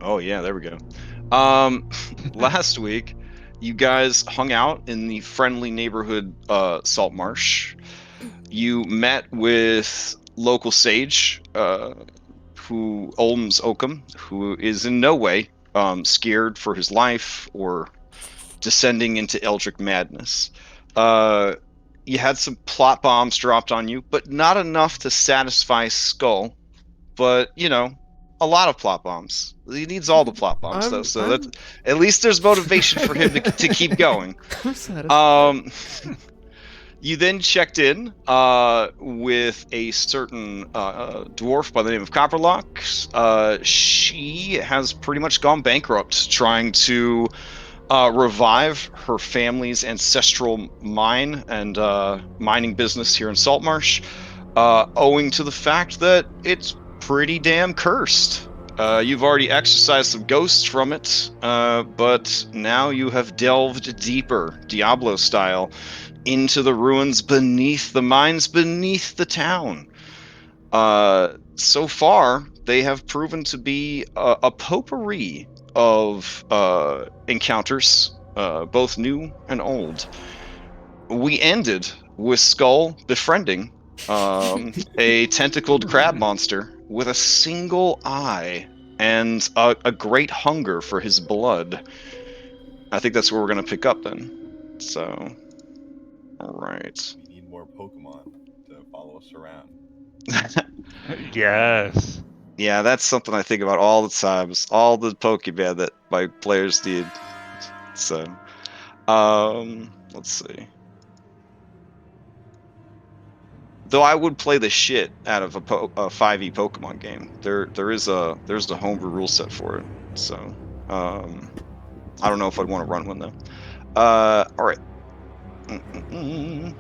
Oh yeah, there we go. Last week, you guys hung out in the friendly neighborhood Saltmarsh. You met with local sage, who Olms Oakham, who is in no way scared for his life or descending into eldritch madness. Uh, you had some plot bombs dropped on you, but not enough to satisfy Skull. But a lot of plot bombs. He needs all the plot bombs though, I'm so that I'm at least there's motivation for him to keep going. I'm satisfied. Um, you then checked in with a certain dwarf by the name of Copperlock. She has pretty much gone bankrupt trying to revive her family's ancestral mine and mining business here in Saltmarsh, owing to the fact that it's pretty damn cursed. You've already exorcised some ghosts from it, but now you have delved deeper, Diablo style, into the ruins beneath the mines beneath the town. So far, they have proven to be a potpourri of encounters, both new and old. We ended with Skull befriending a tentacled crab monster with a single eye and a great hunger for his blood. I think that's where we're going to pick up then. So, all right. We need more Pokemon to follow us around. Yes. Yeah, that's something I think about all the time. Is all the Pokemon that my players need. So, let's see. Though I would play the shit out of a 5e Pokemon game. There's a homebrew rule set for it. So, I don't know if I'd want to run one though. All right. Mm-mm-mm.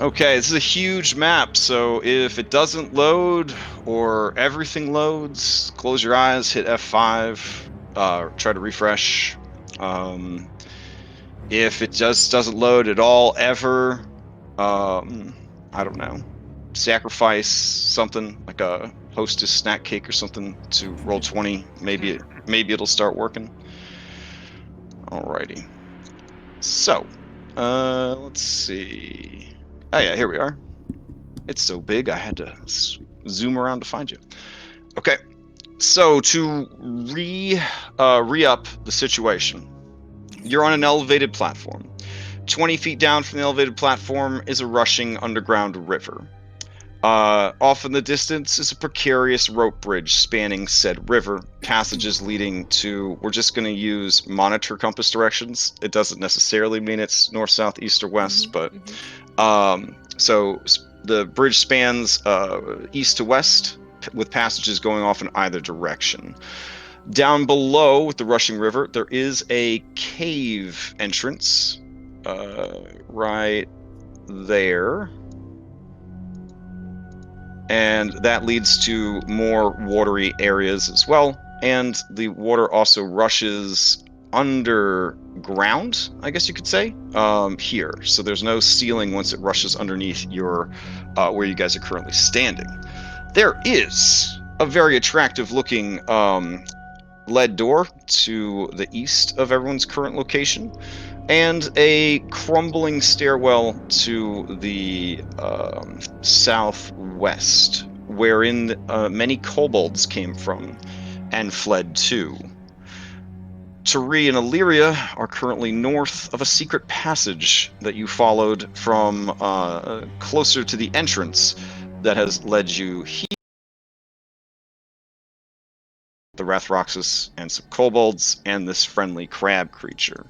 Okay, this is a huge map, so if it doesn't load or everything loads, close your eyes, hit F5, try to refresh. If it just doesn't load at all ever, I don't know, sacrifice something like a Hostess snack cake or something to Roll20. Maybe it'll start working. Alrighty. So, let's see. Oh yeah, here we are. It's so big I had to zoom around to find you. Okay, so to re-up the situation, you're on an elevated platform. 20 feet down from the elevated platform is a rushing underground river. Off in the distance is a precarious rope bridge spanning said river, passages leading to, we're just going to use monitor compass directions. It doesn't necessarily mean it's north, south, east, or west, but so the bridge spans east to west with passages going off in either direction. Down below with the rushing river, there is a cave entrance right there. And that leads to more watery areas as well. And the water also rushes underground, I guess you could say, here. So there's no ceiling once it rushes underneath your where you guys are currently standing. There is a very attractive looking lead door to the east of everyone's current location, and a crumbling stairwell to the southwest, wherein many kobolds came from and fled to. Tari and Illyria are currently north of a secret passage that you followed from closer to the entrance that has led you here. The Rathroxus and some kobolds and this friendly crab creature.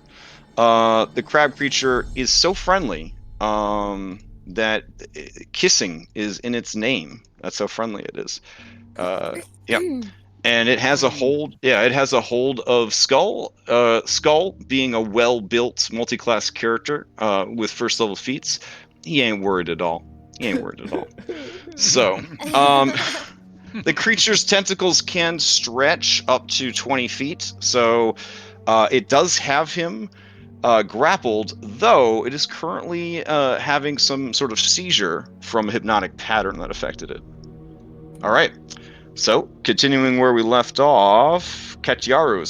The crab creature is so friendly that kissing is in its name. That's how friendly it is. Yeah, and it has a hold. Yeah, it has a hold of Skull. Skull being a well-built multi-class character with first level feats, he ain't worried at all. He ain't worried at all. So, the creature's tentacles can stretch up to 20 feet. So, it does have him grappled, though it is currently having some sort of seizure from a hypnotic pattern that affected it. All right. So, continuing where we left off, Ketyaru.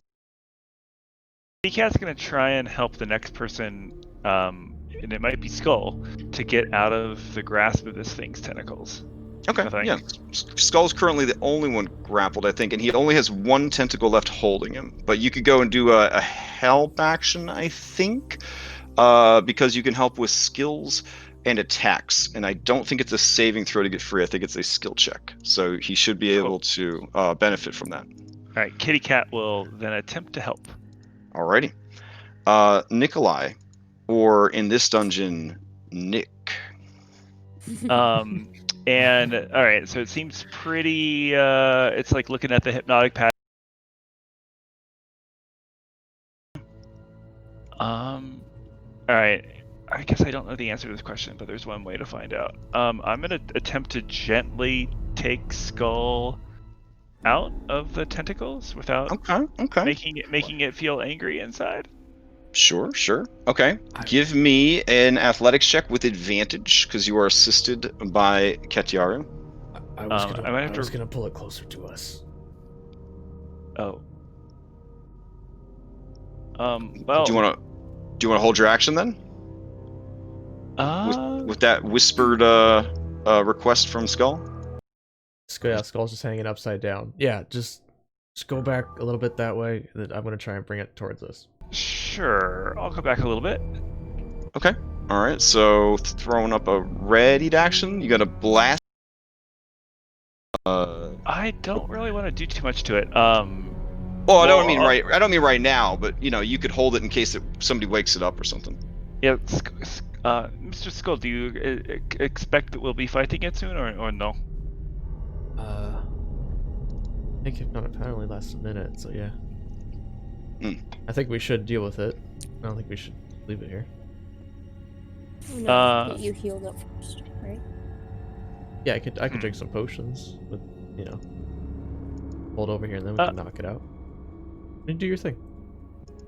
Kitty Cat's gonna try and help the next person, and it might be Skull, to get out of the grasp of this thing's tentacles. Okay, I think. yeah. Skull's currently the only one grappled, I think, and he only has one tentacle left holding him. But you could go and do a help action, I think, because you can help with skills and attacks. And I don't think it's a saving throw to get free. I think it's a skill check. So he should be able to benefit from that. All right, Kitty Cat will then attempt to help. Alrighty. Nikolai, or in this dungeon, Nick. And all right, so it seems pretty. It's like looking at the hypnotic pattern. All right. I guess I don't know the answer to this question, but there's one way to find out. I'm gonna attempt to gently take Skull out of the tentacles without making it feel angry inside. Sure. Okay. Give me an athletics check with advantage because you are assisted by Ketyaru. I was gonna pull it closer to us. Oh. Do Well. you want to hold your action then? With that whispered request from Skull. Yeah, Skull's just hanging upside down. Yeah, just go back a little bit that way. I'm gonna try and bring it towards us. Sure, I'll go back a little bit. Okay. All right. So throwing up a readied action. You got a blast. I don't really want to do too much to it. Well, I don't mean right now, but you could hold it in case somebody wakes it up or something. Yeah, Mr. Skull, do you expect that we'll be fighting it soon, or no? I think if not, apparently lasts a minute, so yeah. I think we should deal with it. I don't think we should leave it here. No, you healed up first, right? Yeah, I could drink some potions, but hold over here and then we can knock it out. You do your thing.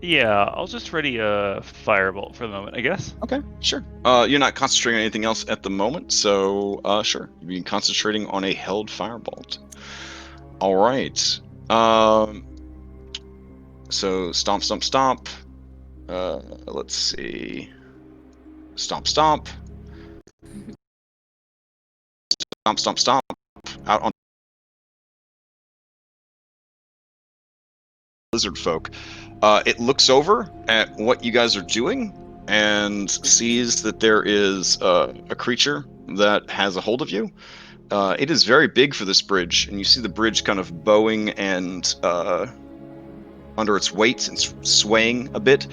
Yeah, I'll just ready a firebolt for the moment, I guess. Okay, sure. You're not concentrating on anything else at the moment, so sure. You've been concentrating on a held firebolt. All right. So stomp. Let's see. Stomp. Stomp. Out on lizardfolk. It looks over at what you guys are doing and sees that there is a creature that has a hold of you. It is very big for this bridge, and you see the bridge kind of bowing and under its weight and swaying a bit.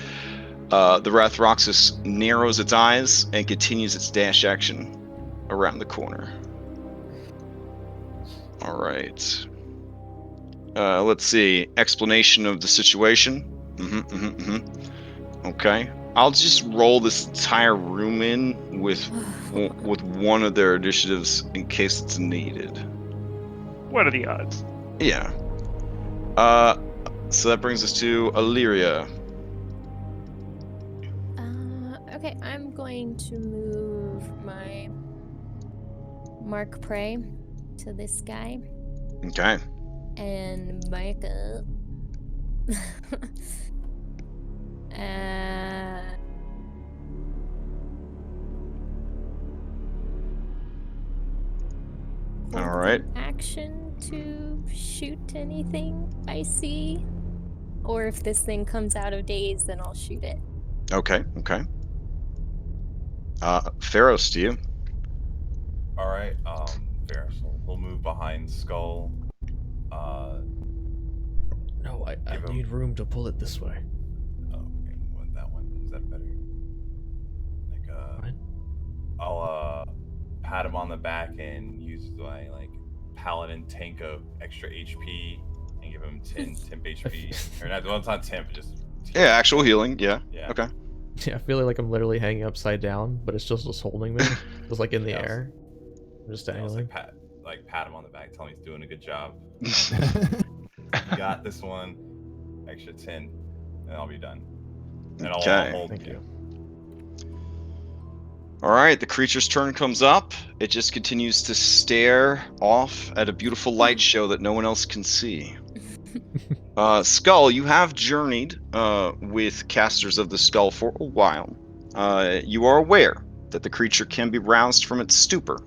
The Rathroxus narrows its eyes and continues its dash action around the corner. All right. Let's see. Explanation of the situation. Okay. I'll just roll this entire room in with one of their initiatives in case it's needed. What are the odds? Yeah. So that brings us to Illyria. Okay, I'm going to move my mark prey to this guy. Okay. And back up. All right. Action to shoot anything I see, or if this thing comes out of daze, then I'll shoot it. Okay. Pharos, to you. All right. Ferris will move behind Skull. No, I need room to pull it this way. Oh, okay. Want that one? Is that better? Like, I'll pat him on the back and use my paladin tank of extra HP and give him 10 temp HP. Or not, well, it's not temp, just Yeah, actual healing. Yeah. Okay. Yeah, I feel like I'm literally hanging upside down, but it's just holding me, just like in the air. I'm just dangling. pat him on the back, tell him he's doing a good job. You got this one. Extra 10, and I'll be done. And I'll hold. Thank you. All right, the creature's turn comes up. It just continues to stare off at a beautiful light show that no one else can see. Skull, you have journeyed with Casters of the Skull for a while. You are aware that the creature can be roused from its stupor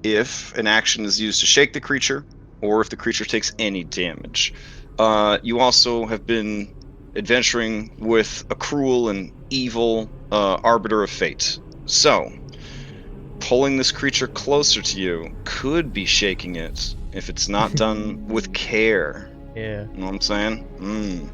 if an action is used to shake the creature, or if the creature takes any damage. You also have been adventuring with a cruel and evil arbiter of fate. So, pulling this creature closer to you could be shaking it if it's not done with care. Yeah. You know what I'm saying?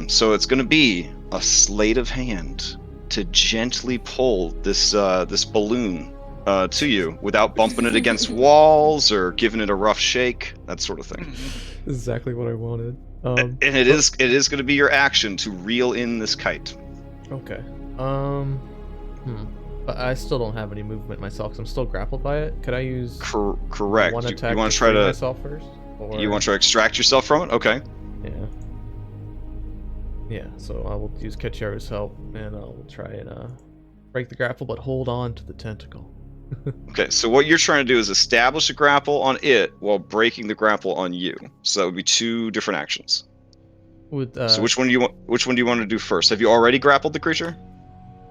So it's going to be a sleight of hand to gently pull this this balloon to you without bumping it against walls or giving it a rough shake, that sort of thing. Exactly what I wanted. And it is going to be your action to reel in this kite. Okay. But I still don't have any movement myself because I'm still grappled by it. Could I use Correct. one attack you want to to try free to myself first? Or... You want to try to extract yourself from it? Okay. Yeah. Yeah, so I will use Ketchiaru's help, and I'll try and break the grapple, but hold on to the tentacle. Okay, so what you're trying to do is establish a grapple on it while breaking the grapple on you. So that would be two different actions. So which one do you want? Which one do you want to do first? Have you already grappled the creature?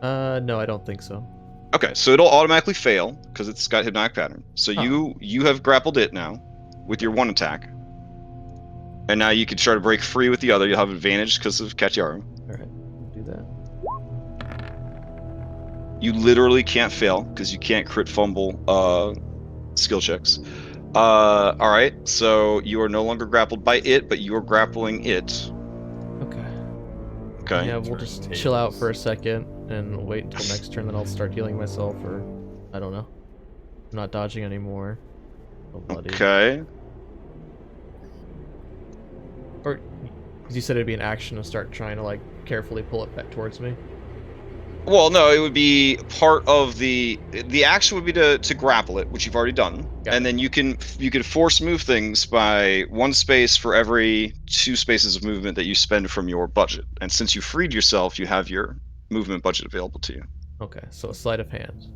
No, I don't think so. Okay, so it'll automatically fail because it's got hypnotic pattern. So you have grappled it now with your one attack, and now you can try to break free with the other. You'll have advantage because of Ketchiaru. All right, we'll do that. You literally can't fail because you can't crit fumble skill checks. All right, so you are no longer grappled by it, but you are grappling it. Okay. Okay. Yeah, we'll just chill out for a second and wait until next turn, then I'll start healing myself, or I don't know. I'm not dodging anymore. Oh, bloody. Okay. Or, because you said it'd be an action to start trying to, like, carefully pull it back towards me. Well, no, it would be part of the action would be to grapple it, which you've already done, and then you can force move things by one space for every 2 spaces of movement that you spend from your budget. And since you freed yourself, you have your movement budget available to you. Okay, so a sleight of hand.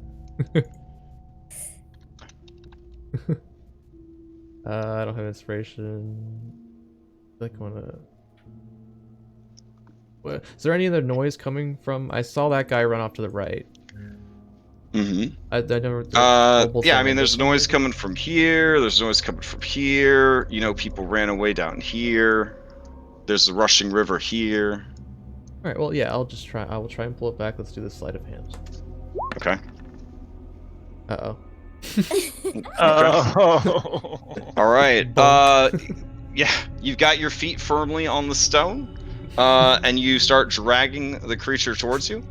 I don't have inspiration. I think I wanna. Is there any other noise coming from? I saw that guy run off to the right. Mm-hmm. I never. Yeah, I mean, there's noise coming from here. There's noise coming from here. You know, people ran away down here. There's the rushing river here. All right. Well, yeah. I'll just try. I will try and pull it back. Let's do the sleight of hand. Okay. Uh-oh. Oh. All right. Yeah, you've got your feet firmly on the stone, and you start dragging the creature towards you.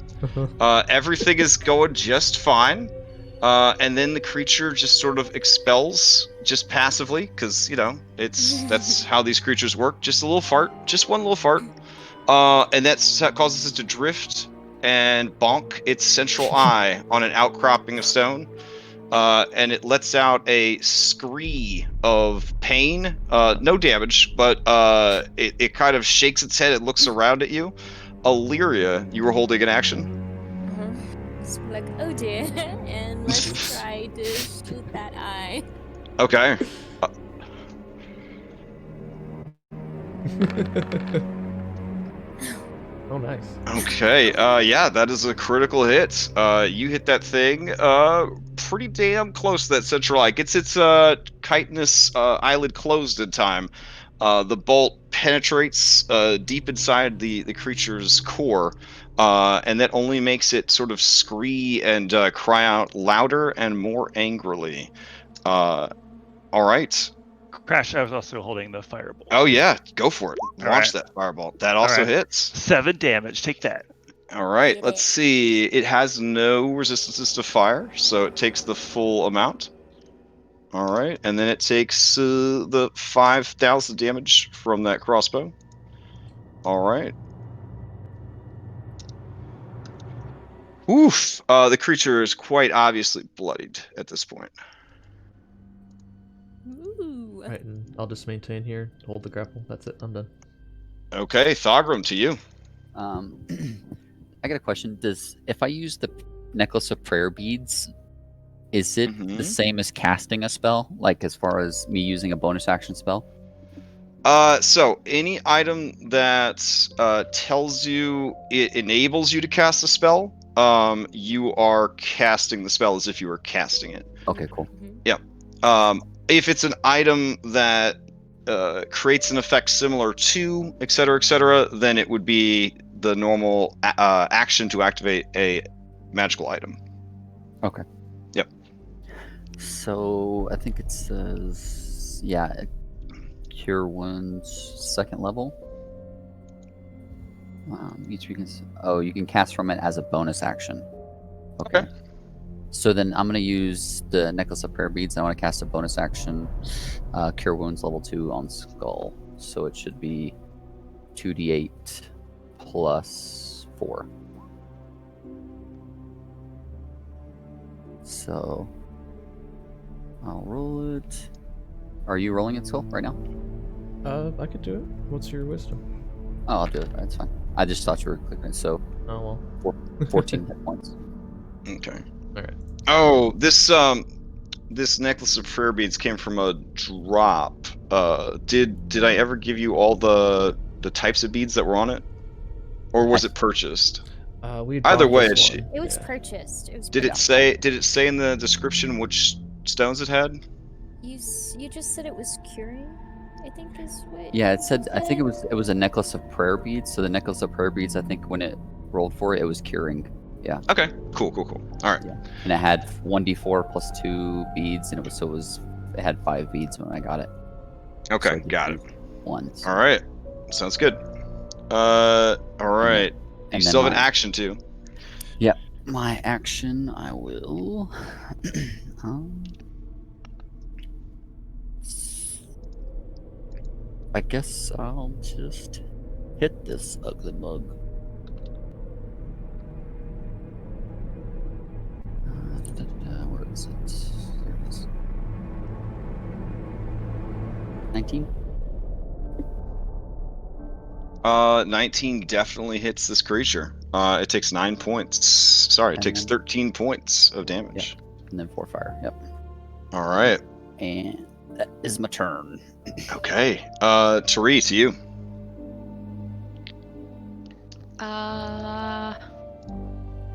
Everything is going just fine, and then the creature just sort of expels, just passively, because, you know, that's how these creatures work. Just a little fart, just one little fart, and that causes it to drift and bonk its central eye on an outcropping of stone. And it lets out a scree of pain. No damage, but it kind of shakes its head. It looks around at you. Illyria, you were holding an action. Just like, oh dear, and let's try to shoot that eye. Okay. Oh, nice. Okay. Yeah, that is a critical hit. You hit that thing pretty damn close to that central eye. Gets its chitinous eyelid closed in time. The bolt penetrates deep inside the creature's core, and that only makes it sort of scree and cry out louder and more angrily. All right. Crash, I was also holding the firebolt. Oh yeah, go for it. All Launch right. that fireball. That also hits. 7 damage. Take that. All right, Get let's it. see. It has no resistances to fire, so it takes the full amount. All right, and then it takes the 5,000 damage from that crossbow. All right. Oof. The creature is quite obviously bloodied at this point. Ooh. Right, and I'll just maintain here, hold the grapple. That's it. I'm done. Okay, Thogrum, to you. I got a question. If I use the necklace of prayer beads, is it the same as casting a spell? Like as far as me using a bonus action spell? So any item that tells you it enables you to cast a spell, you are casting the spell as if you were casting it. Okay, cool. Yeah. If it's an item that creates an effect similar to, etc., then it would be the normal action to activate a magical item. Okay. Yep. So I think it says, yeah, cure wounds, 2nd level. Each you can cast from it as a bonus action. Okay. So then I'm gonna use the necklace of prayer beads. And I want to cast a bonus action, cure wounds level 2 on Skull. So it should be 2d8 plus 4. So I'll roll it. Are you rolling it, Skull, right now? I could do it. What's your wisdom? Oh, I'll do it. That's fine. I just thought you were clicking it. So, Oh well. 14 hit points. Okay. All right. Oh, this necklace of prayer beads came from a drop. Did I ever give you all the types of beads that were on it, or was it purchased? We Either bought way, this one. It was Yeah. purchased. It was. Did it say in the description which stones it had? You just said it was curing. I think is what. Yeah, it said. I think it was a necklace of prayer beads. So the necklace of prayer beads, I think when it rolled for it, it was curing. Yeah. Okay. Cool. All right. Yeah. And it had 1d4 plus 2 beads, and it had 5 beads when I got it. Okay. So Got it. Ones. All right. Sounds good. All right. You still have an action too. Yep. My action, I will. I guess I'll just hit this ugly mug. Where is it? There it is. 19? 19 definitely hits this creature. It takes 9 points. Sorry, it takes 13 points of damage. Yep. And then 4 fire. Yep. All right. And that is my turn. Okay. Therese, you.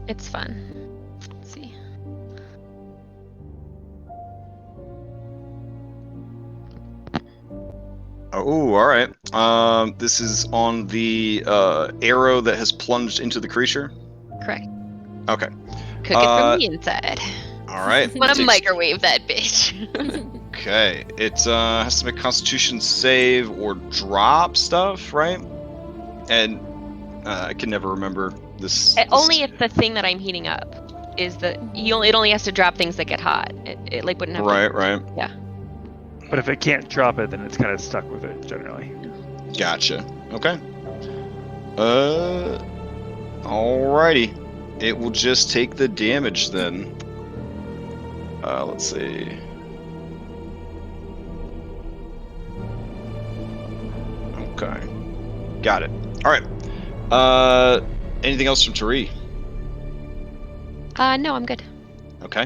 It's fun. Let's see. Oh, all right. This is on the arrow that has plunged into the creature. Correct. Okay. Cook it from the inside. All right. Want to microwave that bitch. Okay. It has to make a Constitution save or drop stuff, right? And I can never remember this. Only if the thing that I'm heating up is it only has to drop things that get hot. It like wouldn't have. Right. Yeah. But if it can't drop it, then it's kind of stuck with it generally. Gotcha. Okay. Alrighty. It will just take the damage then. Let's see. Okay. Got it. Alright. Anything else from Tari? No, I'm good. Okay.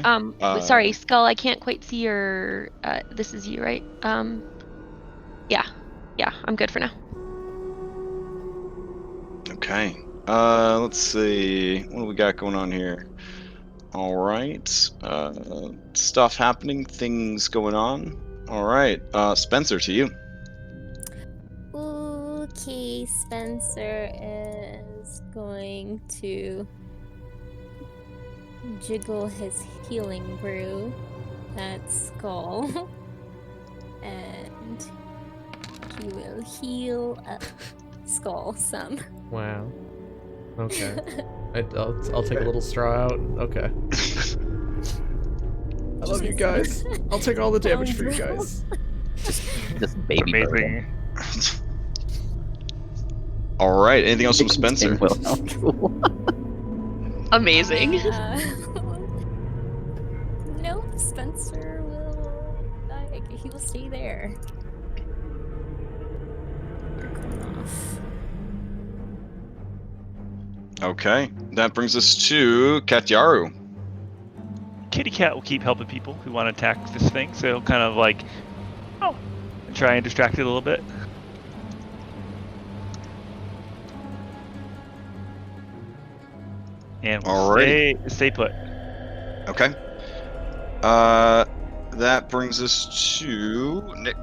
Sorry, Skull, I can't quite see your this is you, right? Yeah, I'm good for now. Okay. Let's see. What do we got going on here? Alright. Stuff happening, things going on. Alright. Spencer, to you. Okay, Spencer is going to jiggle his healing brew at Skull, and he will heal up Skull some. Wow. Okay. I'll take a little straw out. Okay. I love you guys. I'll take all the damage for you guys. Just baby. Amazing. All right. Anything else from Spencer? Amazing. Nope. Spencer will. He will stay there. Going off. Okay. That brings us to Katyaru. cat will keep helping people who want to attack this thing, so he'll kind of like, and try and distract it a little bit. And we'll stay put. Okay. That brings us to Nick.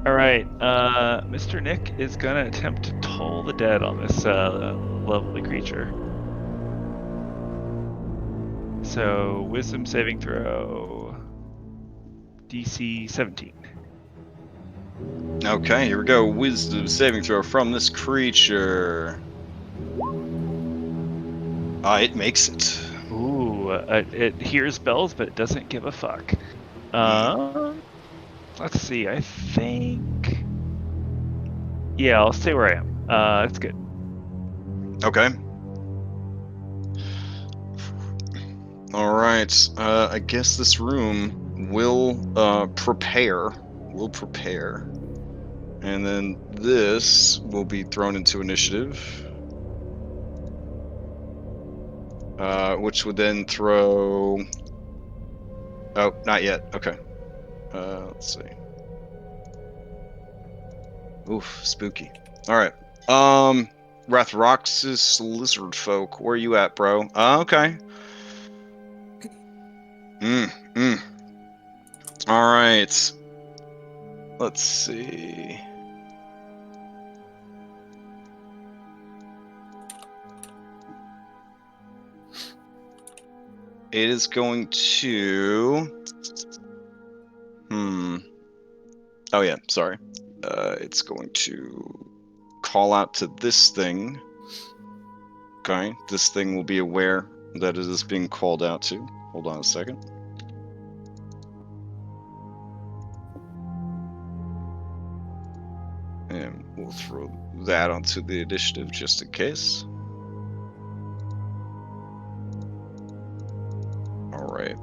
All right, Mr. Nick is gonna attempt to toll the dead on this lovely creature. So, wisdom saving throw, DC 17. Okay, here we go. Wisdom saving throw from this creature. It makes it. Ooh, it hears bells, but it doesn't give a fuck. Let's see, I think... Yeah, I'll stay where I am. That's good. Okay. Alright, I guess this room will prepare. Will prepare. And then this will be thrown into initiative. Which would then throw... Oh, not yet. Okay. Let's see. Oof, spooky. Alright. Rathrox's lizardfolk. Where are you at, bro? Okay. Alright. Let's see. It is going to... Oh yeah, sorry. It's going to call out to this thing. Okay, this thing will be aware that it is being called out to. Hold on a second. And we'll throw that onto the initiative just in case. Alright.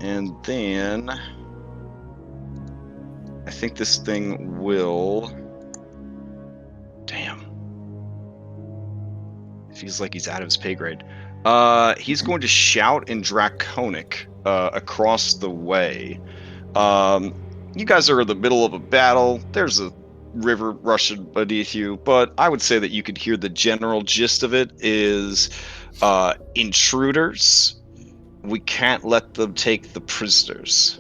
And then... I think this thing will... Damn. It feels like he's out of his pay grade. He's going to shout in Draconic across the way. You guys are in the middle of a battle. There's a river rushing beneath you, but I would say that you could hear the general gist of it is intruders. We can't let them take the prisoners.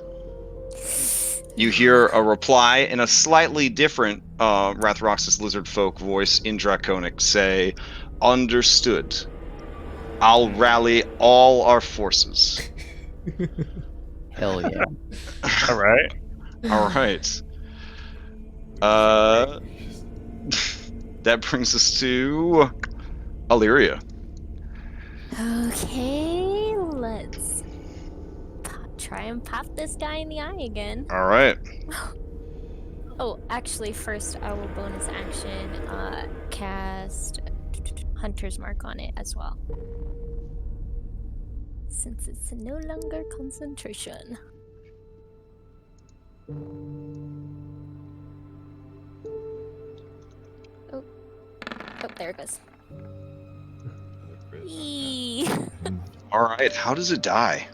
You hear a reply in a slightly different Rathrox's lizardfolk voice in Draconic say, "Understood. I'll rally all our forces." Hell yeah. All right. All right. That brings us to Illyria. Okay, let's try and pop this guy in the eye again. All right. Oh, actually, first I will bonus action cast Hunter's Mark on it as well. Since it's no longer concentration. Oh, there it goes. Eee. All right. How does it die?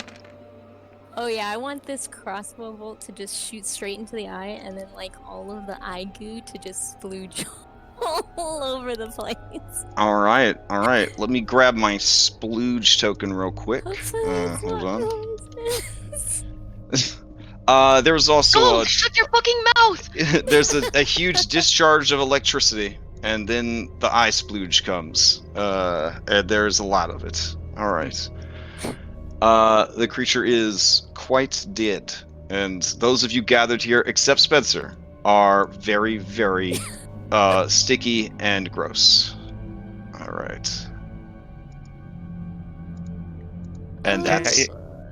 Oh yeah, I want this crossbow bolt to just shoot straight into the eye, and then like all of the eye goo to just splooge all over the place. All right. All right. Let me grab my splooge token real quick. Hold on. There's also shut your fucking mouth! there's a huge discharge of electricity, and then the eye splooge comes. And there's a lot of it. All right. The creature is quite dead, and those of you gathered here, except Spencer, are very, very sticky and gross. All right. And that's...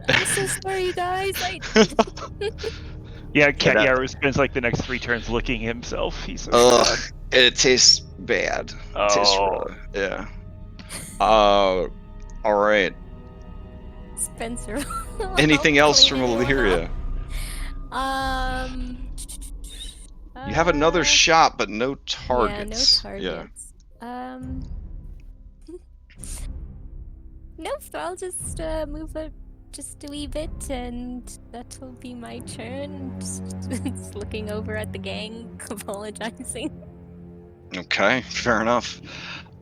I'm so sorry, guys. Yeah, Cat Yarrow spends like the next 3 turns licking himself. He's so Ugh, it tastes bad. It tastes really, yeah. All right. Spencer. Anything else from Illyria? You have another shot, but no targets. Yeah, no targets. Nope, I'll just move it just a wee bit, and that'll be my turn. Just looking over at the gang, apologizing. Okay, fair enough.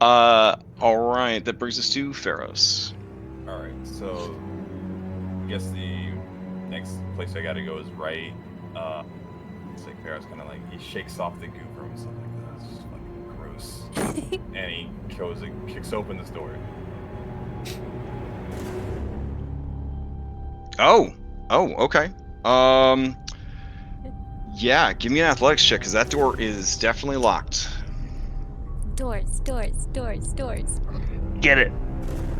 All right, that brings us to Pharaohs. All right, so I guess the next place I gotta go is right. It's like Pharaoh's kind of like he shakes off the goo from himself like that. It's just fucking gross. And he kicks open this door. Oh, okay. Yeah, give me an athletics check because that door is definitely locked. Doors. Get it.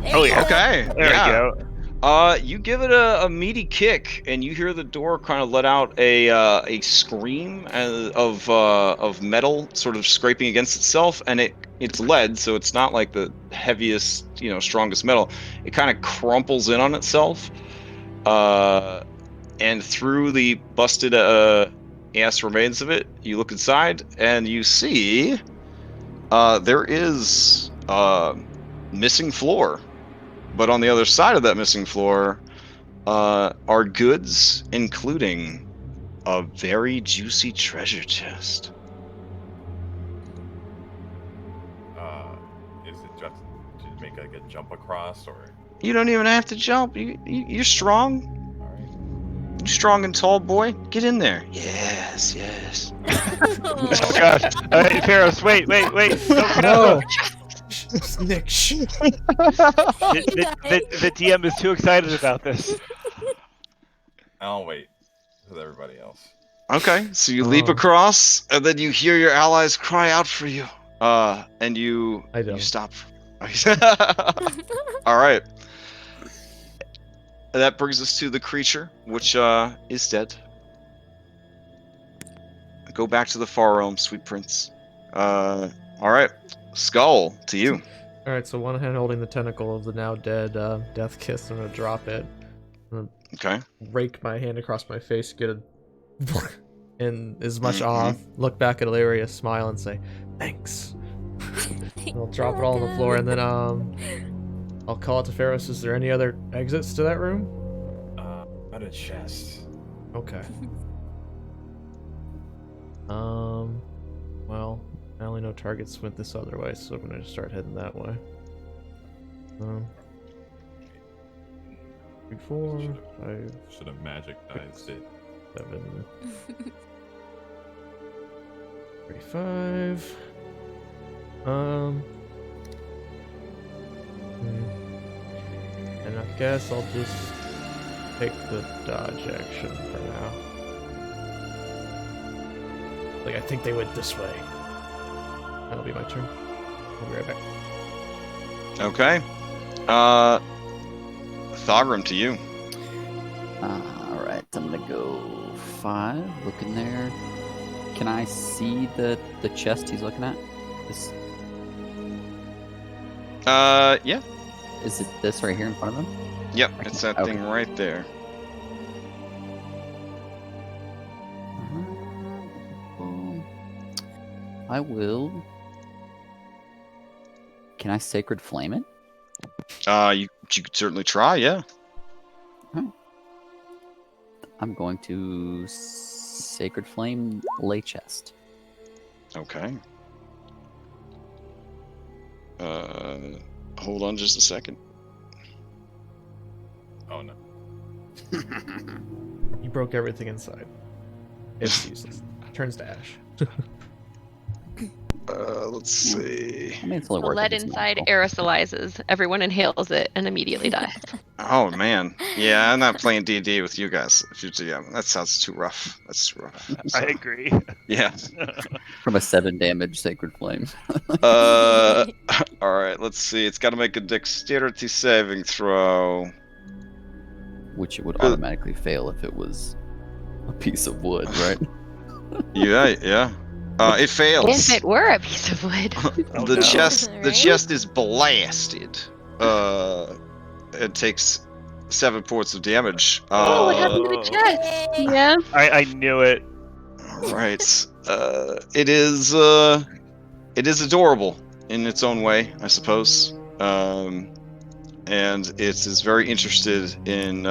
There Oh, you yeah. go. Okay, There yeah. we go. You give it a meaty kick, and you hear the door kind of let out a scream of metal sort of scraping against itself, and it's lead, so it's not like the heaviest, strongest metal. It kind of crumples in on itself, and through the busted ass remains of it, you look inside, and you see there is missing floor. But on the other side of that missing floor are goods, including a very juicy treasure chest. Is it just to make like a jump across, or? You don't even have to jump. You're strong. All right. You strong and tall, boy. Get in there. Yes. Oh, gosh. All right, Pharaohs, wait. No! Nick, shh. The DM is too excited about this. I'll wait with everybody else. Okay, so you leap across, and then you hear your allies cry out for you. And you stop. All right. That brings us to the creature, which is dead. Go back to the far realm, sweet prince. All right, Skull, to you. Alright, so one hand holding the tentacle of the now dead Death Kiss. I'm gonna drop it. I'm Okay. gonna rake my hand across my face, get a and as much off, look back at Ilaria, smile, and say, thanks. And I'll drop it all on the floor, and then I'll call it to Pharaohs. Is there any other exits to that room? Not a chest. Okay. Well, I only know targets went this other way, so I'm gonna just start heading that way. 3, 4, 5. Should have magic dice it. 7. 35. And I guess I'll just take the dodge action for now. Like, I think they went this way. That'll be my turn. I'll be right back. Okay. Thogrim, to you. Alright, I'm gonna go 5. Look in there. Can I see the chest he's looking at? This... Yeah. Is it this right here in front of him? Yep, it's that thing right there. I will. Can I Sacred Flame it? You could certainly try, yeah. I'm going to Sacred Flame lay chest. Okay. Hold on just a second. Oh no. He broke everything inside. It's useless. Turns to ash. Let's see. I mean, it's only The worth lead it. It's inside magical. aerosolizes. Everyone inhales it and immediately dies. Oh man, yeah, I'm not playing D&D with you guys. If you're DM, that sounds too rough. That's too rough. So, I agree. yeah. From a 7 damage Sacred Flame. All right. Let's see. It's got to make a dexterity saving throw. Which it would automatically fail if it was a piece of wood, right? Yeah. It fails. If it were a piece of wood. The chest is blasted. It takes 7 points of damage. Oh, what happened to the chest? Yeah. I knew it. All right. It is adorable in its own way, I suppose. and it is very interested in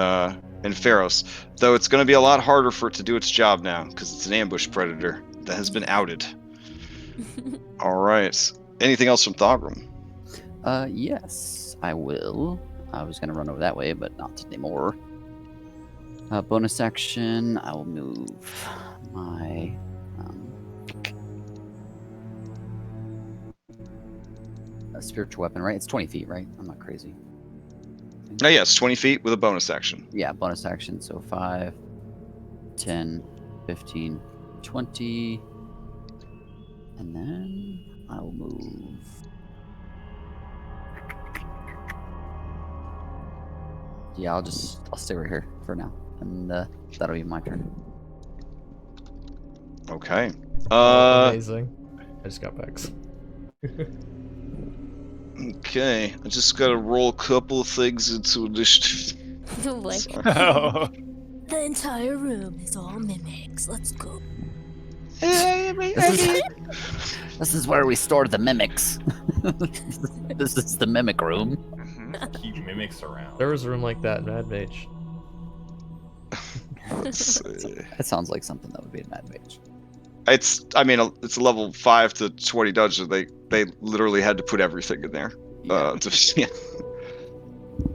Pharos. Though it's going to be a lot harder for it to do its job now because it's an ambush predator that has been outed. All right. Anything else from Thogrum? Yes, I will. I was gonna run over that way, but not anymore. Bonus action, I will move my spiritual weapon, right? It's 20 feet, right? I'm not crazy. Oh, yeah, it's 20 feet with a bonus action. Yeah, bonus action. So 5, 10, 15, 20. And then I will move. Yeah, I'll stay right here for now. And that'll be my turn. Okay. Amazing. I just got Vex. Okay. I just got to roll a couple of things into initiative. Like, Oh. the entire room is all mimics. Let's go. This is where we store the mimics. This is the mimic room. Keep mimics around. There was a room like that in Mad Mage. That sounds like something that would be in Mad Mage. It's a level 5 to 20 dungeon. They literally had to put everything in there. Yeah. Yeah.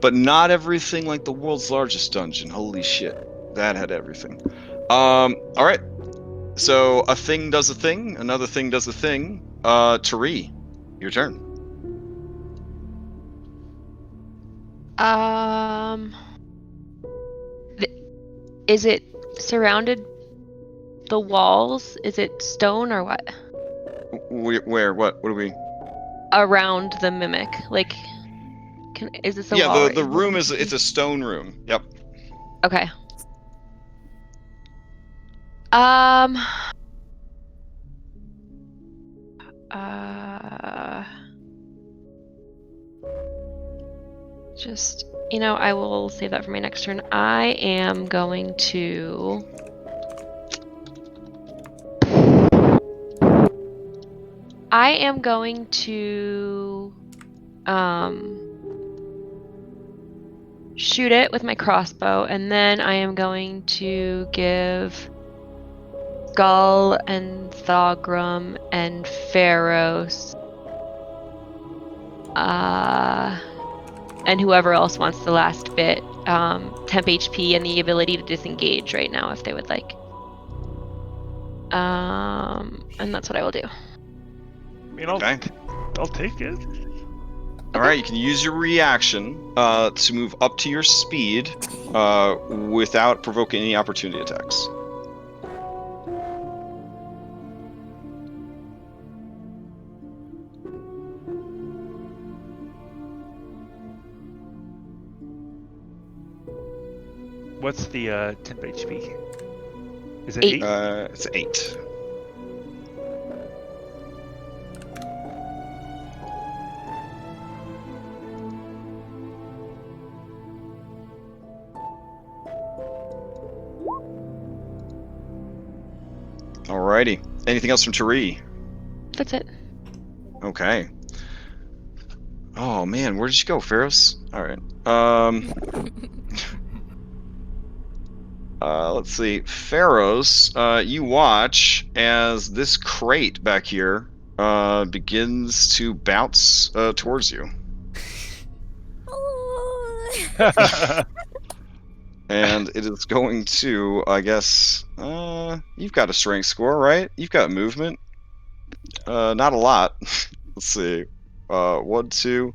But not everything like the world's largest dungeon. Holy shit. That had everything. Alright. So a thing does a thing, another thing does a thing. Tari, your turn. Is it surrounded the walls? Is it stone or what? Where? What are we? Around the mimic, like, is this a Yeah, wall? the room it's a stone room. Yep. Okay. Just, I will save that for my next turn. I am going to shoot it with my crossbow, and then I am going to give Gull and Thogrum and Pharos and whoever else wants the last bit, temp HP and the ability to disengage right now if they would like. And that's what I will do. I mean, Okay. I'll take it. Alright, you can use your reaction to move up to your speed without provoking any opportunity attacks. What's the temp HP? Is it 8. 8? It's 8. Alrighty. Anything else from Tari? That's it. Okay. Oh man, where did you go, Pharos? Alright. Let's see. Pharos, you watch as this crate back here begins to bounce towards you. Oh. And it is going to, I guess, you've got a strength score, right? You've got movement. Not a lot. Let's see. 1, 2.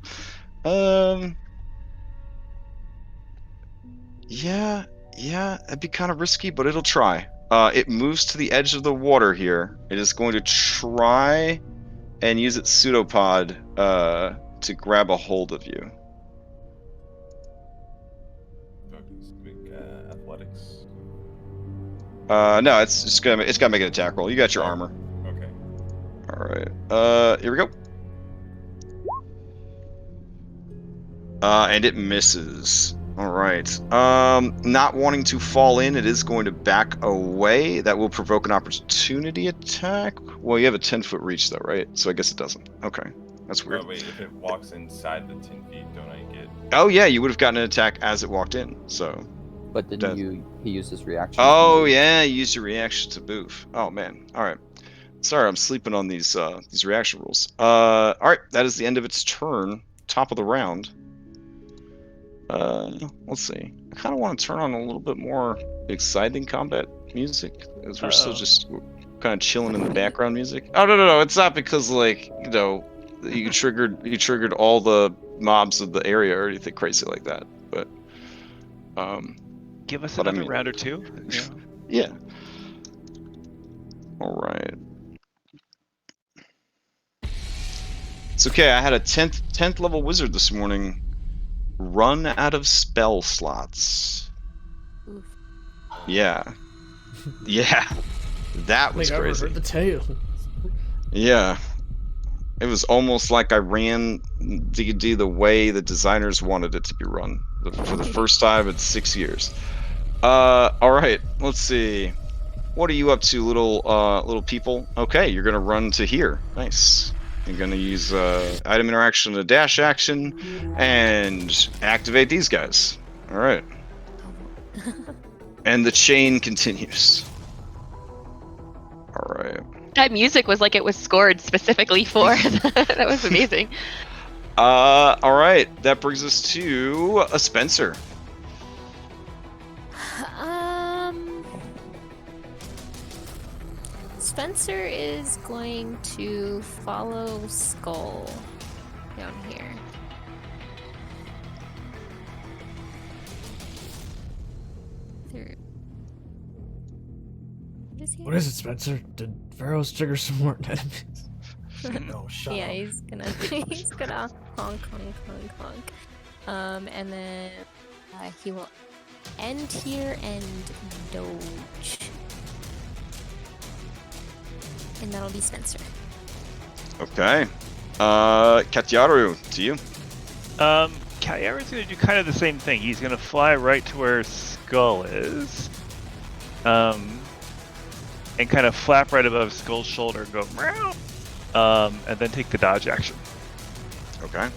Yeah, it'd be kind of risky, but it'll try. It moves to the edge of the water here. It is going to try and use its pseudopod to grab a hold of you. Athletics. No, it's gonna make an attack roll. You got your armor. Okay. All right. Here we go. And it misses. All right. Not wanting to fall in, it is going to back away. That will provoke an opportunity attack. Well, you have a 10-foot reach though, right? So I guess it doesn't. Okay. That's weird. Oh wait, if it walks inside the 10 feet, don't I get? Oh yeah, you would have gotten an attack as it walked in. So. But didn't he used his reaction? Oh yeah, you used your reaction to move. Oh man. All right. Sorry, I'm sleeping on these reaction rules. All right, that is the end of its turn. Top of the round. Let's see. I kind of want to turn on a little bit more exciting combat music, as we're still just kind of chilling in the background music. Oh no, it's not because like you triggered all the mobs of the area or anything crazy like that. But give us but I another mean- round or two. Yeah. yeah. All right. It's okay. I had a 10th level wizard this morning run out of spell slots. Oof. Yeah. Yeah. That was I think I crazy. heard the tale. Yeah. It was almost like I ran D&D the way the designers wanted it to be run for the first time in 6 years. All right. Let's see. What are you up to, little people? Okay, you're gonna run to here. Nice. You're gonna use item interaction, a dash action, and activate these guys. All right. And the chain continues. All right. That music was like it was scored specifically for. That was amazing. All right. That brings us to a Spencer. Spencer is going to follow Skull down here. There. What is it, Spencer? Did Pharaoh's trigger some more enemies? No, shut Yeah, up. he's gonna honk. And then he will end here and doge. And that'll be Spencer. Okay. Katyaru, to you. Kyaru's gonna do kind of the same thing. He's gonna fly right to where Skull is. And kind of flap right above Skull's shoulder and go meow. And then take the dodge action. Okay.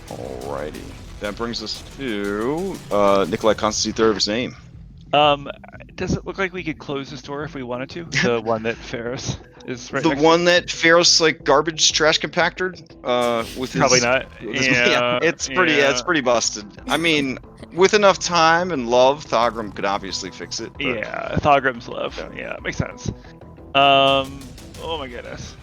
Alrighty. That brings us to Nikolai Constantine third of his name. Does it look like we could close this door if we wanted to? The one that Ferris is right The next one that Pharaoh's like garbage trash compacted with to? Probably his, not. with his- it's pretty busted. I mean, with enough time and love, Thogrim could obviously fix it. But... Yeah, Thogrim's love. Yeah, makes sense. Oh my goodness.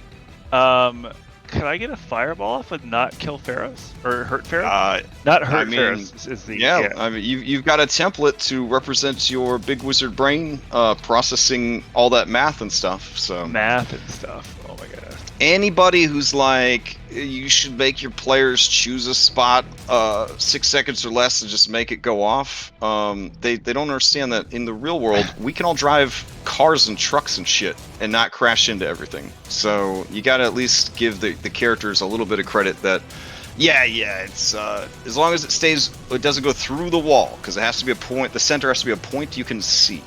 Could I get a fireball off and not kill Pharaohs or hurt Pharaohs? Not hurt Pharaohs is the I mean you've got a template to represent your big wizard brain processing all that math and stuff. So math and stuff. Oh my goodness. Anybody who's like you should make your players choose a spot 6 seconds or less and just make it go off. They don't understand that in the real world we can all drive cars and trucks and shit and not crash into everything. So you got to at least give the characters a little bit of credit that it's as long as it doesn't go through the wall, because it has to be a point. The center has to be a point you can see.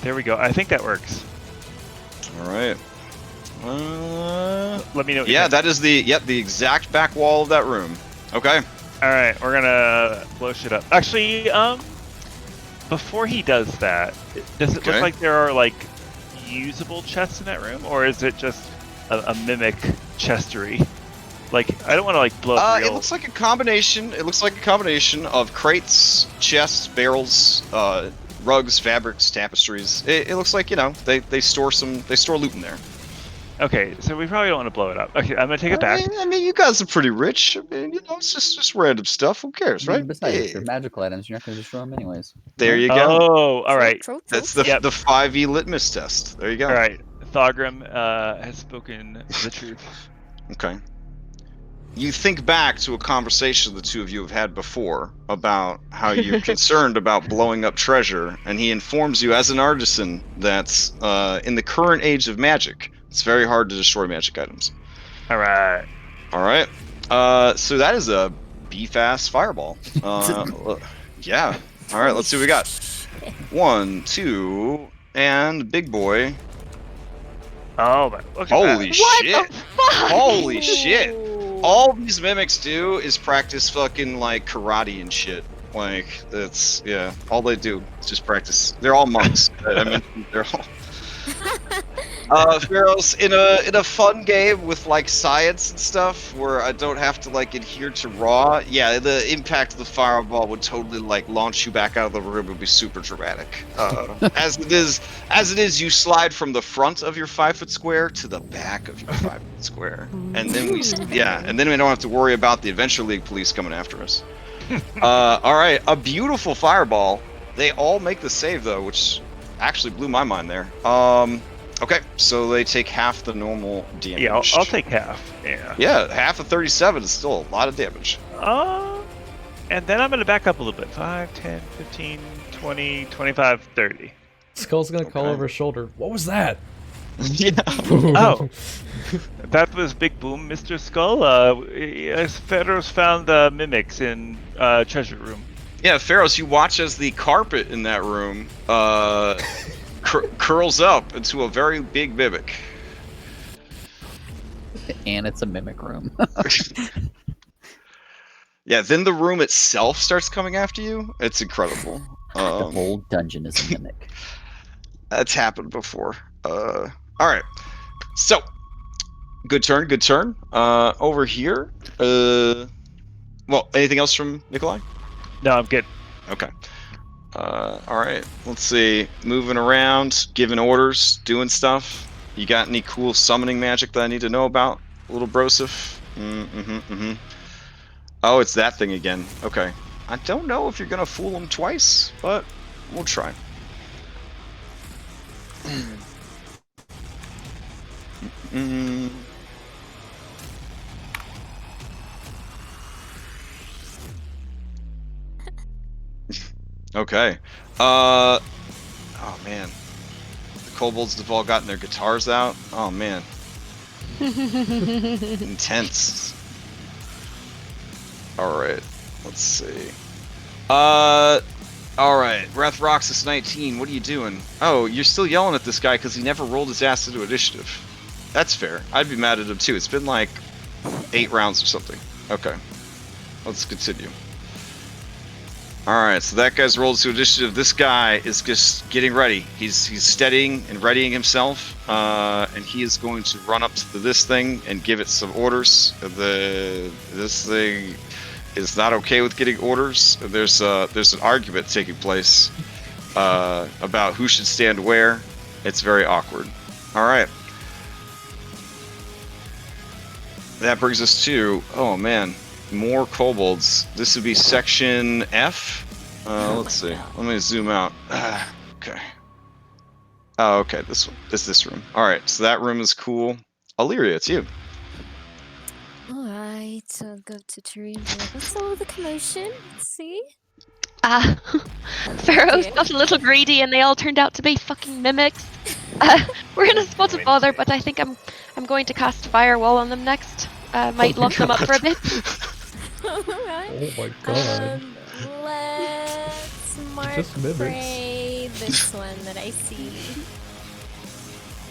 There we go. I think that works. All right. Let me know. Yeah, that is the exact back wall of that room. Okay. All right, we're gonna blow shit up. Actually, before he does that, does it look like there are like usable chests in that room, or is it just a mimic chestery? Like, I don't want to like blow up real... It looks like a combination. It looks like a combination of crates, chests, barrels, rugs, fabrics, tapestries. It looks like they store loot in there. Okay, so we probably don't want to blow it up. Okay, I'm gonna take it back. I mean, you guys are pretty rich. I mean, it's just random stuff. Who cares, right? Besides, if they're magical items, you're not going to destroy them anyways. There you go. Oh, all right. That's the 5e litmus test. There you go. All right, Thogrim has spoken the truth. Okay. You think back to a conversation the two of you have had before about how you're concerned about blowing up treasure, and he informs you as an artisan that in the current age of magic, it's very hard to destroy magic items. All right. All right. So that is a beef-ass fireball. Yeah. All right, let's see what we got. 1, 2, and big boy. Oh, man. Look at Holy that. shit! What the fuck? Holy shit! Ooh. All these mimics do is practice fucking like karate and shit. Like that's all they do is just practice. They're all monks. I mentioned they're all. Pharaohs in a fun game with like science and stuff where I don't have to like adhere to raw. Yeah, the impact of the fireball would totally like launch you back out of the room. It would be super dramatic. As it is, you slide from the front of your 5-foot square to the back of your 5-foot square, and then we don't have to worry about the Adventure League police coming after us. All right, a beautiful fireball. They all make the save though, which actually blew my mind there. Okay, so they take half the normal damage. Yeah, I'll take half. Yeah. Yeah, half of 37 is still a lot of damage. And then I'm going to back up a little bit. 5, 10, 15, 20, 25, 30. Skull's gonna call Okay. over his shoulder. What was that? Yeah. Oh. That was Big Boom, Mr. Skull. Pharaohs found mimics in treasure room. Yeah, Pharaohs, you watch as the carpet in that room curls up into a very big mimic. And it's a mimic room. Yeah, then the room itself starts coming after you. It's incredible. The whole dungeon is a mimic. That's happened before. All right. So, good turn. Over here. Well, anything else from Nikolai? No, I'm good. Okay. All right. Let's see. Moving around, giving orders, doing stuff. You got any cool summoning magic that I need to know about, little Broseph? Oh, it's that thing again. Okay. I don't know if you're gonna fool him twice, but we'll try. Okay. Oh man. The kobolds have all gotten their guitars out. Oh man. Intense. Alright. Let's see. Alright. Wrath Roxas 19, what are you doing? Oh, you're still yelling at this guy because he never rolled his ass into initiative. That's fair. I'd be mad at him too. It's been like 8 rounds or something. Okay. Let's continue. Alright, so that guy's rolled to initiative. This guy is just getting ready. He's steadying and readying himself, and he is going to run up to this thing and give it some orders. This thing is not okay with getting orders. There's an argument taking place about who should stand where. It's very awkward. Alright. That brings us to, oh man, more kobolds. This would be section F. Let's see. Let me zoom out. Okay. Oh, okay. This one. This room. All right. So that room is cool. Illyria, it's you. Alright, so I'll go to Teresa. What's all the commotion? Let's see. Pharaohs Okay. got a little greedy and they all turned out to be fucking mimics. We're in a spot of bother, but I think I'm going to cast Firewall on them next. Might lock them up for a bit. Alright. Oh my god. Let's mark Just mimics. prey this one that I see.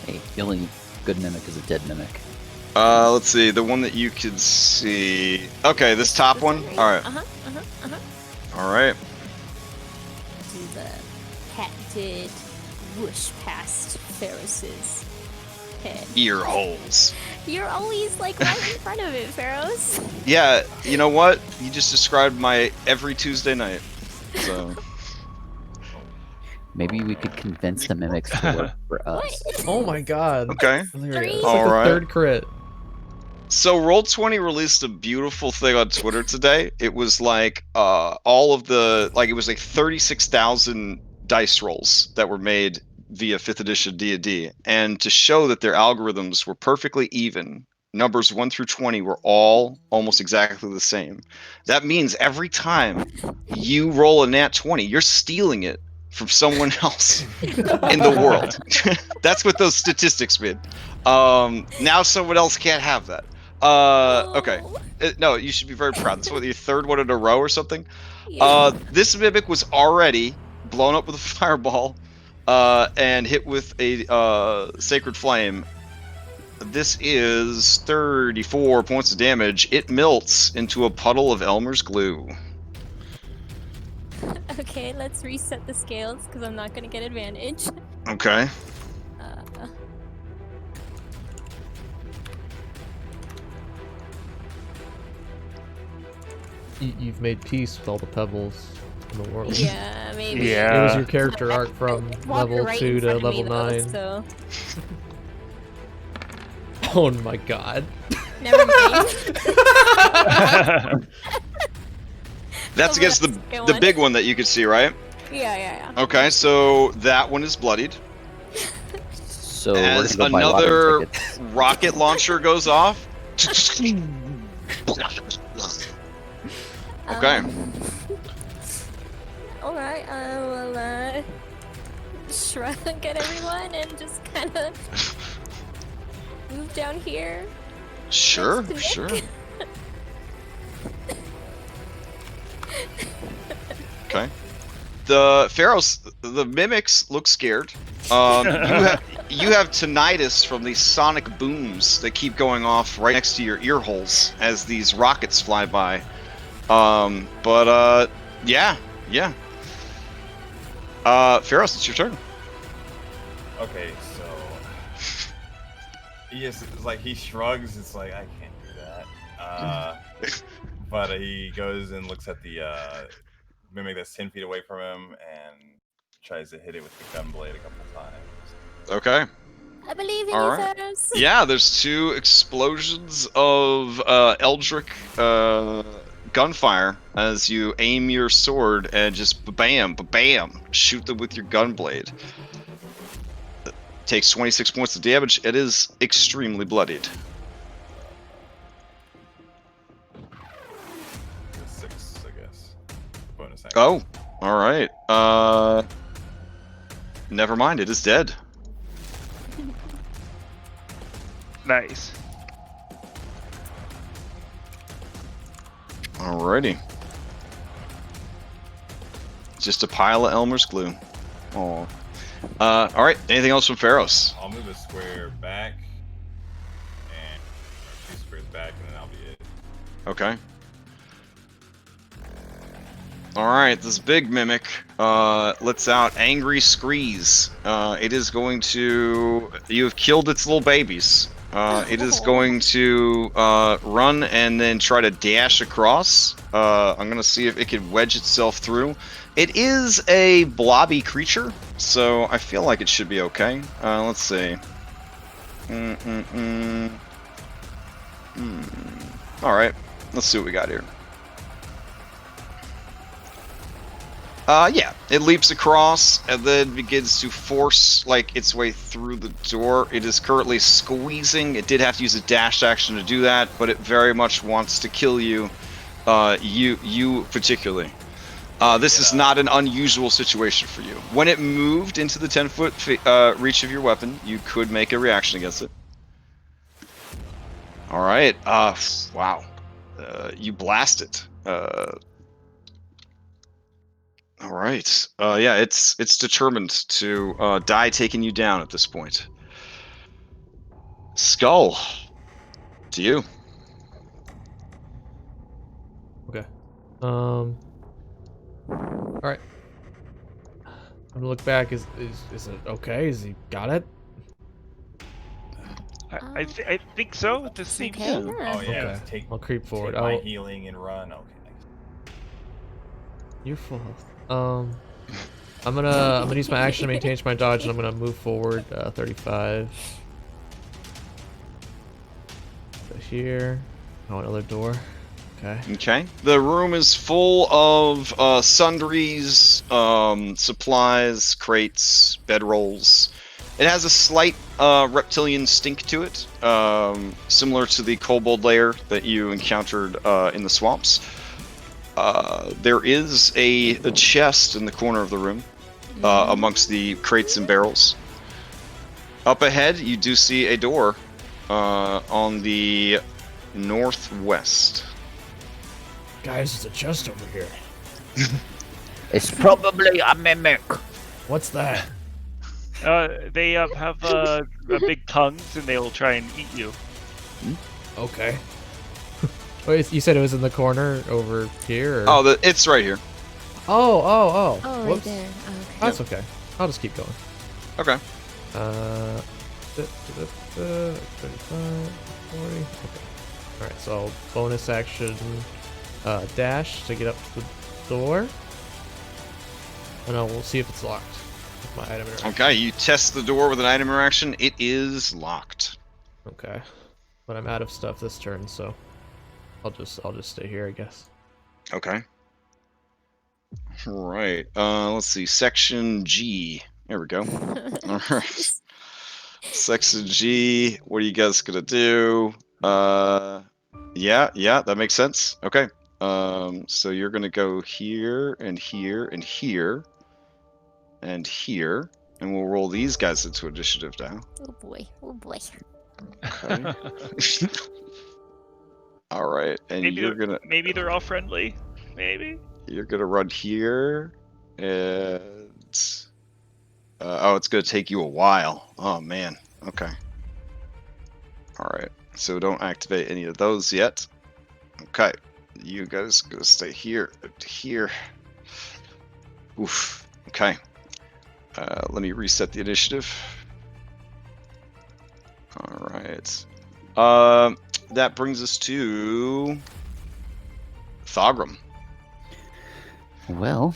Hey, the only good mimic is a dead mimic. Let's see. The one that you can see. Okay, this top one. All right. All right. Do the patented whoosh past Ferris's head. Ear holes. You're always like right in front of it, Pharaohs. Yeah. You know what? You just described my every Tuesday night. So. Maybe we could convince the mimics to work for us. Oh my god. Okay. Illyria. It's All like the right. third crit. So Roll20 released a beautiful thing on Twitter today. It was like all of the it was like 36,000 dice rolls that were made via 5th edition D&D, and to show that their algorithms were perfectly even, numbers 1 through 20 were all almost exactly the same. That means every time you roll a nat 20, you're stealing it from someone else in the world. That's what those statistics mean. Now someone else can't have that. Okay. No, you should be very proud. That's what, your third one in a row or something? Yeah. This mimic was already blown up with a fireball and hit with a sacred flame This is 34 points of damage. It melts into a puddle of Elmer's glue. Okay, let's reset the scales because I'm not gonna get advantage. Okay. You've made peace with all the pebbles in the world. Yeah, maybe. Yeah. It was your character arc from Walked level right 2 in to front of level me, though, 9. So Oh my god. never mind. That's against the big one that you could see, right? Yeah. Okay, so that one is bloodied. So As we're gonna go buy lottery another tickets. rocket launcher goes off. Okay. Alright, I will shrug at everyone and just kind of move down here. Sure, Next to sure. Nick. Okay. The pharaohs, the mimics look scared. You have tinnitus from these sonic booms that keep going off right next to your ear holes as these rockets fly by. Yeah. Pharaohs, it's your turn. Okay, so he shrugs. It's like I can't do that. But he goes and looks at the mimic that's 10 feet away from him and tries to hit it with the gun blade a couple times. Okay. I believe in All you, right. Thanos. Yeah, there's 2 explosions of eldritch gunfire as you aim your sword and just bam, bam, shoot them with your gun blade. It takes 26 points of damage. It is extremely bloodied. 6, I guess. Bonus action. Oh, all right. Never mind. It is dead. Nice. Alrighty. Just a pile of Elmer's glue. Oh. Alright, anything else from Pharos? I'll move a square back and 2 squares back, and then I'll be it. Okay. Alright, this big mimic lets out angry screes. It is going to... You have killed its little babies. It is going to run and then try to dash across. I'm going to see if it can wedge itself through. It is a blobby creature, so I feel like it should be okay. Let's see. Alright, let's see what we got here. Yeah, it leaps across and then begins to force its way through the door. It is currently squeezing. It did have to use a dash action to do that, but it very much wants to kill you. You particularly. This is not an unusual situation for you. When it moved into the 10-foot reach of your weapon, you could make a reaction against it. All right. Wow. You blast it. All right. Yeah, it's determined to die taking you down at this point. Skull. To you. Okay. All right. I'm gonna look back. Is it okay? Is he got it? I think so. It just seems. Okay, Oh yeah, Okay. let's take I'll creep forward. take my I'll- healing and run. Okay. You're full health. I'm gonna use my action to maintain my dodge, and I'm gonna move forward 35. So here. Oh, another door. Okay. Okay. The room is full of sundries, supplies, crates, bedrolls. It has a slight reptilian stink to it, similar to the kobold lair that you encountered in the swamps. There is a chest in the corner of the room, amongst the crates and barrels. Up ahead, you do see a door on the northwest. Guys, there's a chest over here. It's probably a mimic. What's that? They have big tongues, and they'll try and eat you. Okay. Wait, you said it was in the corner over here? Or? Oh, it's right here. Oh. Oh, right Whoops. there. Oh, okay. That's okay. I'll just keep going. Okay. 35, 40. Okay. Alright, so I'll bonus action dash to get up to the door. And I will see if it's locked with my item interaction. Okay, you test the door with an item interaction. It is locked. Okay. But I'm out of stuff this turn, so I'll just stay here, I guess. Okay. All right. Let's see. Section G. There we go. All right. Section G. What are you guys gonna do? Yeah, that makes sense. Okay. So you're gonna go here and here and here and here, and we'll roll these guys into initiative now. Oh boy. Okay. All right, and maybe they're all friendly. Maybe you're gonna run here, and oh, it's gonna take you a while. Oh man. Okay. All right. So don't activate any of those yet. Okay. You guys gonna stay here. Here. Oof. Okay. Let me reset the initiative. All right. That brings us to Thogrum. Well,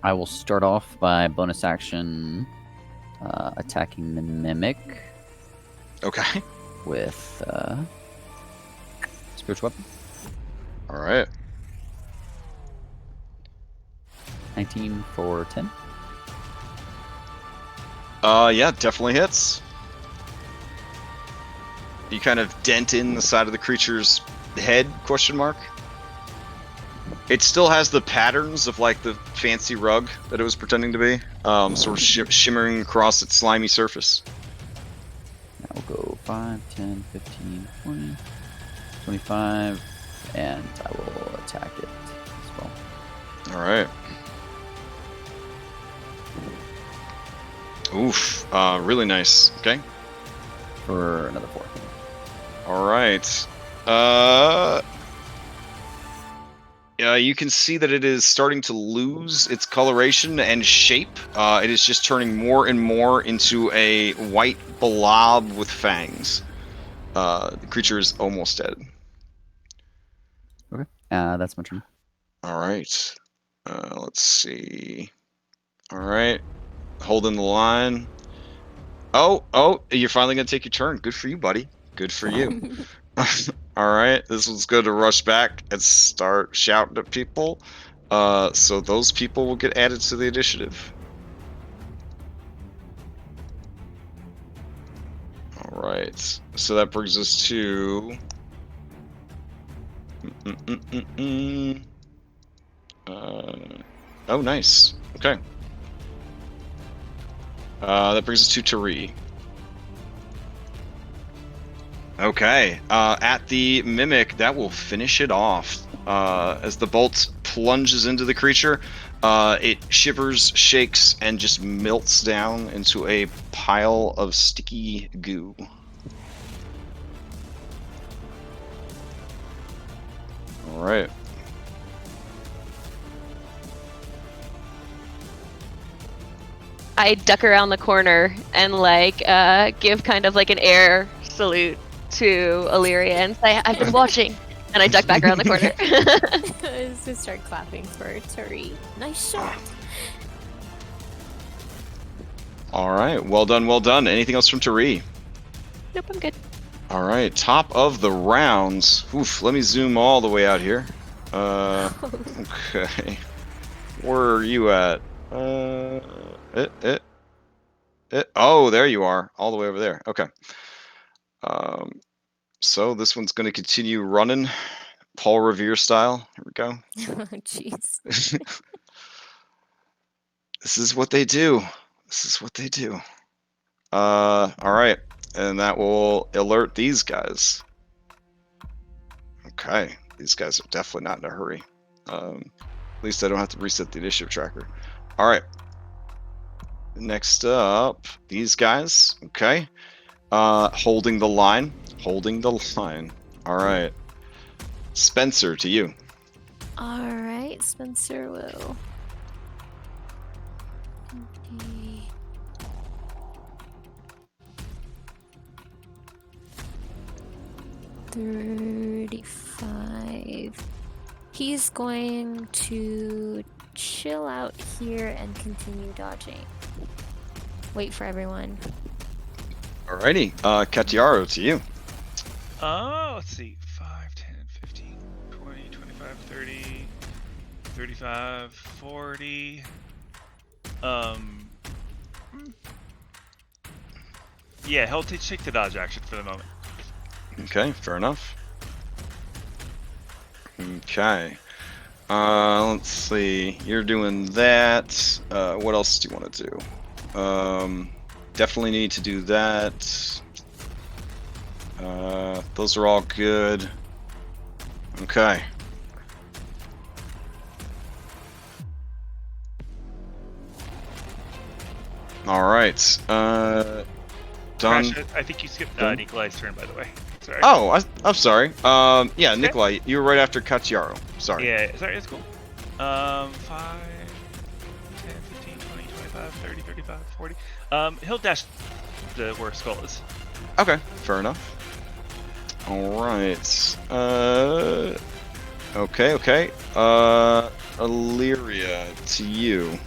I will start off by bonus action attacking the mimic. Okay. With spiritual weapon. All right. 19 for 10. Yeah, definitely hits. You kind of dent in the side of the creature's head, question mark. It still has the patterns of like the fancy rug that it was pretending to be, sort of shimmering across its slimy surface. I'll go 5, 10, 15, 20, 25, and I will attack it as well. All right. Oof. Really nice. Okay. For another 4. All right. Yeah, you can see that it is starting to lose its coloration and shape. It is just turning more and more into a white blob with fangs. The creature is almost dead. Okay. That's my turn. All right. Let's see. All right. Holding the line. Oh, you're finally going to take your turn. Good for you, buddy. Good for you. All right. This one's going to rush back and start shouting at people. So those people will get added to the initiative. All right. So that brings us to... oh, nice. Okay. That brings us to Tari. Okay. At the Mimic, that will finish it off. As the bolt plunges into the creature, it shivers, shakes, and just melts down into a pile of sticky goo. All right. I duck around the corner and like give kind of like an air salute to Illyria and say, "I've been watching," and I duck back around the corner. Let's just start clapping for Tari. Nice shot. All right. Well done. Well done. Anything else from Tari? Nope, I'm good. All right. Top of the rounds. Oof. Let me zoom all the way out here. Okay. Where are you at? Oh, there you are, all the way over there. Okay. So this one's going to continue running, Paul Revere style. Here we go. Oh, jeez. This is what they do. This is what they do. All right, and that will alert these guys. Okay, these guys are definitely not in a hurry. At least I don't have to reset the initiative tracker. All right. next up, these guys. Okay. Holding the line. Holding the line. All right. Spencer, to you. Alright, Spencer will. Okay. $35. He's going to chill out here and continue dodging. Wait for everyone. Alrighty. Katiaro, to you. Let's see. 5, 10, 15, 20, 25, 30, 35, 40. Yeah, he'll take the dodge action for the moment. Okay, fair enough. Okay. Let's see. You're doing that. What else do you want to do? Definitely need to do that. Those are all good. Okay. All right. Done. Crash, I think you skipped Nikolai's turn, by the way. Sorry. Oh, I'm sorry. Yeah, Okay. Nikolai, you were right after Katiaro. Sorry. Yeah, sorry, it's cool. 5, 10, 15, 20, 25, 30, 35, 40. He'll dash to where Skull is. Okay, fair enough. All right. Okay. Illyria, to you.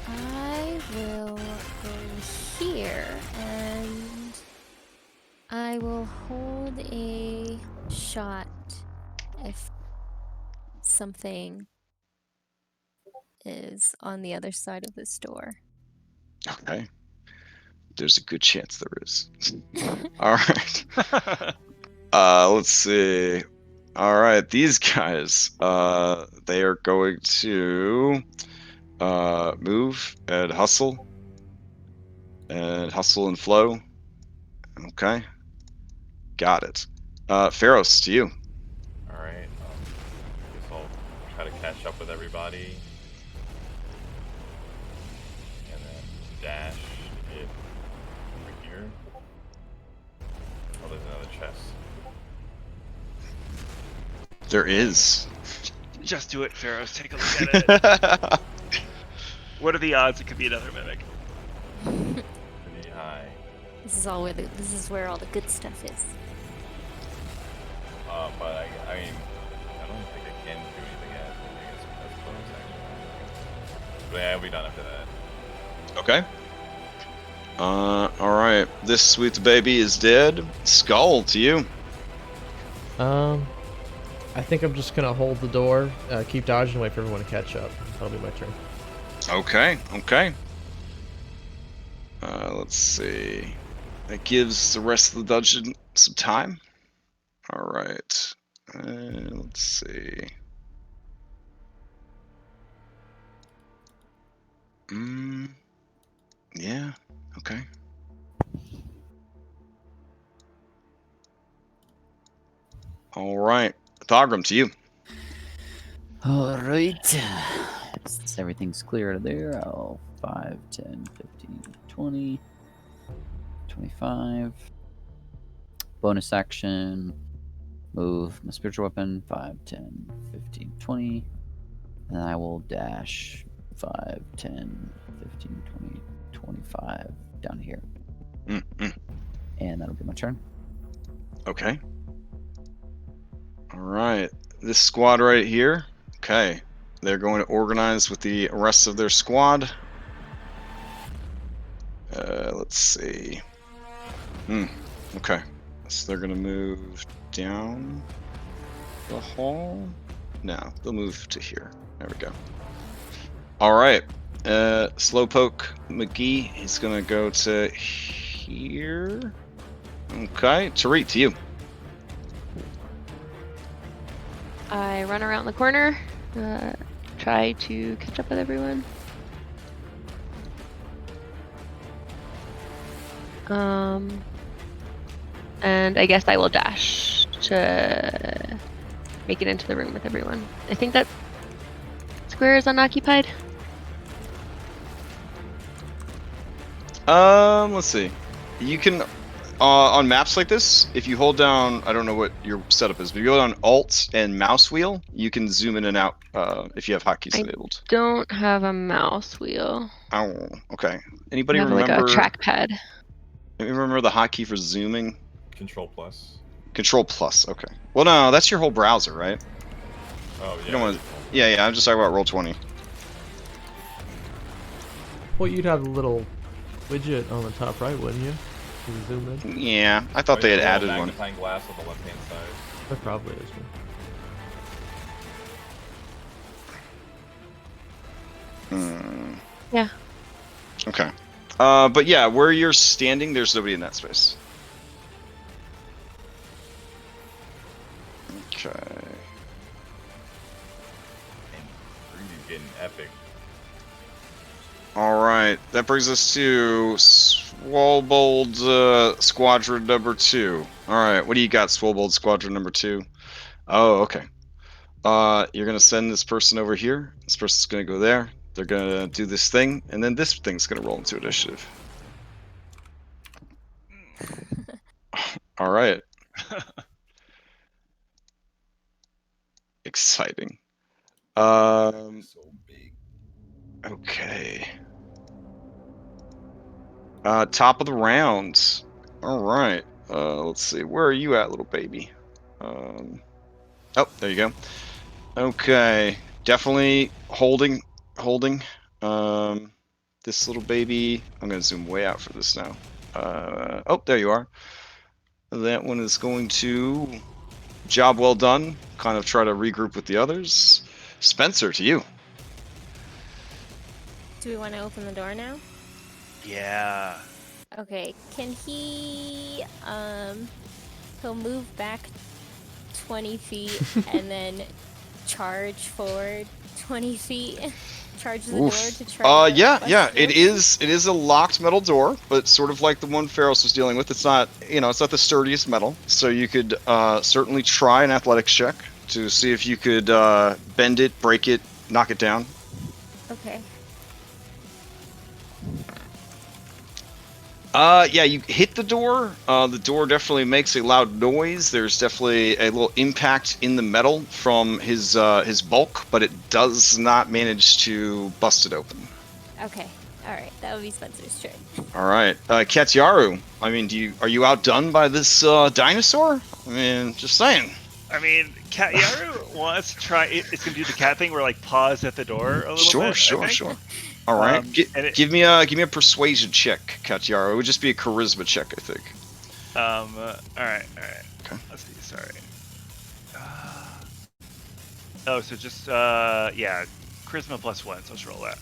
I will go here and I will hold a shot if something is on the other side of this door. Okay. There's a good chance there is. All right. Let's see. All right, these guys. They are going to move and hustle and flow. Okay. Got it. Pharos, to you. All right. Guess I'll try to catch up with everybody, and then dash it over here. Oh, there's another chest. There is. Just do it, Pharaohs. Take a look at it. What are the odds it could be another mimic? Pretty high. This is where all the good stuff is. But I mean, I don't think I can do anything yet. I guess that's bonus action. But yeah, I'll be done after that. Okay. All right. This sweet baby is dead. Skull, to you. I think I'm just gonna hold the door, keep dodging, and wait for everyone to catch up. That'll be my turn. Okay. Let's see. That gives the rest of the dungeon some time. All right. Let's see. Yeah. Okay. All right. Thogrum, to you. All right. Since everything's clear out of there, I'll 5, 10, 15, 20, 25. Bonus action. Move my spiritual weapon. 5, 10, 15, 20. And I will dash 5, 10, 15, 20, 25 down here. And that'll be my turn. Okay. All right. This squad right here. Okay. They're going to organize with the rest of their squad. Let's see. Okay. So they're going to move down the hall. No, they'll move to here. There we go. All right. Slowpoke McGee, he's going to go to here. Okay. Tariq, to you. I run around the corner, try to catch up with everyone. And I guess I will dash to make it into the room with everyone. I think that square is unoccupied. Let's see. You can on maps like this, if you hold down, I don't know what your setup is, but if you hold down Alt and mouse wheel, you can zoom in and out if you have hotkeys enabled. Don't have a mouse wheel. Oh, okay. I Anybody have like a remember? trackpad. Remember the hotkey for zooming? Control plus. Control plus. Okay. Well, no, that's your whole browser, right? Oh yeah. You don't want. Yeah. I'm just talking about Roll20. Well, you'd have a little widget on the top right, wouldn't you? To zoom in. Yeah, I thought they had added one. Magnifying glass on the left-hand side. There probably is one. Yeah. Okay. But yeah, where you're standing, there's nobody in that space. Okay. And Rudy's getting epic. All right, that brings us to Swobold Squadron number 2. All right, what do you got, Swobold Squadron number 2? Oh, okay. You're gonna send this person over here. This person's gonna go there. They're gonna do this thing, and then this thing's gonna roll into initiative. All right. Exciting. So big. Okay. Top of the round. All right. Let's see. Where are you at, little baby? Oh, there you go. Okay. Definitely holding. This little baby. I'm gonna zoom way out for this now. Oh, there you are. That one is going to. Job well done. Kind of try to regroup with the others. Spencer, to you. Do we want to open the door now? Yeah. Okay, can he, he'll move back 20 feet and then charge forward 20 feet, charge the door to try to yeah, bust it through? is a locked metal door, but sort of like the one Pharos was dealing with. It's not, it's not the sturdiest metal, so you could certainly try an athletics check to see if you could bend it, break it, knock it down. Okay. Yeah, you hit the door. The door definitely makes a loud noise. There's definitely a little impact in the metal from his bulk, but it does not manage to bust it open. Okay. All right. That would be Spencer's turn. All right, Katyaru. I mean, are you outdone by this dinosaur? I mean, just saying. I mean, Yaru wants to try. It's gonna do the cat thing where like pause at the door a little bit. Sure. All right, give me a persuasion check, Katyaru. It would just be a charisma check, I think. All right. Okay. Let's see. Sorry. So just charisma plus 1. So let's roll that.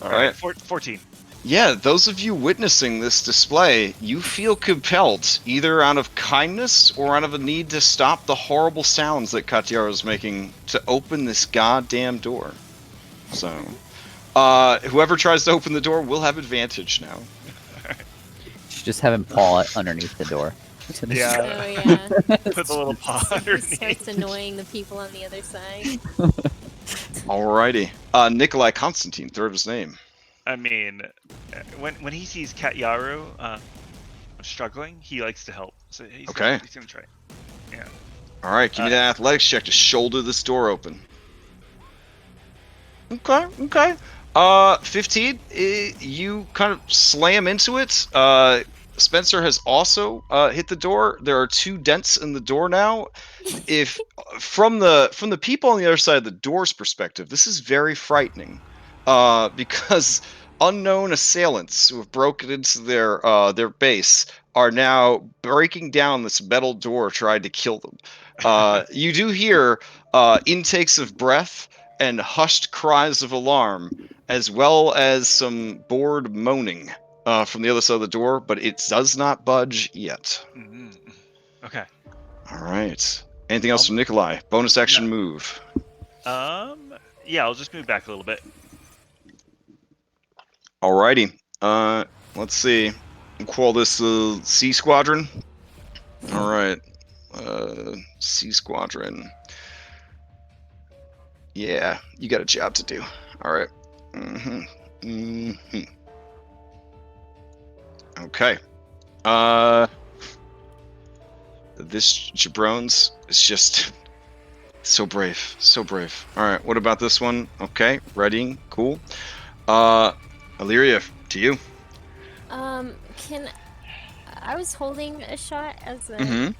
All right. 14. Yeah, those of you witnessing this display, you feel compelled, either out of kindness or out of a need to stop the horrible sounds that Katyaru is making, to open this goddamn door. So, whoever tries to open the door will have advantage now. Should just have him paw underneath the door. Yeah. Oh, yeah. Put the little paw He underneath. starts annoying the people on the other side. Alrighty. Nikolai Constantine, third of his name. I mean, when he sees Katyaru struggling, he likes to help. So he's gonna try. Yeah. All right, give me that athletics check to shoulder this door open. Okay. 15. You kind of slam into it. Spencer has also hit the door. There are 2 dents in the door now. If from the people on the other side of the door's perspective, this is very frightening, because unknown assailants who have broken into their base are now breaking down this metal door, trying to kill them. You do hear intakes of breath and hushed cries of alarm, as well as some bored moaning from the other side of the door, but it does not budge yet. Mm-hmm. Okay. All right. Anything else from Nikolai? Bonus action move. Yeah, I'll just move back a little bit. Alrighty. Let's see. We'll call this the C Squadron. All right. C Squadron. Yeah, you got a job to do. All right. Okay. This jabrones is just so brave, so brave. All right, what about this one? Okay, ready, cool. Illyria, to you. I was holding a shot as a. Mm-hmm.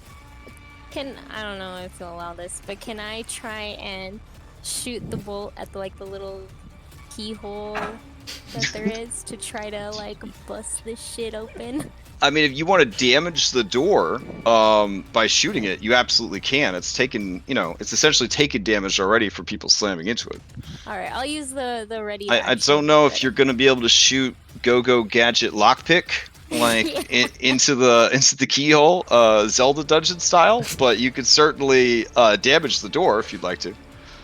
I don't know if you'll allow this, but can I try and shoot the bolt at the little keyhole that there is to try to bust this shit open? I mean, if you want to damage the door by shooting it, you absolutely can. It's taken, it's essentially taken damage already for people slamming into it. All right, I'll use the ready. I don't know if you're going to be able to shoot Go-Go Gadget lockpick into the keyhole, Zelda dungeon style, but you could certainly damage the door if you'd like to.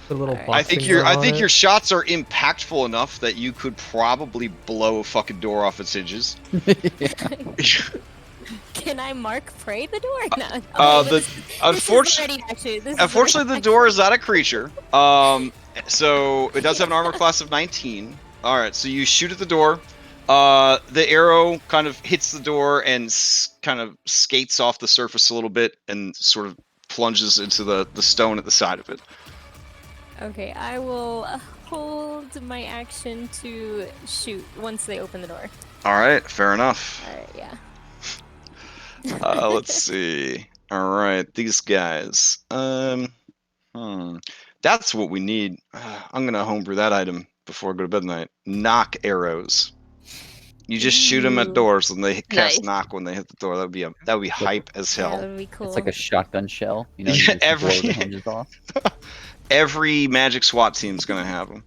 The little Alright. I think your shots are impactful enough that you could probably blow a fucking door off its hinges. Can I mark prey the door? No. Unfortunately, the door is not a creature. So it does have an armor class of 19. All right, so you shoot at the door. The arrow kind of hits the door and kind of skates off the surface a little bit and sort of plunges into the stone at the side of it. Okay, I will hold my action to shoot once they open the door. All right, fair enough. All right, yeah. Let's see. All right, these guys. That's what we need. I'm gonna homebrew that item before I go to bed tonight. Knock arrows. You just shoot them at doors and they cast knock when they hit the door. That would be hype as hell. Yeah, that would be cool. It's like a shotgun shell. You know, Yeah, you just blow the hinges off. Every magic SWAT team's gonna have them.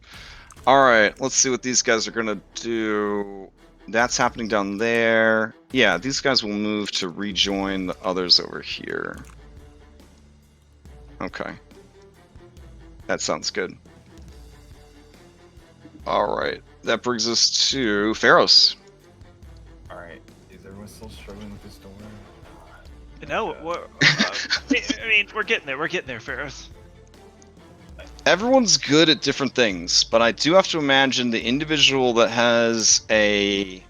All right, let's see what these guys are gonna do. That's happening down there. Yeah, these guys will move to rejoin the others over here. Okay. That sounds good. All right, that brings us to Pharos. All right, is everyone still struggling with this door? No, I mean, we're getting there. We're getting there, Pharos. Everyone's good at different things, but I do have to imagine the individual that has a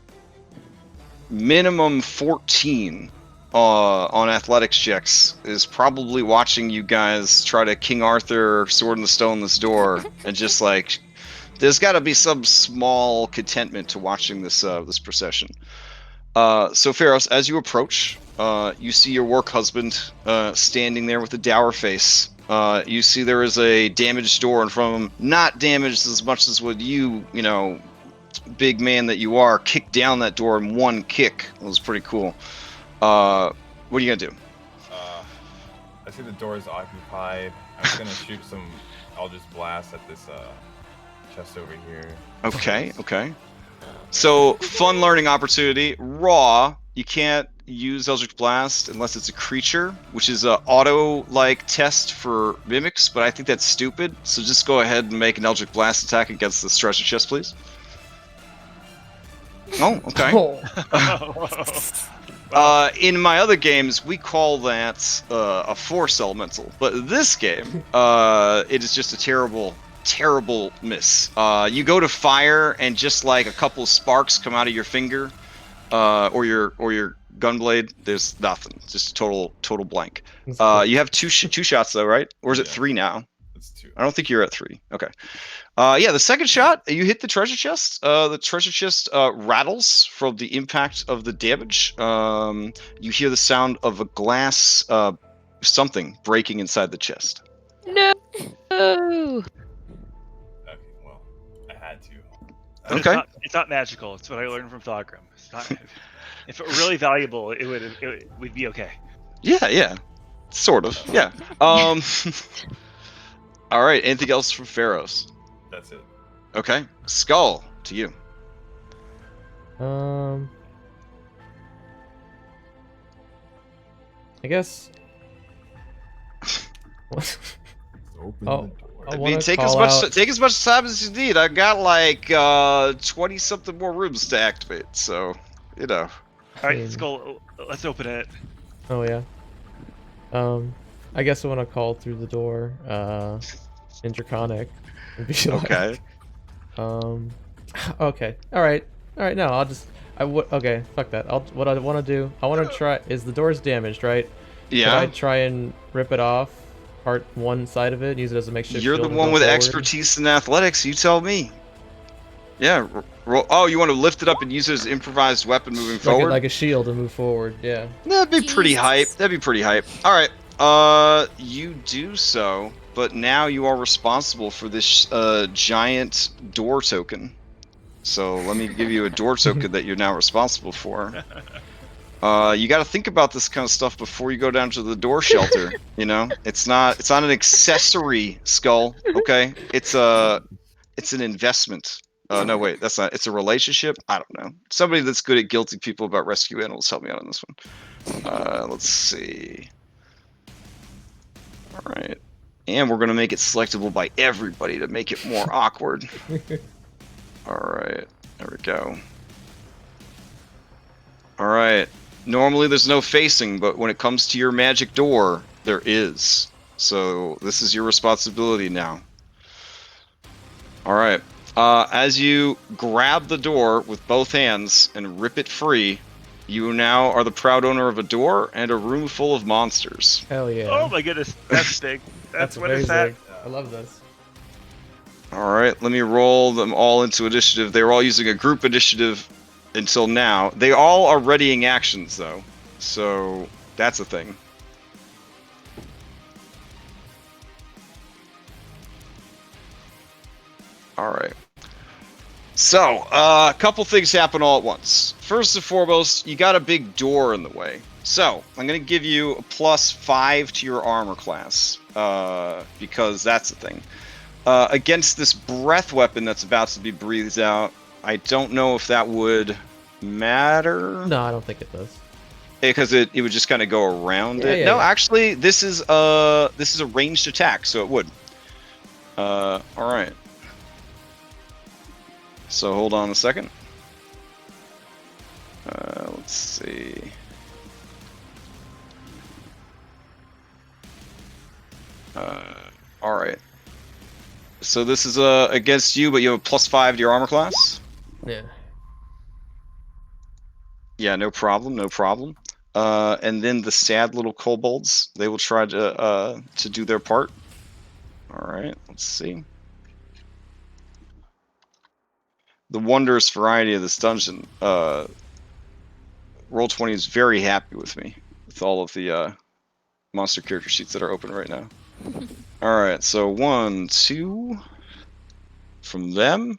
minimum 14 on athletics checks is probably watching you guys try to King Arthur sword in the stone this door, and just like, there's got to be some small contentment to watching this this procession. So Pharos, as you approach, you see your work husband standing there with a dour face. You see there is a damaged door in front of him, not damaged as much as what you big man that you are, kicked down that door in one kick. It was pretty cool. What are you gonna do? I see the door is occupied. I'm just gonna shoot some Eldritch Blast at this chest over here. Okay. So, fun learning opportunity. Raw, you can't use Eldritch Blast unless it's a creature, which is an auto-like test for mimics, but I think that's stupid. So just go ahead and make an Eldritch Blast attack against this treasure chest, please. Oh, okay. In my other games, we call that a Force Elemental, but this game, it is just a terrible miss. You go to fire, and just like a couple of sparks come out of your finger, or your gunblade. There's nothing. Just a total blank. You have two shots though, right? Or is it 3 now? It's 2. I don't think you're at 3. Okay. Yeah, the second shot, you hit the treasure chest. The treasure chest rattles from the impact of the damage. You hear the sound of a glass something breaking inside the chest. No. Okay, well, I had to. Okay. It's not magical. It's what I learned from Thogrim. It's not. If it were really valuable, it would be okay. Yeah. Sort of. Yeah. All right. Anything else from Pharos? That's it. Okay. Skull, to you. I guess. Open Oh. the door. I I wanna mean, take call out- as much time as you need. I got like 20 something more rooms to activate, so All right, mean- Skull. Let's open it. Oh yeah. I guess I want to call through the door, in Draconic, and be like, okay. Okay. All right. No, Okay, fuck that. What I want to do, I want to try, is the door's damaged, right? Could I Yeah. try and rip it off, part one side of it, and use it as a makeshift You're the shield and one go with forward? expertise in athletics. You tell me. Yeah. Roll. Oh, you want to lift it up and use it as an improvised weapon moving forward? Like a shield and move forward, yeah. That'd be pretty Jesus. hype. That'd be pretty hype. All right. You do so, but now you are responsible for this giant door token. So let me give you a door token that you're now responsible for. You got to think about this kind of stuff before you go down to the door shelter. You know, it's not an accessory, Skull. Okay, it's an investment. No, wait, that's not. It's a relationship. I don't know. Somebody that's good at guilting people about rescue animals, help me out on this one. Let's see. All right, and we're gonna make it selectable by everybody to make it more awkward. All right, there we go. All right. Normally there's no facing, but when it comes to your magic door, there is. So this is your responsibility now. All right. As you grab the door with both hands and rip it free, you now are the proud owner of a door and a room full of monsters. Hell yeah. Oh my goodness, that's big. That's what is amazing. that? I love this. All right, let me roll them all into initiative. They were all using a group initiative until now. They all are readying actions, though. So that's a thing. All right. So, a couple things happen all at once. First and foremost, you got a big door in the way. So, I'm going to give you a +5 to your armor class, because that's a thing. Against this breath weapon that's about to be breathed out, I don't know if that would matter. No, I don't think it does. Because it would just kind of go around it. Yeah, No, yeah. actually, this is a ranged attack, so it would. All right. So hold on a second. Let's see. All right. So this is against you, but you have a +5 to your armor class. Yeah. Yeah, no problem, no problem. And then the sad little kobolds, they will try to do their part. All right, let's see. The wondrous variety of this dungeon. Roll20 is very happy with me with all of the monster character sheets that are open right now. All right, so 1, 2 from them,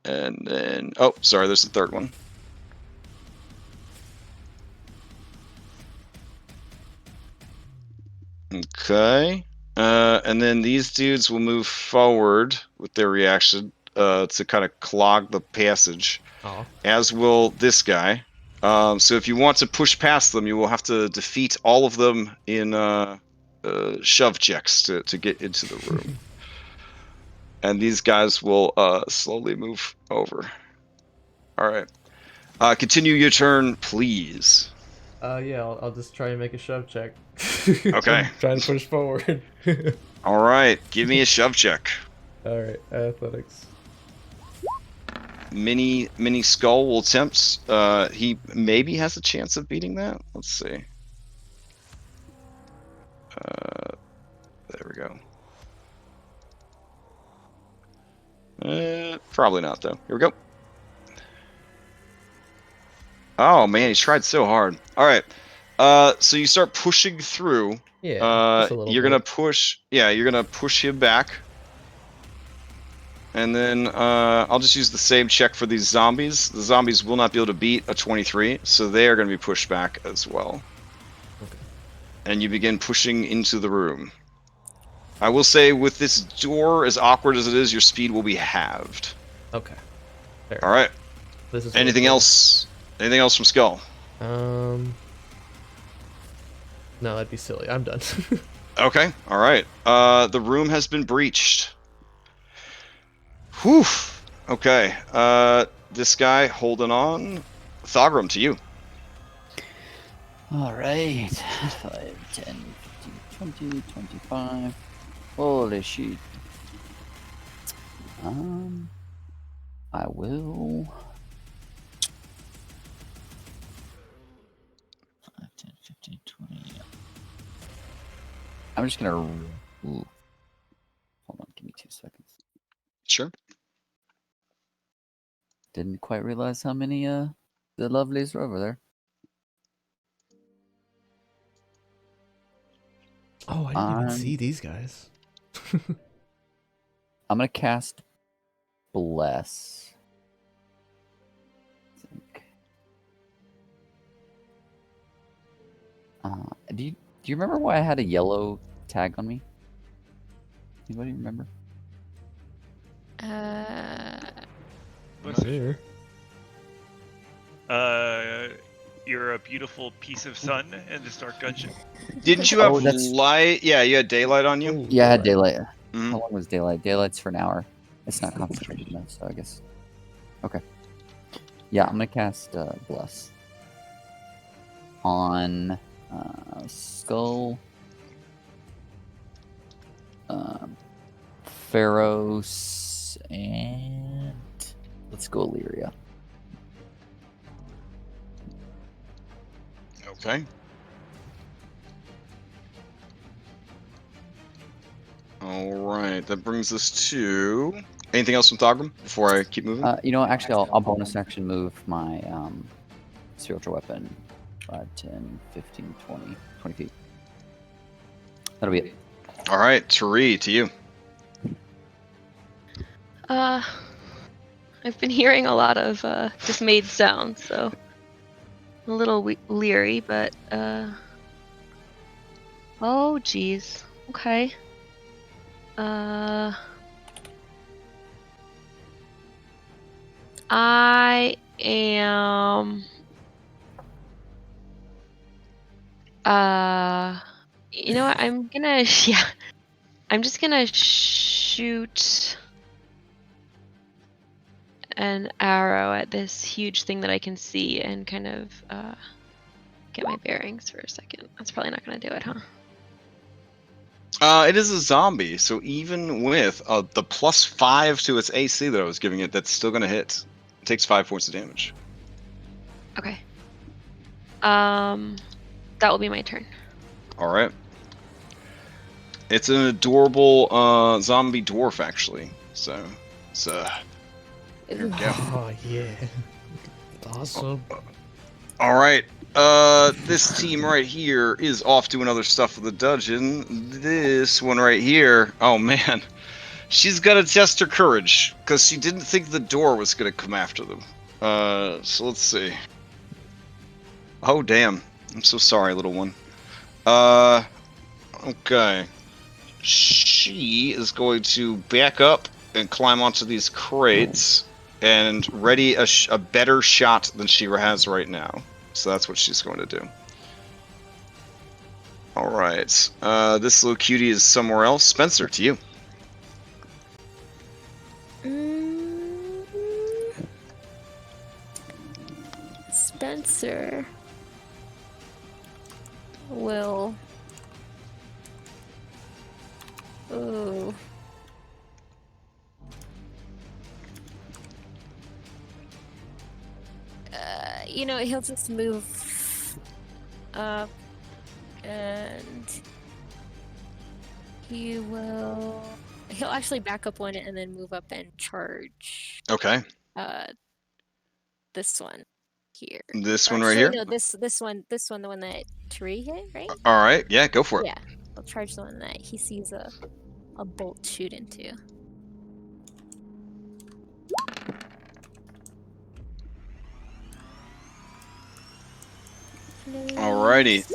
and then sorry, there's the third one. Okay. And then these dudes will move forward with their reaction to kind of clog the passage, as will this guy. So if you want to push past them, you will have to defeat all of them in shove checks to get into the room. And these guys will slowly move over. All right. Continue your turn, please. Yeah, I'll just try and make a shove check. Okay. Trying to push forward. All right. Give me a shove check. Alright, athletics. Mini Skull will attempt. He maybe has a chance of beating that. Let's see. There we go. Probably not though. Here we go. Oh man, he's tried so hard. All right. So you start pushing through. Yeah. Just a little You're bit. gonna push. Yeah, you're gonna push him back. And then I'll just use the same check for these zombies. The zombies will not be able to beat a 23, so they are going to be pushed back as well. Okay. And you begin pushing into the room. I will say, with this door, as awkward as it is, your speed will be halved. Okay. Fair. All right. This is Anything else? Anything else from Skull? No, that'd be silly. I'm done. Okay. All right. The room has been breached. Whew. Okay. This guy holding on. Thogrum, to you. All right. 5, 10, 15, 20, 25. Holy shit. I will I'm just gonna. Ooh. Hold on, give me 2 seconds. Sure. Didn't quite realize how many the lovelies were over there. Oh, I didn't even see these guys. I'm gonna cast Bless. I think. Do you remember why I had a yellow tag on me? Anybody remember? What's Here. You're a beautiful piece of sun in this dark dungeon. Didn't you have Oh, that's- light? Yeah, you had daylight on you. Yeah, I had daylight. Mhm. How long was daylight? Daylight's for an hour. It's not concentration though, so I guess. Okay. Yeah, I'm gonna cast Bless on Skull, Pharaohs, and let's go Illyria. Okay. All right, that brings us to anything else from Thogrum before I keep moving? You know, actually, I'll bonus action move my spiritual weapon 5, 10, 15, 20 feet. That'll be it. All right, Tari, to you. I've been hearing a lot of dismayed sounds, so I'm a little leery, but oh geez, okay. I am you know what, I'm gonna yeah, I'm just gonna shoot an arrow at this huge thing that I can see and kind of get my bearings for a second. That's probably not gonna do it, huh? It is a zombie, so even with the +5 to its AC that I was giving it, that's still going to hit. It takes 5 points of damage. Okay. That will be my turn. All right. It's an adorable zombie dwarf, actually. So, it's here we go. Oh yeah. Awesome. All right. This team right here is off doing other stuff with the dungeon. This one right here, oh man, she's gonna test her courage because she didn't think the door was gonna come after them. So let's see. Oh damn, I'm so sorry, little one. Okay. She is going to back up and climb onto these crates and ready a better shot than she has right now. So that's what she's going to do. All right. This little cutie is somewhere else. Spencer, to you. Spencer will. Ooh. You know, he'll just move up and he'll actually back up one and then move up and charge Okay. this one here. This Or one right actually, here? No, this one, the one that Tari hit, right? All right. Yeah, go for it. Yeah, I'll charge the one that he sees a bolt shoot into. Alrighty.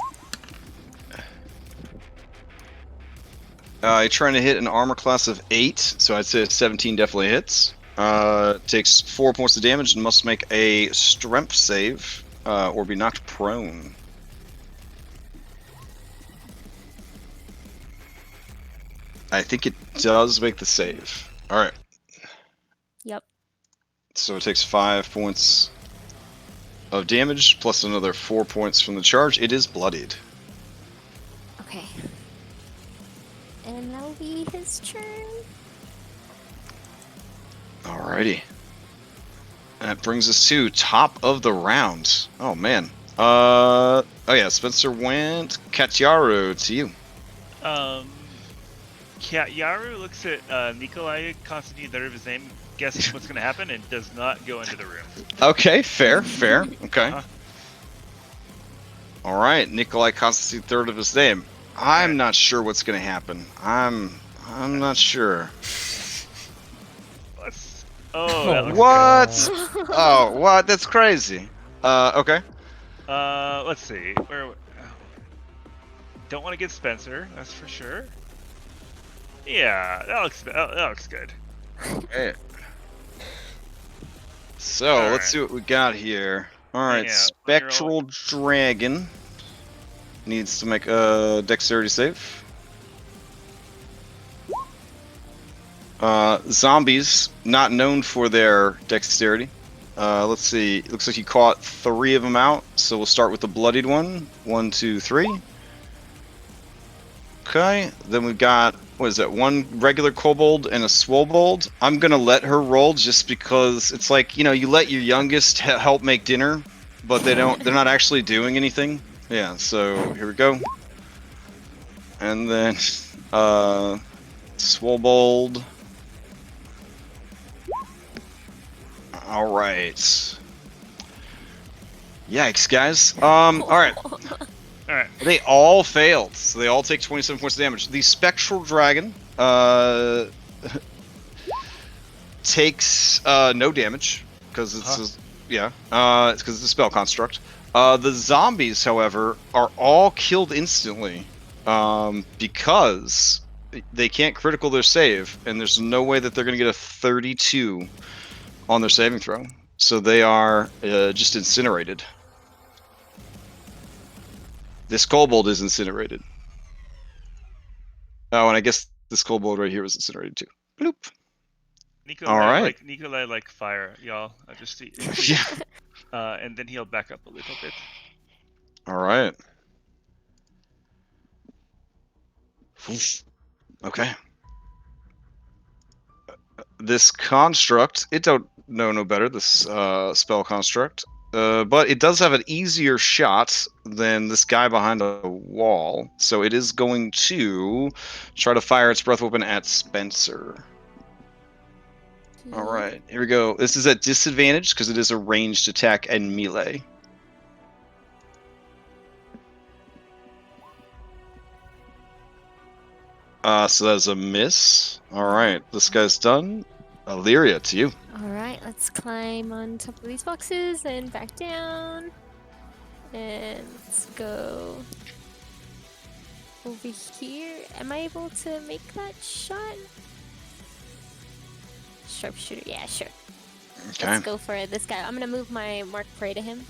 You're trying to hit an armor class of 8, so I'd say 17 definitely hits. Takes 4 points of damage and must make a strength save or be knocked prone. I think it does make the save. Alright. Yep. So it takes 5 points of damage plus another 4 points from the charge. It is bloodied. Okay. And that'll be his turn. Alrighty. That brings us to top of the round. Oh man. Oh yeah, Spencer went. Katyaru, to you. Yaru looks at Nikolai, Constantine, the his name, guesses what's going to happen, and does not go into the room. Okay, fair. Okay. Uh-huh. All right, Nikolai Constantine, third of his name. I'm Right. not sure what's going to happen. I'm not sure. Let's. Oh, that looks What? Oh, what? That's crazy. Okay. good. Let's see. Where? Don't want to get Spencer. That's for sure. Yeah, that looks good. Okay. So All let's right. see what we got here. All right, Yeah, spectral dragon needs to make a dexterity save. Zombies, not known for their dexterity. Let's see. Looks like you caught 3 of them out. So we'll start with the bloodied one. 1, 2, 3. Okay. Then we've got, what is that? 1 regular kobold and a swobold. I'm gonna let her roll just because it's like, you let your youngest help make dinner, but they're not actually doing anything. Yeah. So here we go. And then swobold. All right. Yikes, guys. All right. All right. They all failed, so they all take 27 points of damage. The spectral dragon takes no damage because it's it's because it's a spell construct. The zombies, however, are all killed instantly because they can't critical their save, and there's no way that they're going to get a 32 on their saving throw. So they are just incinerated. This kobold is incinerated. Oh, and I guess this kobold right here was incinerated too. Bloop. Nikolai like fire, y'all. I just see. And then he'll back up a little bit. All right. Okay. This construct, it don't know no better, this spell construct. But it does have an easier shot than this guy behind a wall. So it is going to try to fire its breath weapon at Spencer. All right, here we go. This is at disadvantage because it is a ranged attack and melee. So that's a miss. All right, this guy's done. Illyria, to you. All right, let's climb on top of these boxes and back down. And let's go over here. Am I able to make that shot? Sharpshooter, yeah, sure. Okay. Let's go for this guy. I'm gonna move my mark prey to him.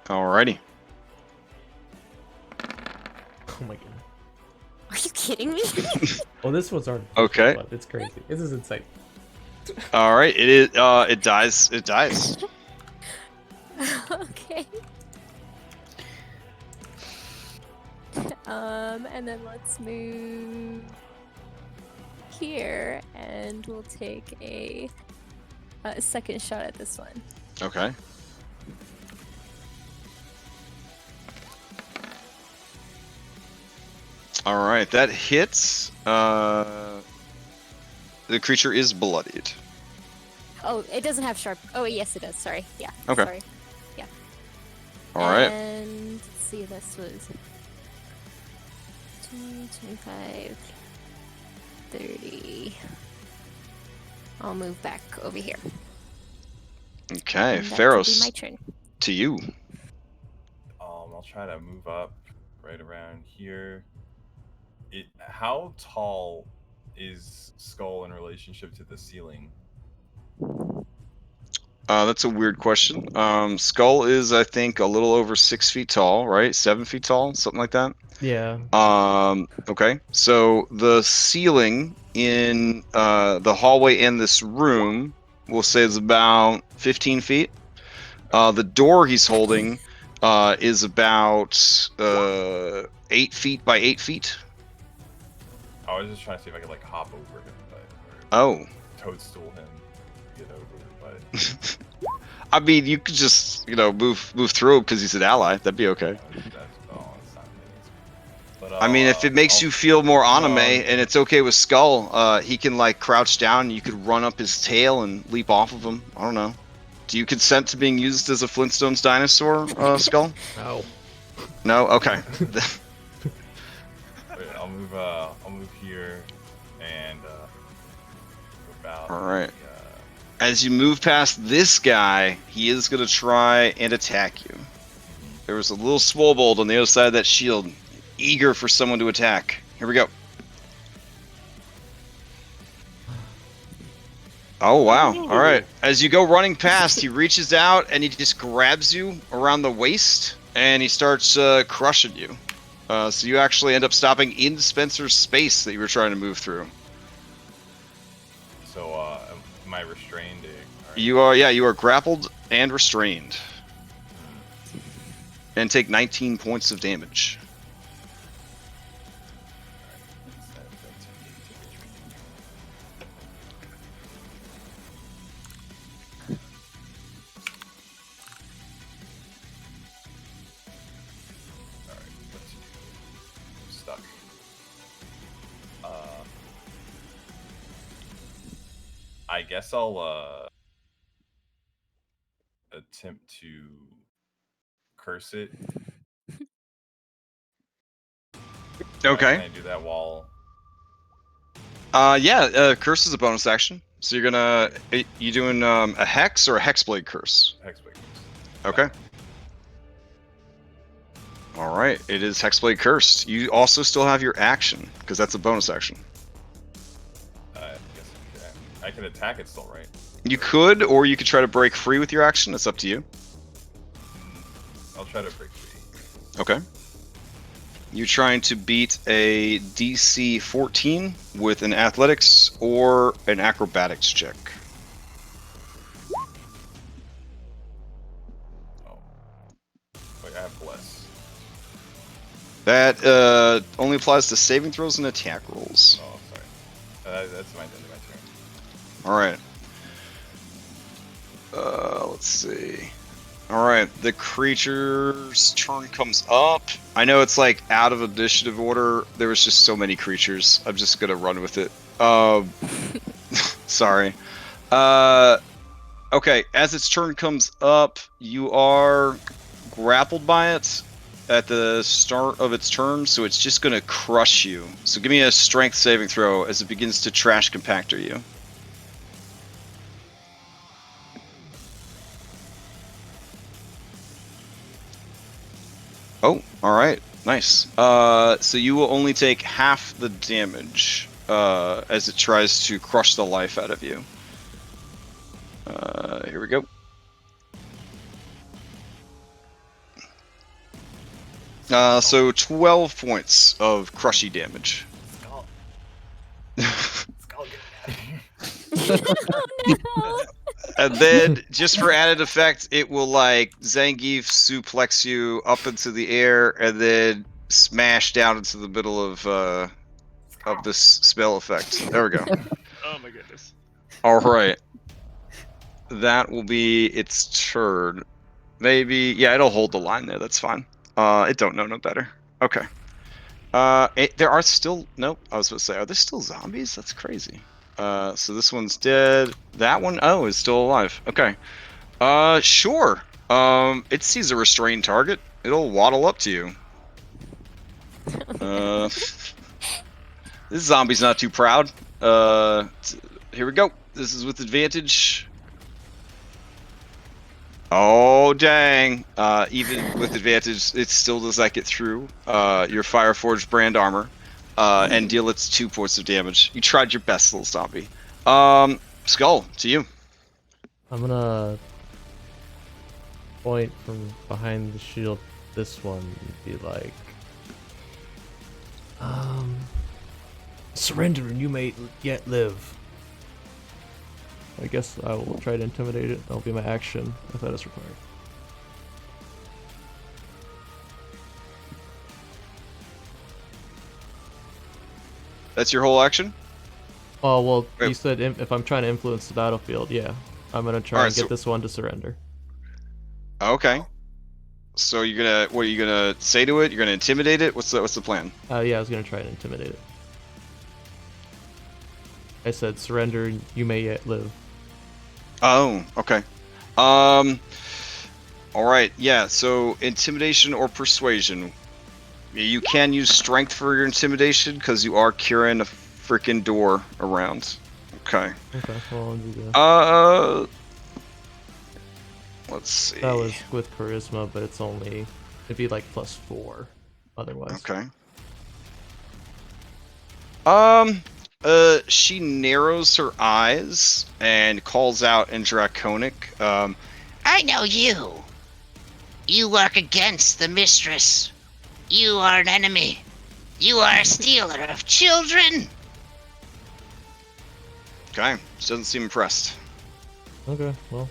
Alrighty. Oh my god. Are you kidding me? Oh, this one's already. Okay. It's crazy. This is insane. All right. It is. It dies. It dies. Okay. And then let's move here, and we'll take a second shot at this one. Okay. All right. That hits. The creature is bloodied. Oh, it doesn't have sharp. Oh, yes, it does. Sorry. Yeah. Okay. Sorry. Yeah. All right. And let's see, this was 20, 25, 30. I'll move back over here. Okay. And that will be Pharos, my turn. to you. I'll try to move up right around here. How tall is Skull in relationship to the ceiling? That's a weird question. Skull is, I think, a little over 6 feet tall, right? 7 feet tall, something like that. Yeah. Okay. So the ceiling in the hallway in this room, we'll say, is about 15 feet. The door he's holding is about 8 feet by 8 feet. I was just trying to see if I could like hop over him, Oh. toadstool him, get over. But I mean, you could just move through because he's an ally. That'd be okay. It's not me. But I mean, if it makes you feel more anime and it's okay with Skull, he can like crouch down and you could run up his tail and leap off of him. I don't know. Do you consent to being used as a Flintstones dinosaur, Skull? No. No? Okay. Wait, I'll move here and about. Alright. As you move past this guy, he is going to try and attack you. There was a little swobold on the other side of that shield, eager for someone to attack. Here we go. Oh, wow. All right. As you go running past, he reaches out and he just grabs you around the waist and he starts crushing you. So you actually end up stopping in Spencer's space that you were trying to move through. So, am I restrained? You are, yeah, you are grappled and restrained. And take 19 points of damage. Stuck. I guess I'll attempt to curse it. Okay. Can I do that while? Yeah, curse is a bonus action. So you're gonna, you doing a hex or a hexblade curse? Hexblade curse. Okay. All right, it is hexblade cursed. You also still have your action because that's a bonus action. Yes, I can attack it still, right? You could, or you could try to break free with your action. It's up to you. I'll try to break free. Okay. You're trying to beat a DC 14 with an athletics or an acrobatics check. Oh. Wait, I have bless. That only applies to saving throws and attack rolls. Oh, sorry. That's my turn. All right. Let's see. All right, the creature's turn comes up. I know it's like out of initiative order. There was just so many creatures. I'm just gonna run with it. Sorry. Okay, as its turn comes up, you are grappled by it at the start of its turn, so it's just gonna crush you. So give me a strength saving throw as it begins to trash compactor you. Oh, alright. Nice. So you will only take half the damage as it tries to crush the life out of you. Here we go. So 12 points of crushy damage. Skull. Skull, get out of here. No. And then, just for added effect, it will like Zangief suplex you up into the air and then smash down into the middle of this spell effect. There we go. Oh my goodness. All right. That will be its turn. Maybe, yeah, it'll hold the line there. That's fine. It don't know no better. Okay. There are still, nope, I was supposed to say, are there still zombies? That's crazy. So this one's dead. That one, oh, is still alive. Okay. Sure. It sees a restrained target. It'll waddle up to you. This zombie's not too proud. Here we go. This is with advantage. Oh, dang. Even with advantage, it still does not get through your Fireforged brand armor and deal its 2 points of damage. You tried your best, little zombie. Skull, to you. I'm gonna point from behind the shield this one and be like, surrender and you may yet live. I guess I will try to intimidate it. That'll be my action if that is required. That's your whole action? Oh, well, Wait. you said if I'm trying to influence the battlefield, yeah. I'm gonna try Alright, and get so- this one to surrender. Okay. So what are you gonna say to it? You're gonna intimidate it? What's the plan? Yeah, I was gonna try and intimidate it. I said, surrender, you may yet live. Oh, okay. All right. Yeah. So intimidation or persuasion. You can use strength for your intimidation because you are carrying a freaking door around. Okay. Okay, well, I'll do that. Let's see. That was with charisma, but it'd be like +4 otherwise. Okay. She narrows her eyes and calls out in Draconic. I know you. You work against the mistress. You are an enemy. You are a stealer of children. Okay. She doesn't seem impressed. Okay, well,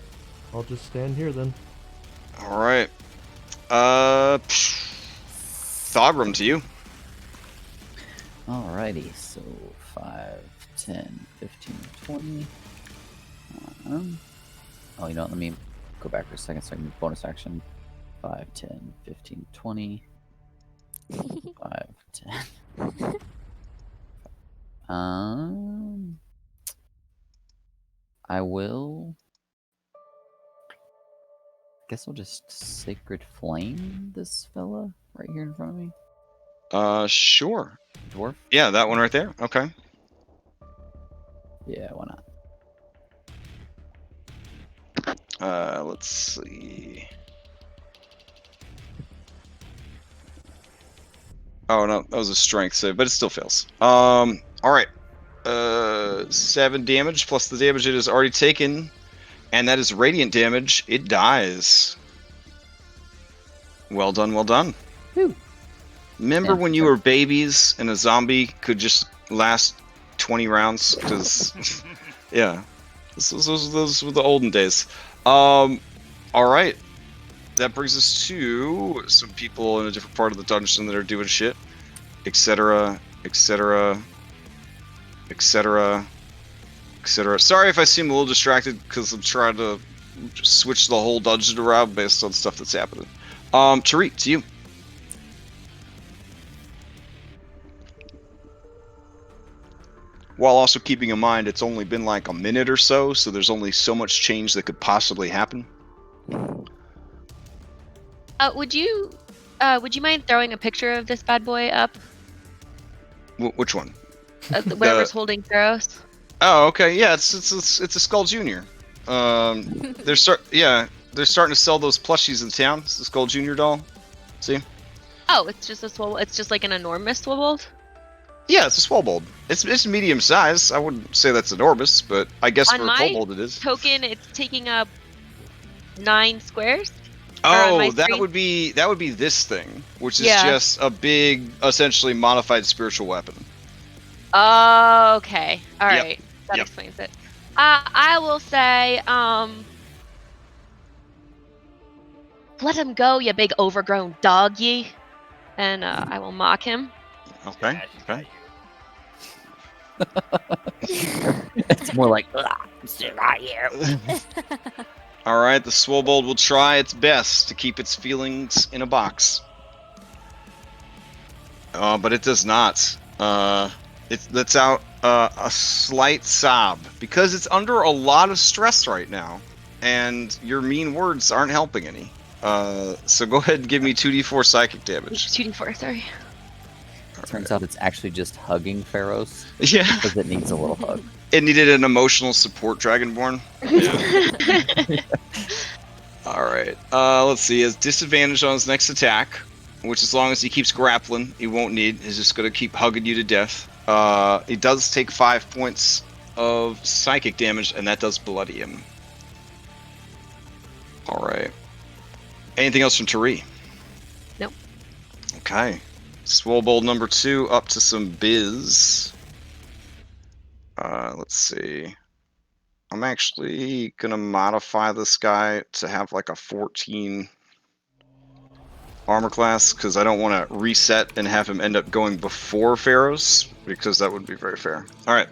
I'll just stand here then. All right. Thogrum, to you. Alrighty, so 5, 10, 15, 20. Oh, you know what? Let me go back for a second so I can move bonus action. 5, 10, 15, 20. 5, 10. I will. Guess I'll just Sacred Flame this fella right here in front of me. Sure. Dwarf? Yeah, that one right there. Okay. Yeah, why not? Let's see. Oh no, that was a strength save, but it still fails. All right. 7 damage plus the damage it has already taken, and that is radiant damage. It dies. Well done, well done. Whew. Remember Yeah. when you were babies and a zombie could just last 20 rounds? Because, yeah, those were the olden days. All right. That brings us to some people in a different part of the dungeon that are doing shit, etc., etc., etc., etc. Sorry if I seem a little distracted because I'm trying to switch the whole dungeon around based on stuff that's happening. Tariq, to you. While also keeping in mind it's only been like a minute or so there's only so much change that could possibly happen. Would you mind throwing a picture of this bad boy up? Which one? Whatever's holding Theros. Oh, okay. Yeah, it's a Skull Junior. They're starting to sell those plushies in town. It's the Skull Junior doll. See? Oh, it's just a swivel. It's just like an enormous swivel. Yeah, it's a Swobold. It's medium size. I wouldn't say that's enormous, but I guess On for a my kobold it is. Token, it's taking up 9 squares. Oh, that would be this thing, which is just a big, essentially modified spiritual weapon. Oh, okay. All right. That Yep. explains it. I will say, let him go, you big overgrown dog, ye. And I will mock him. Okay. Okay. It's more like, sit right here. All right, the Swobold will try its best to keep its feelings in a box. But it does not. It lets out a slight sob because it's under a lot of stress right now, and your mean words aren't helping any. So go ahead and give me 2d4 psychic damage. 2d4, sorry. Turns out it's actually just hugging Pharos. Yeah. Because it needs a little hug. It needed an emotional support Dragonborn. Yeah. All right. Let's see. He has disadvantage on his next attack, which as long as he keeps grappling, he won't need. He's just going to keep hugging you to death. He does take 5 points of psychic damage, and that does bloody him. All right. Anything else from Tari? Nope. Okay. Swobold number 2 up to some biz. Let's see. I'm actually going to modify this guy to have like a 14 armor class because I don't want to reset and have him end up going before Pharos because that wouldn't be very fair. All right.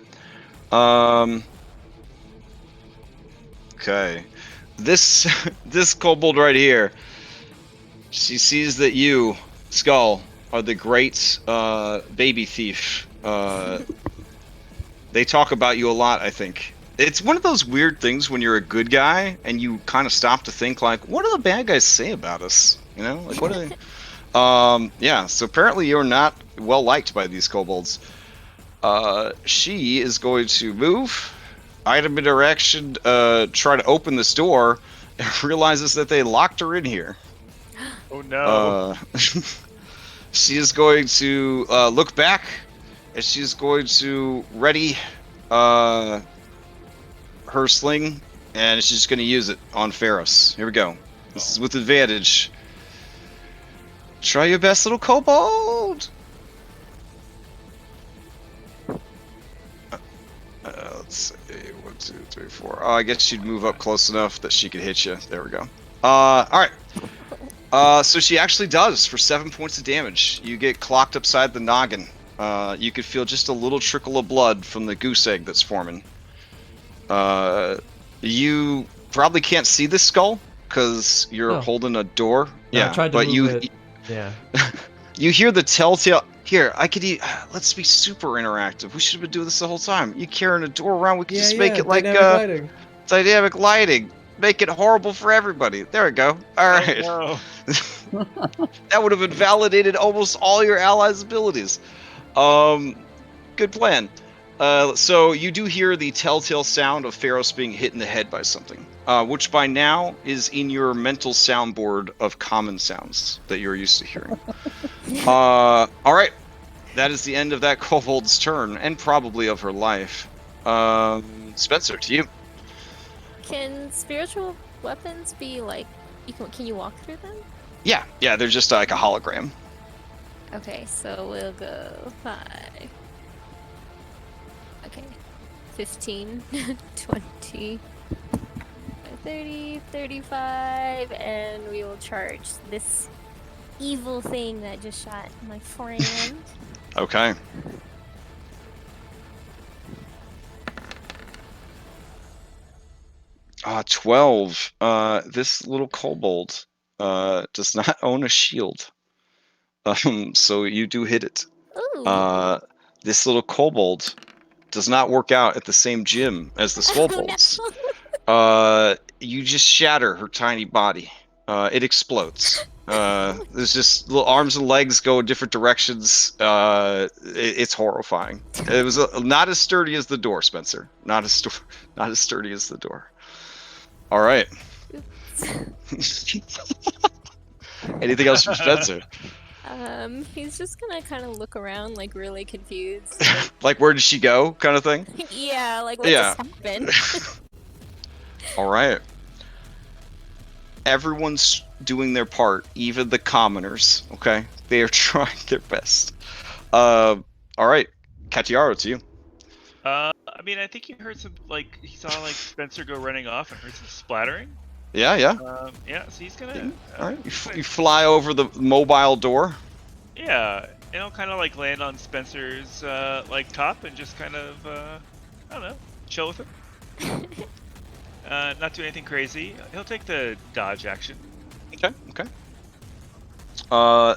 Okay. this kobold right here, she sees that you, Skull, are the great baby thief. They talk about you a lot, I think. It's one of those weird things when you're a good guy and you kind of stop to think, like, what do the bad guys say about us? You know, like, what are they? Yeah, so apparently you're not well liked by these kobolds. She is going to move, item interaction, try to open this door, and realizes that they locked her in here. Oh no. She is going to look back, and she's going to ready her sling, and she's just going to use it on Pharos. Here we go. This is with advantage. Try your best, little kobold! Let's see. 1, 2, 3, 4. I guess she'd move up close enough that she could hit you. There we go. Alright. So she actually does for 7 points of damage. You get clocked upside the noggin. You could feel just a little trickle of blood from the goose egg that's forming. You probably can't see this skull because you're holding a door. No, yeah, I tried to but move it. Yeah. You hear the telltale. Here, I could eat. Let's be super interactive. We should have been doing this the whole time. You carrying a door around? We could just make it like dynamic dynamic lighting. Make it horrible for everybody. There we go. All right. Oh, no. That would have invalidated almost all your allies' abilities. Good plan. So you do hear the telltale sound of Pharos being hit in the head by something, which by now is in your mental soundboard of common sounds that you're used to hearing. All right. That is the end of that kobold's turn, and probably of her life. Spencer, to you. Can spiritual weapons be like, can you walk through them? Yeah, they're just like a hologram. Okay, so we'll go 5. Okay. 15, 20, 30, 35, and we will charge this evil thing that just shot my friend. Okay. Ah, 12. This little kobold does not own a shield. So you do hit it. Ooh. This little kobold does not work out at the same gym as the skullbolds. You just shatter her tiny body. It explodes. There's just little arms and legs go in different directions. It's horrifying. It was not as sturdy as the door, Spencer. Not as sturdy as the door. All right. Anything else from Spencer? He's just gonna kind of look around, like really confused. Like where did she go, kind of thing? Yeah, like what just happened? All right. Everyone's doing their part, even the commoners. Okay, they are trying their best. All right, Katiaro, it's you. I mean, I think you heard some, like, he saw, like, Spencer go running off and heard some splattering. Yeah. Yeah, so he's gonna... All right, you fly over the mobile door. Yeah, and he'll kind of, like, land on Spencer's, like, top and just kind of, I don't know, chill with him. Not do anything crazy. He'll take the dodge action. Okay.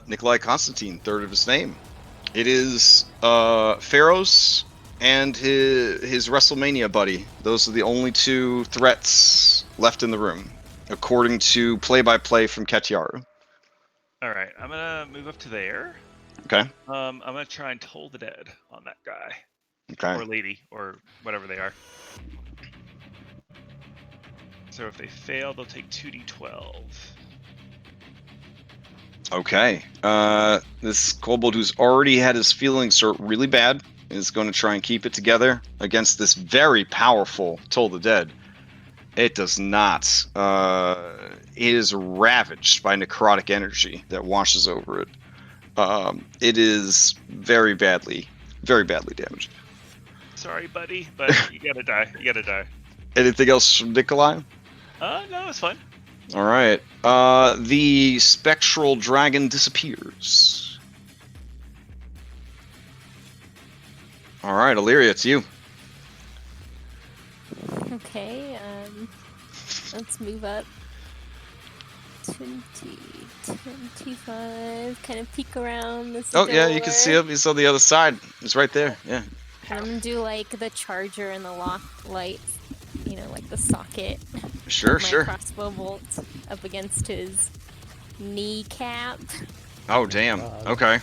Nikolai Constantine, third of his name. It is Pharos and his WrestleMania buddy. Those are the only 2 threats left in the room, according to play-by-play from Katiaru. All right, I'm gonna move up to there. Okay. I'm gonna try and toll the dead on that guy. Okay. Or lady, or whatever they are. So if they fail, they'll take 2d12. Okay. This kobold who's already had his feelings hurt really bad is going to try and keep it together against this very powerful Toll the Dead. It does not. It is ravaged by necrotic energy that washes over it. It is very badly damaged. Sorry, buddy, but you gotta die. You gotta die. Anything else from Nikolai? No, it's fine. All right. The spectral dragon disappears. All right, Illyria, it's you. Okay, Let's move up. 20, 25. Kind of peek around this Oh door. yeah, you can see him. He's on the other side. He's right there. Yeah. And I'm gonna do like the charger and the lock lights. You know, like the socket. Sure, of my sure. crossbow bolt up against his kneecap. Oh damn. God. Okay.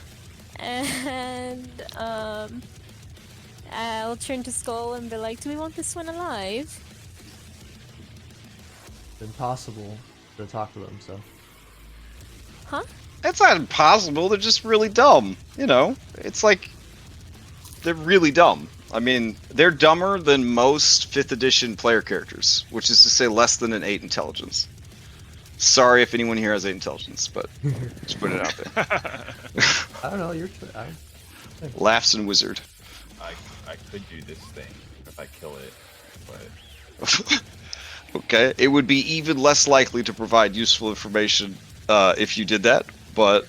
And I'll turn to Skull and be like, "Do we want this one alive?" It's impossible to talk to them, so. Huh? It's not impossible. They're just really dumb. You know, it's like they're really dumb. I mean, they're dumber than most 5th edition player characters, which is to say less than an 8 intelligence. Sorry if anyone here has 8 intelligence, but just put it out there. I don't know, you're. Laughs and wizard. I could do this thing if I kill it, but Okay, it would be even less likely to provide useful information if you did that, but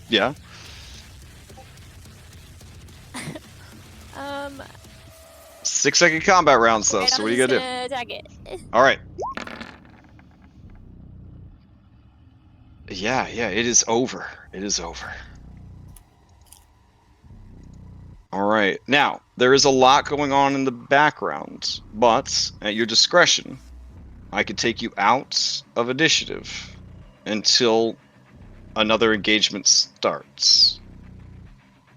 yeah. 6-second combat rounds though, Right, so I'm what are you just gonna do? attack it. Alright. Yeah, it is over. It is over. Alright, now, there is a lot going on in the background, but at your discretion, I could take you out of initiative until another engagement starts.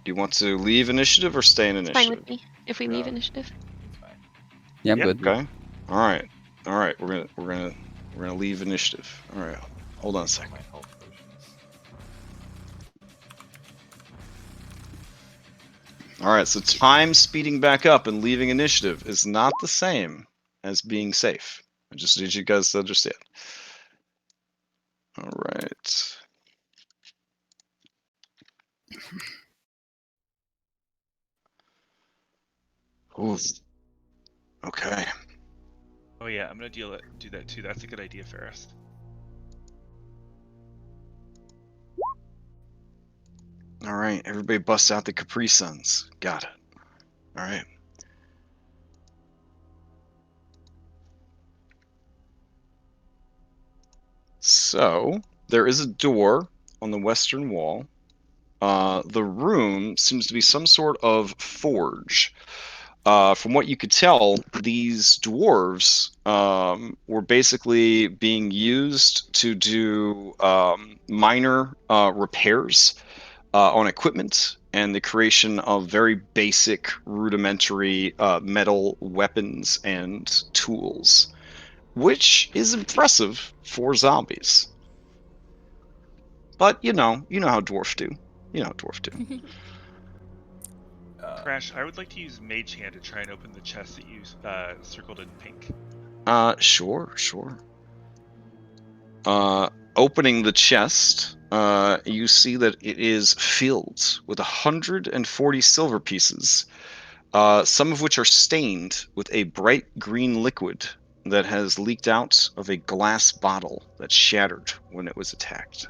Do you want to leave initiative or stay in It's initiative? fine with me if we leave initiative. it's fine. Yeah, I'm Yep. good. Okay. All right. We're gonna leave initiative. All right. Hold on a second. My health potions. All right. So time speeding back up and leaving initiative is not the same as being safe. I just need you guys to understand. All right. Oof. Okay. Oh yeah, I'm gonna do that too. That's a good idea, Ferris. All right. Everybody bust out the Capri Suns. Got it. All right. So there is a door on the western wall. The room seems to be some sort of forge. From what you could tell, these dwarves were basically being used to do minor repairs on equipment and the creation of very basic, rudimentary metal weapons and tools, which is impressive for zombies. But you know how dwarves do. You know how dwarves do. Crash, I would like to use Mage Hand to try and open the chest that you circled in pink. Sure. Opening the chest, you see that it is filled with 140 silver pieces, some of which are stained with a bright green liquid that has leaked out of a glass bottle that shattered when it was attacked.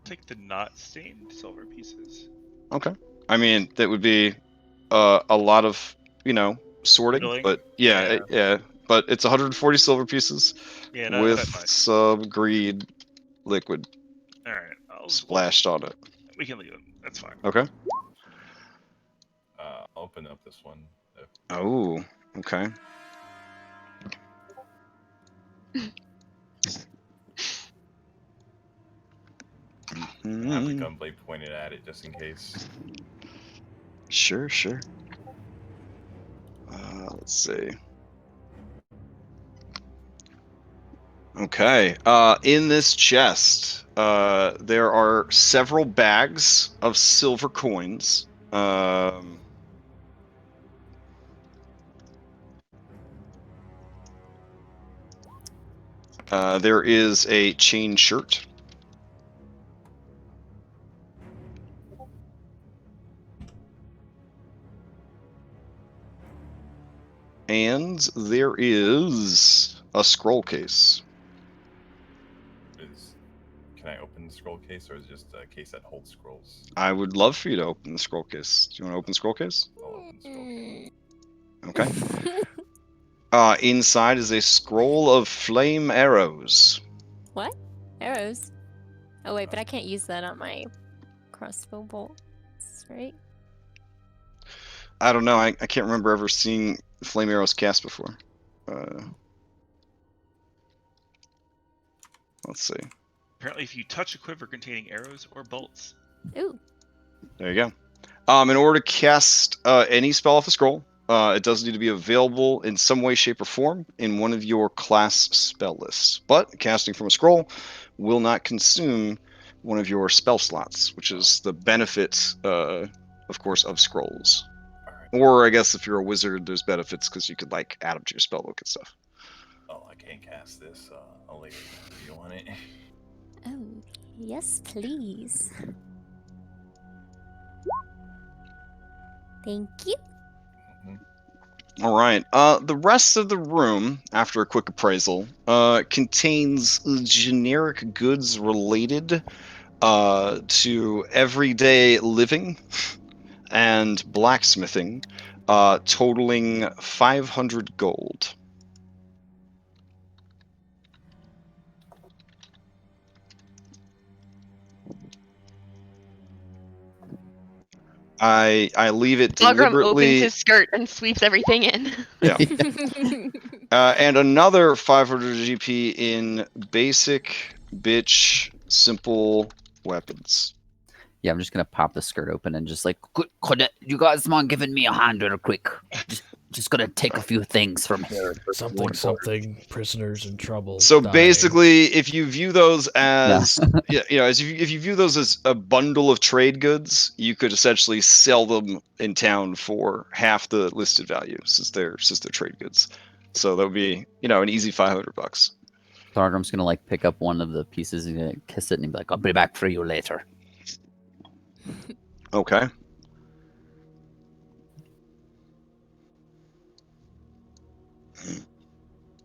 Take the not stained silver pieces. Okay. I mean, that would be a lot of, sorting, Whittling? but yeah. But it's 140 silver pieces Yeah, with that's fine. some green liquid All right, I'll splashed on it. We can leave them. That's fine. Okay. Open up this one. Oh, okay. I have the gunblade pointed at it just in case. Sure. Let's see. Okay. In this chest, there are several bags of silver coins. There is a chain shirt. And there is a scroll case. Can I open the scroll case, or is it just a case that holds scrolls? I would love for you to open the scroll case. Do you want to open the scroll case? I'll open the scroll case. Okay. Inside is a scroll of flame arrows. What? Arrows? Oh wait, but I can't use that on my crossbow bolts, right? I don't know. I can't remember ever seeing flame arrows cast before. Let's see. Apparently, if you touch a quiver containing arrows or bolts. Ooh. There you go. In order to cast any spell off a scroll, it does need to be available in some way, shape, or form in one of your class spell lists. But casting from a scroll will not consume one of your spell slots, which is the benefit, of course, of scrolls. Alright. Or I guess if you're a wizard, there's benefits because you could like add them to your spell book and stuff. Oh, I can't cast this. I'll leave it. Do you want it? Oh, yes, please. Thank you. All right. The rest of the room, after a quick appraisal, contains generic goods related to everyday living and blacksmithing, totaling 500 gold. I leave it Dogrum opens deliberately. his skirt and sweeps everything in. Yeah. And another 500 GP in basic bitch simple weapons. Yeah, I'm just gonna pop the skirt open and just like, could you guys mind giving me a hand real quick? Just gonna take a few things from here. Something. Prisoners in trouble. So dying. basically, if you view those as if you view those as a bundle of trade goods, you could essentially sell them in town for half the listed value since they're trade goods. So that would be an easy $500. Thorgrum's gonna like pick up one of the pieces and gonna kiss it and be like, "I'll be back for you later." Okay.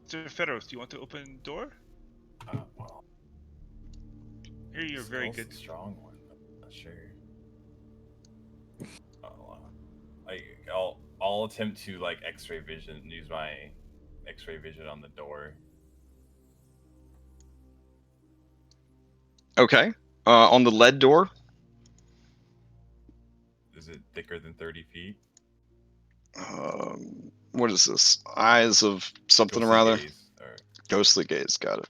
Sir Feros, do you want to open the door? Well, Here, you're very smells good. a strong one. I'm not sure. I'll attempt to like X-ray vision. Use my X-ray vision on the door. Okay. On the lead door. Is it thicker than 30 feet? What is this? Eyes of something or Ghostly other. gaze, or Ghostly gaze. Got it.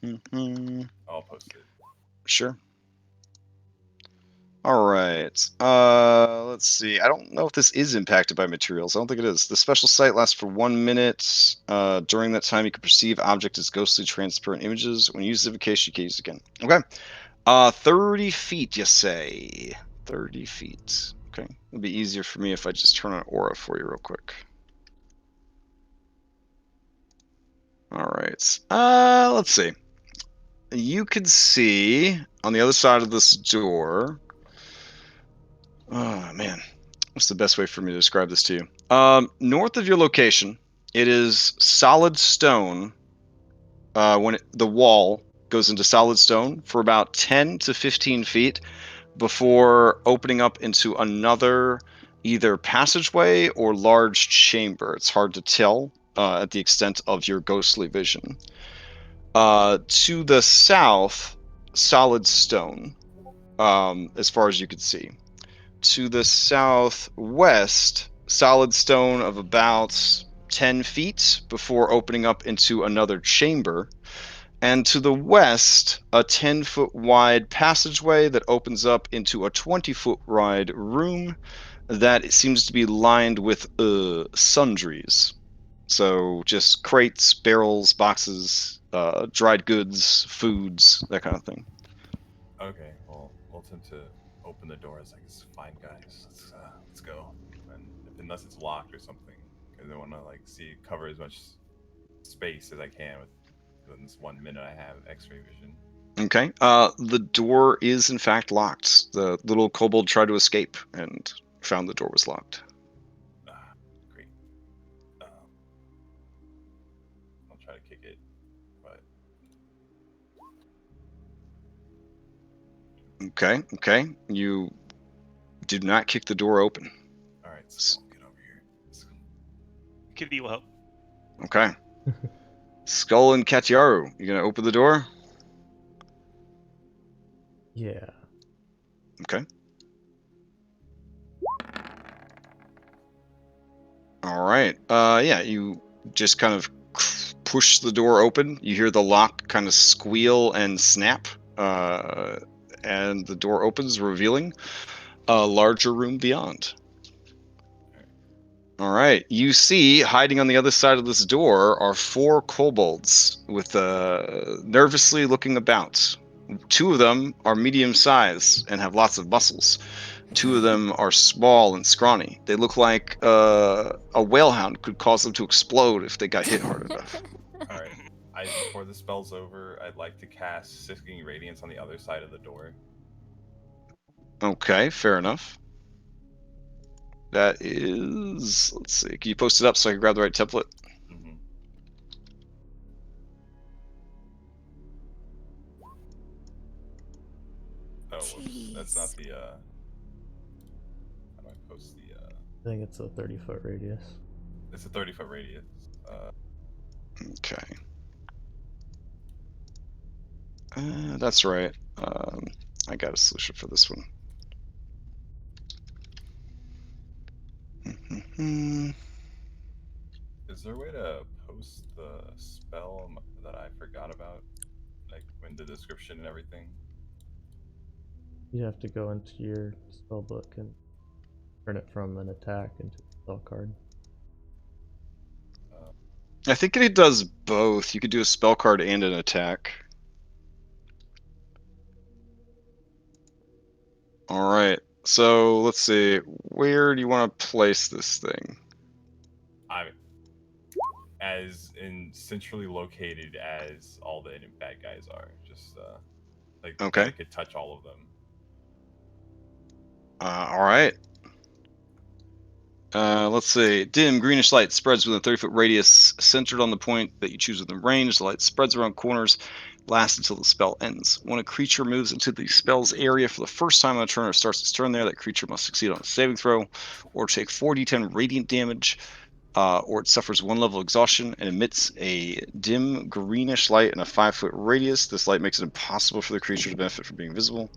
Mm-hmm. I'll post it. Sure. All right. Let's see. I don't know if this is impacted by materials. I don't think it is. The special sight lasts for 1 minute. During that time, you can perceive object as ghostly, transparent images. When you use evocation, you can use it again. Okay. 30 feet, you say? 30 feet. Okay. It'll be easier for me if I just turn on aura for you real quick. All right. Let's see. You can see on the other side of this door. Oh man, what's the best way for me to describe this to you? North of your location, it is solid stone. The wall goes into solid stone for about 10 to 15 feet before opening up into another either passageway or large chamber. It's hard to tell at the extent of your ghostly vision. To the south, solid stone, as far as you could see. To the southwest, solid stone of about 10 feet before opening up into another chamber. And to the west, a 10-foot wide passageway that opens up into a 20-foot wide room that seems to be lined with sundries. So just crates, barrels, boxes, dried goods, foods, that kind of thing. Okay, well, we'll attempt to open the door. It's like, it's fine, guys. Let's go. And unless it's locked or something, because I want to like cover as much space as I can within this 1 minute I have X-ray vision. Okay. The door is in fact locked. The little kobold tried to escape and found the door was locked. Great. I'll try to kick it, but Okay. You do not kick the door open. all right. So get over here. Kitty will help. Okay. Skull and Katiaru, you gonna open the door? Yeah. Okay. All right. Yeah, you just kind of push the door open. You hear the lock kind of squeal and snap, and the door opens, revealing a larger room beyond. All right. You see, hiding on the other side of this door are 4 kobolds with nervously looking about. 2 of them are medium size and have lots of muscles. 2 of them are small and scrawny. They look like a whalehound could cause them to explode if they got hit hard enough. All right. Before the spell's over, I'd like to cast Sifting Radiance on the other side of the door. Okay, fair enough. That is, let's see. Can you post it up so I can grab the right template? Mm-hmm. Oh, whoops. That's not the. How do I post the? I think it's a 30-foot radius. It's a 30-foot radius. Okay. That's right. I got a solution for this one. Is there a way to post the spell that I forgot about, like in the description and everything? You have to go into your spell book and turn it from an attack into a spell card. I think it does both. You could do a spell card and an attack. All right. So let's see. Where do you want to place this thing? As in centrally located as all the bad guys are, just like Okay. I could touch all of them. All right. Let's see. Dim greenish light spreads within a 30-foot radius, centered on the point that you choose within range. The light spreads around corners, lasts until the spell ends. When a creature moves into the spell's area for the first time on a turn or starts its turn there, that creature must succeed on a saving throw, or take 4d10 radiant damage, or it suffers 1 level exhaustion and emits a dim greenish light in a 5-foot radius. This light makes it impossible for the creature to benefit from being visible.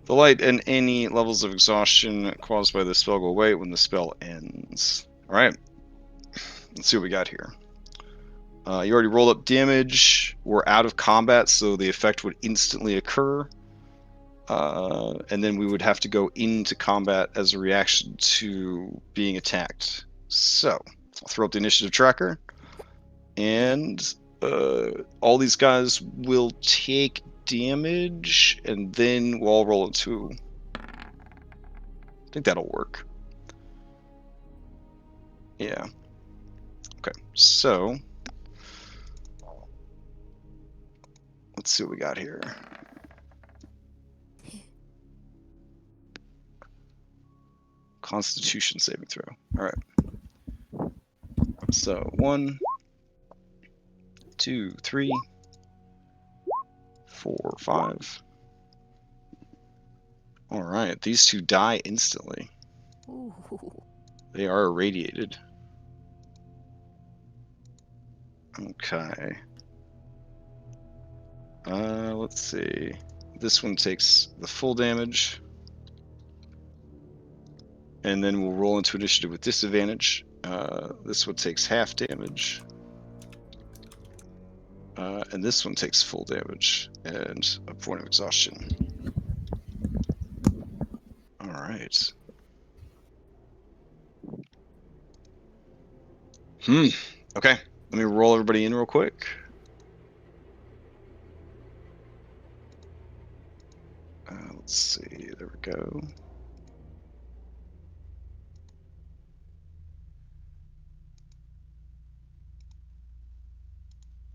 The light and any levels of exhaustion caused by the spell go away when the spell ends. Alright. Let's see what we got here. You already rolled up damage. We're out of combat, so the effect would instantly occur. And then we would have to go into combat as a reaction to being attacked. So, I'll throw up the initiative tracker. And all these guys will take damage, and then we'll all roll into. I think that'll work. Yeah. Okay, so let's see what we got here. Constitution saving throw. All right. So 1, 2, 3, 4, 5. All right, these 2 die instantly. Ooh. They are irradiated. Okay. Let's see. This one takes the full damage. And then we'll roll into initiative with disadvantage. This one takes half damage. And this one takes full damage and a point of exhaustion. All right. Okay. Let me roll everybody in real quick. Let's see. There we go.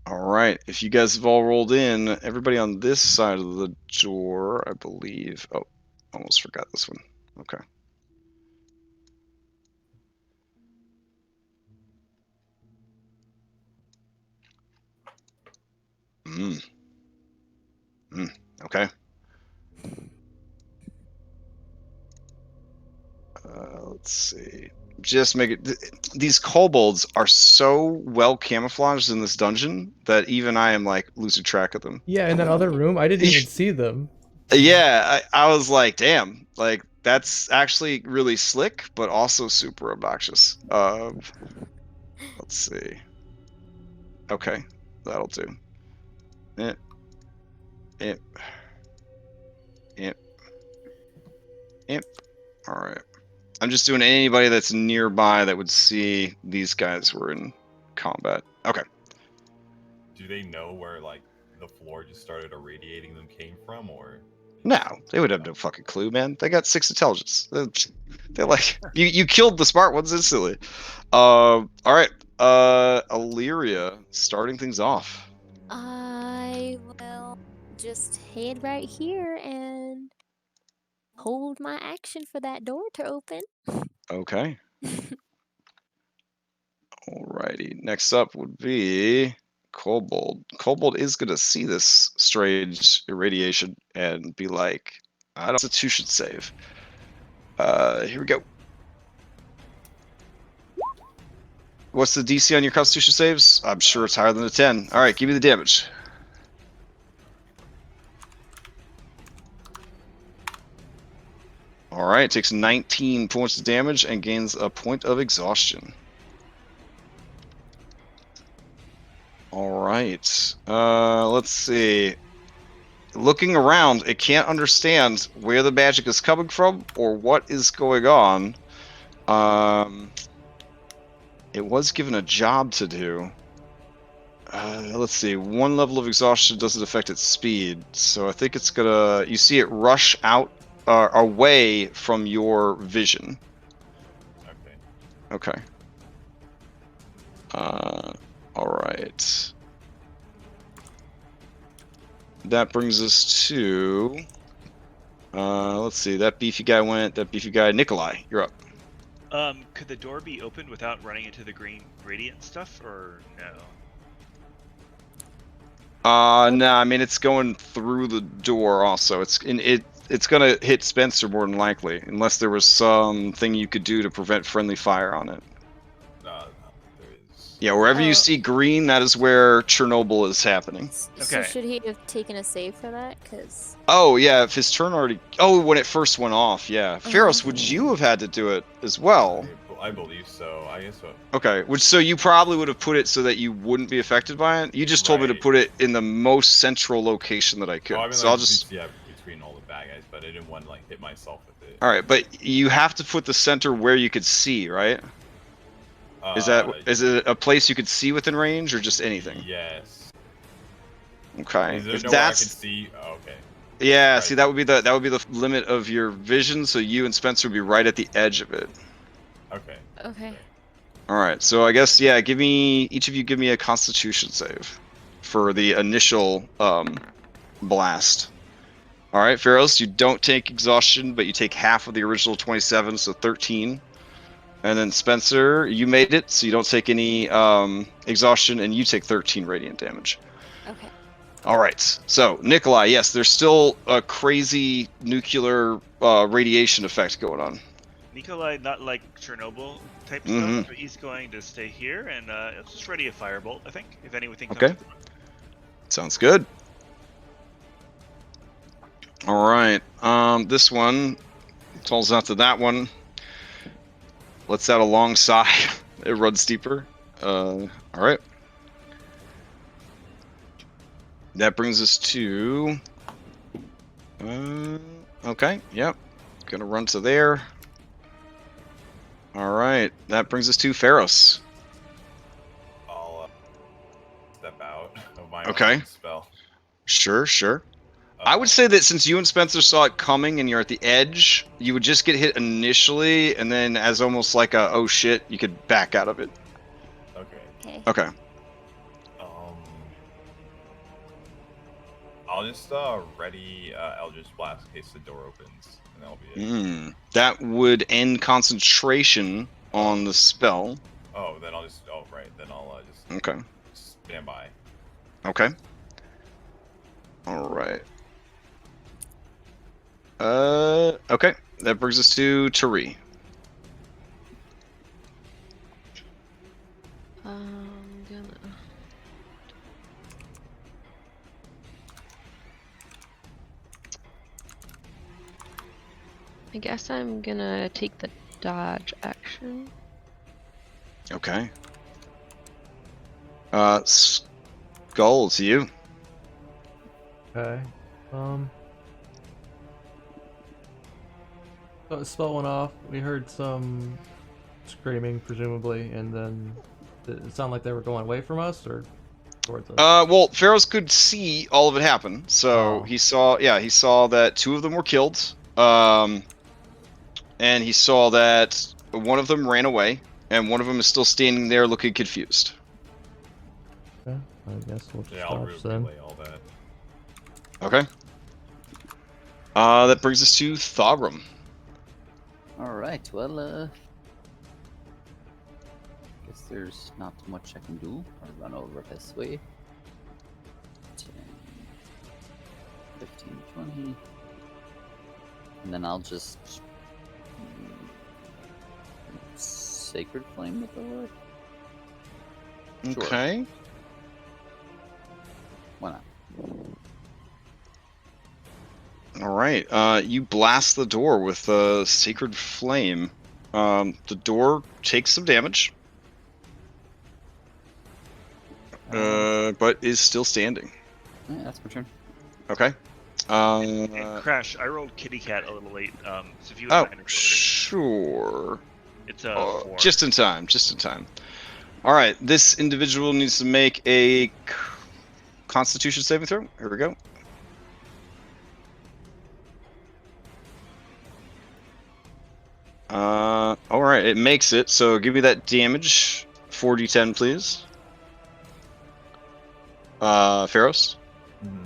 All right. If you guys have all rolled in, everybody on this side of the door, I believe. Oh, almost forgot this one. Okay. Okay. Let's see. just make it. These kobolds are so well camouflaged in this dungeon that even I am like losing track of them. Yeah, in that other room, I didn't even see them. Yeah, I was like, damn, like that's actually really slick, but also super obnoxious. Let's see. Okay, that'll do. Yep. Yep. Yep. Yep. All right. I'm just doing anybody that's nearby that would see these guys were in combat. Okay. Do they know where like the floor just started irradiating them came from, or? No, they would have no fucking clue, man. They got 6 intelligence. They're like you killed the smart ones instantly. All right. Illyria, starting things off. I will just head right here and hold my action for that door to open. Okay. Alrighty. Next up would be Kobold. Kobold is gonna see this strange irradiation and be like, I don't Constitution save. Here we go. What's the DC on your Constitution saves? I'm sure it's higher than a 10. Alright, give me the damage. Alright, takes 19 points of damage and gains a point of exhaustion. Alright. Let's see. Looking around, it can't understand where the magic is coming from or what is going on. It was given a job to do. Let's see. 1 level of exhaustion doesn't affect its speed, so I think it's gonna. You see it rush out away from your vision. Okay. Okay. All right. That brings us to. Let's see. That beefy guy went. That beefy guy, Nikolai. You're up. Could the door be opened without running into the green radiant stuff, or no? No. I mean, it's going through the door. Also, it's gonna hit Spencer more than likely, unless there was something you could do to prevent friendly fire on it. No, there is. Yeah, wherever you see green, that is where Chernobyl is happening. So Okay. should he have taken a save for that? Cause Oh yeah, if his turn already. Oh, when it first went off, yeah. Pharos, would you have had to do it as well? I believe so. I guess so. Okay, so you probably would have put it so that you wouldn't be affected by it. You just told me to Right. put it in the most central location that I could. Oh, I mean, So like, I'll just. between all the bad guys, but I didn't want to like hit myself with it. All right, but you have to put the center where you could see, right? Is it a place you could see within range or just anything? Yes. Okay. Is there If nowhere I that's can see? Oh, okay. yeah, Right. see that would be the limit of your vision, so you and Spencer would be right at the edge of it. Okay. okay. All right, so I guess yeah, each of you give me a Constitution save for the initial blast. All right, Pharos, you don't take exhaustion, but you take half of the original 27, so 13. And then Spencer, you made it, so you don't take any exhaustion, and you take 13 radiant damage. Okay. All right, so Nikolai, yes, there's still a crazy nuclear radiation effect going on. Nikolai, not like Chernobyl type Mhm. stuff, but he's going to stay here and he'll just ready a firebolt, I think, if anything comes Okay. through. Sounds good. All right, this one falls out to that one. Lets out a long sigh. It runs deeper. All right. That brings us to. Okay. Yep. Gonna run to there. All right. That brings us to Pharos. I'll step out of my Okay. own spell. Sure. I would say that since you and Spencer saw it coming and you're at the edge, you would just get hit initially, and then as almost like a oh shit, you could back out of it. Okay. Okay. I'll just ready Eldritch Blast in case the door opens, and that'll be it. That would end concentration on the spell. Oh, then I'll just. Oh, right. Then I'll just. Okay. Stand by. Okay. All right. Okay. That brings us to Tari. Gonna... I guess I'm gonna take the dodge action. Okay. Skull, it's you. Okay. So the spell went off. We heard some screaming, presumably, and then did it sound like they were going away from us or towards us? Well, Pharaohs could see all of it happen, so Oh. he saw that 2 of them were killed. And he saw that one of them ran away, and one of them is still standing there looking confused. Okay. I guess we'll just Yeah, I'll dodge then. relay all that. Okay. That brings us to Thogrum. Alright, well, guess there's not much I can do. I'll run over this way. 10, 15, 20. And then I'll just... Sacred Flame with the word? Sure. Okay. Why not? All right. You blast the door with a Sacred Flame. The door takes some damage. But is still standing. Yeah, that's my turn. Okay. And Crash, I rolled kitty cat a little late. So if you would mind sure. It's a 4. Just in time. All right. This individual needs to make a Constitution saving throw. Here we go. All right. It makes it. So give me that damage. 4d10, please. Pharaohs. Mm-hmm.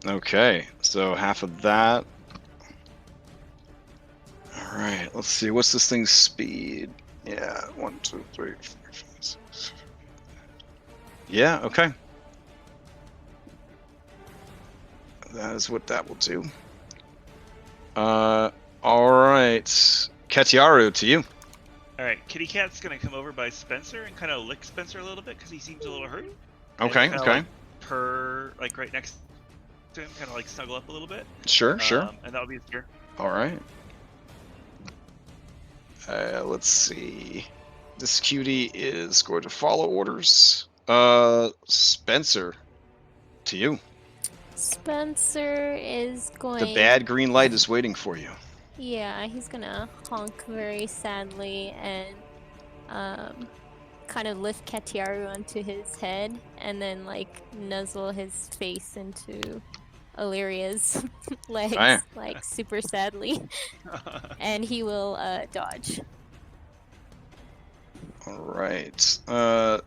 Okay, so half of that. All right, let's see. What's this thing's speed? Yeah, 1, 2, 3, 4, 5, 6. Yeah, okay. That is what that will do. All right, Ketiaru, to you. All right, kitty cat's gonna come over by Spencer and kind of lick Spencer a little bit because he seems a little hurt. Okay, And okay. Like, purr, like right next to him, kind of like snuggle up a little bit. Sure. And that'll be his turn. All right. Let's see. This cutie is going to follow orders. Spencer, to you. Spencer is going. The bad green light is waiting for you. Yeah, he's gonna honk very sadly and kind of lift Ketiaru onto his head and then like nuzzle his face into Illyria's legs, like super sadly. And he will dodge. All right.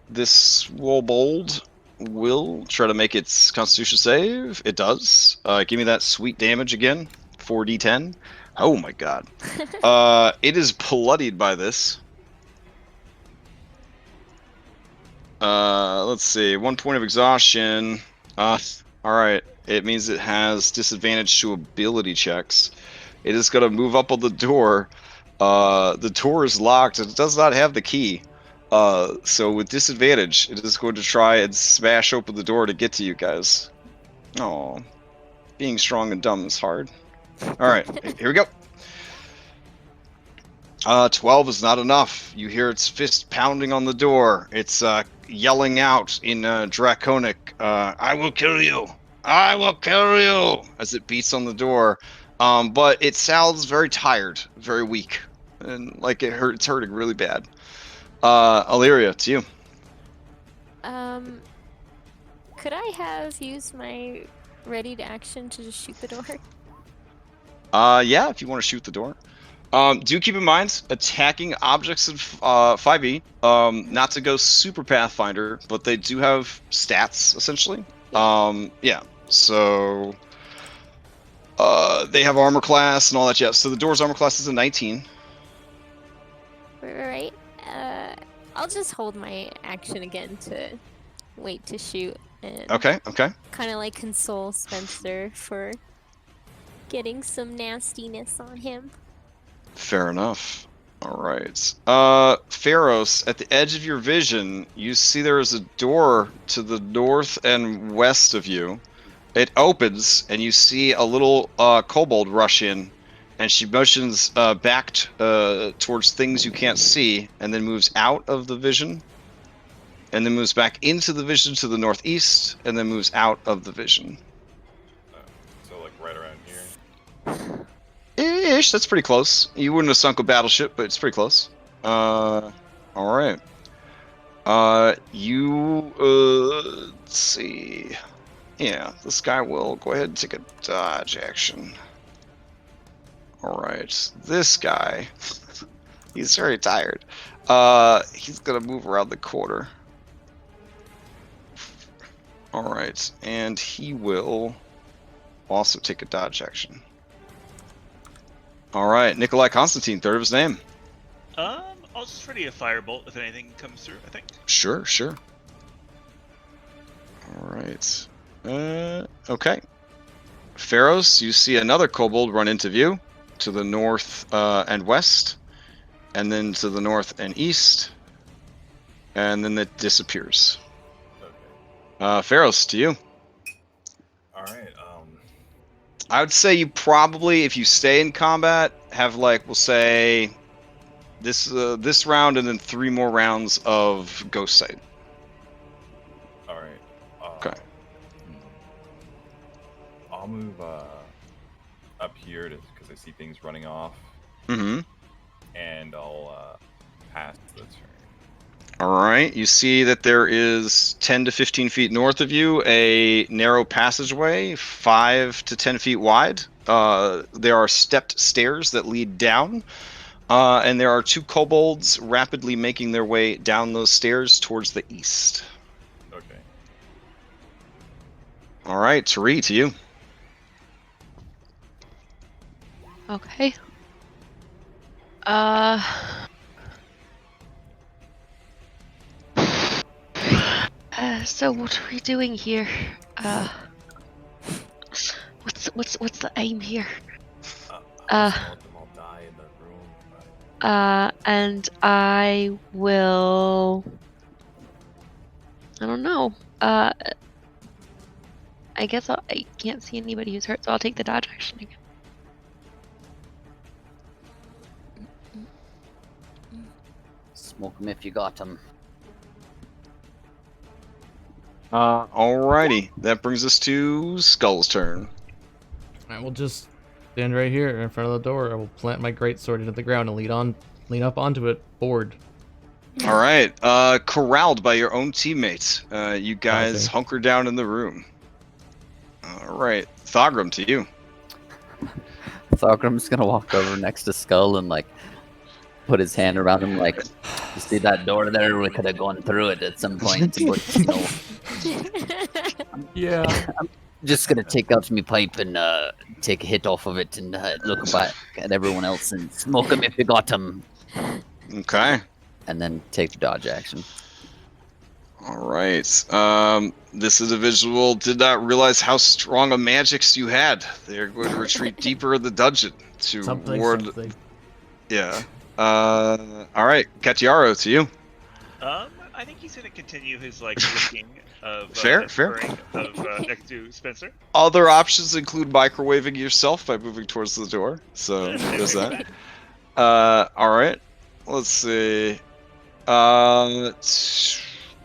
This Wobold will try to make its Constitution save. It does. Give me that sweet damage again. 4d10. Oh my god. It is bloodied by this. Let's see. 1 point of exhaustion. Alright. It means it has disadvantage to ability checks. It is going to move up on the door. The door is locked. It does not have the key. So with disadvantage, it is going to try and smash open the door to get to you guys. Oh, being strong and dumb is hard. Alright, here we go. 12 is not enough. You hear its fist pounding on the door. It's yelling out in Draconic, I will kill you! I will kill you! As it beats on the door. But it sounds very tired, very weak. And like it's hurting really bad. Illyria, to you. Could I have used my ready to action to just shoot the door? Yeah, if you want to shoot the door. Do keep in mind, attacking objects in 5e, not to go super Pathfinder, but they do have stats, essentially. Yeah, so they have armor class and all that jazz. So the door's armor class is a 19. Right. I'll just hold my action again to wait to shoot and Okay. kind of like console Spencer for getting some nastiness on him. Fair enough. All right. Pharos, at the edge of your vision, you see there is a door to the north and west of you. It opens, and you see a little kobold rush in, and she motions back towards things you can't see, and then moves out of the vision, and then moves back into the vision to the northeast, and then moves out of the vision. So like right around here. Ish, that's pretty close. You wouldn't have sunk a battleship, but it's pretty close. All right. Let's see. Yeah, this guy will go ahead and take a dodge action. All right, this guy, he's very tired. He's gonna move around the corner. All right, and he will also take a dodge action. All right, Nikolai Constantine, third of his name. I'll just ready a firebolt if anything comes through, I think. Sure. All right. Okay. Pharos, you see another kobold run into view to the north and west, and then to the north and east, and then it disappears. Okay. Pharos, to you. All right. I would say you probably, if you stay in combat, have like, we'll say this round and then 3 more rounds of Ghost Sight. All right. Okay. I'll move up here because I see things running off, Mm-hmm. and I'll pass the turn. All right. You see that there is 10 to 15 feet north of you a narrow passageway, 5 to 10 feet wide. There are stepped stairs that lead down, and there are 2 kobolds rapidly making their way down those stairs towards the east. Okay. All right, Tari, to you. Okay. So what are we doing here? What's the aim here? I'll just let them all die in the room. And I will. I don't know. I guess I can't see anybody who's hurt, so I'll take the dodge action again. Smoke them if you got them. Alrighty, that brings us to Skull's turn. I will just stand right here in front of the door. I will plant my greatsword into the ground and lean up onto it, bored. All right, corralled by your own teammates, you guys Dodging. hunker down in the room. All right, Thogrum, to you. Thorgrim's gonna walk over next to Skull and like put his hand around him, like, you see that door there? We could have gone through it at some point, but you know, Yeah. I'm just gonna take out my pipe and take a hit off of it and look back at everyone else and smoke them if you got them, Okay. and then take the dodge action. All right. This individual did not realize how strong a magics you had. They're going to retreat deeper in the dungeon to ward. Something. Yeah. All right, Katiaro, to you. I think he's gonna continue his like looking of Fair. of next to Spencer. Other options include microwaving yourself by moving towards the door. So there's that. All right. Let's see.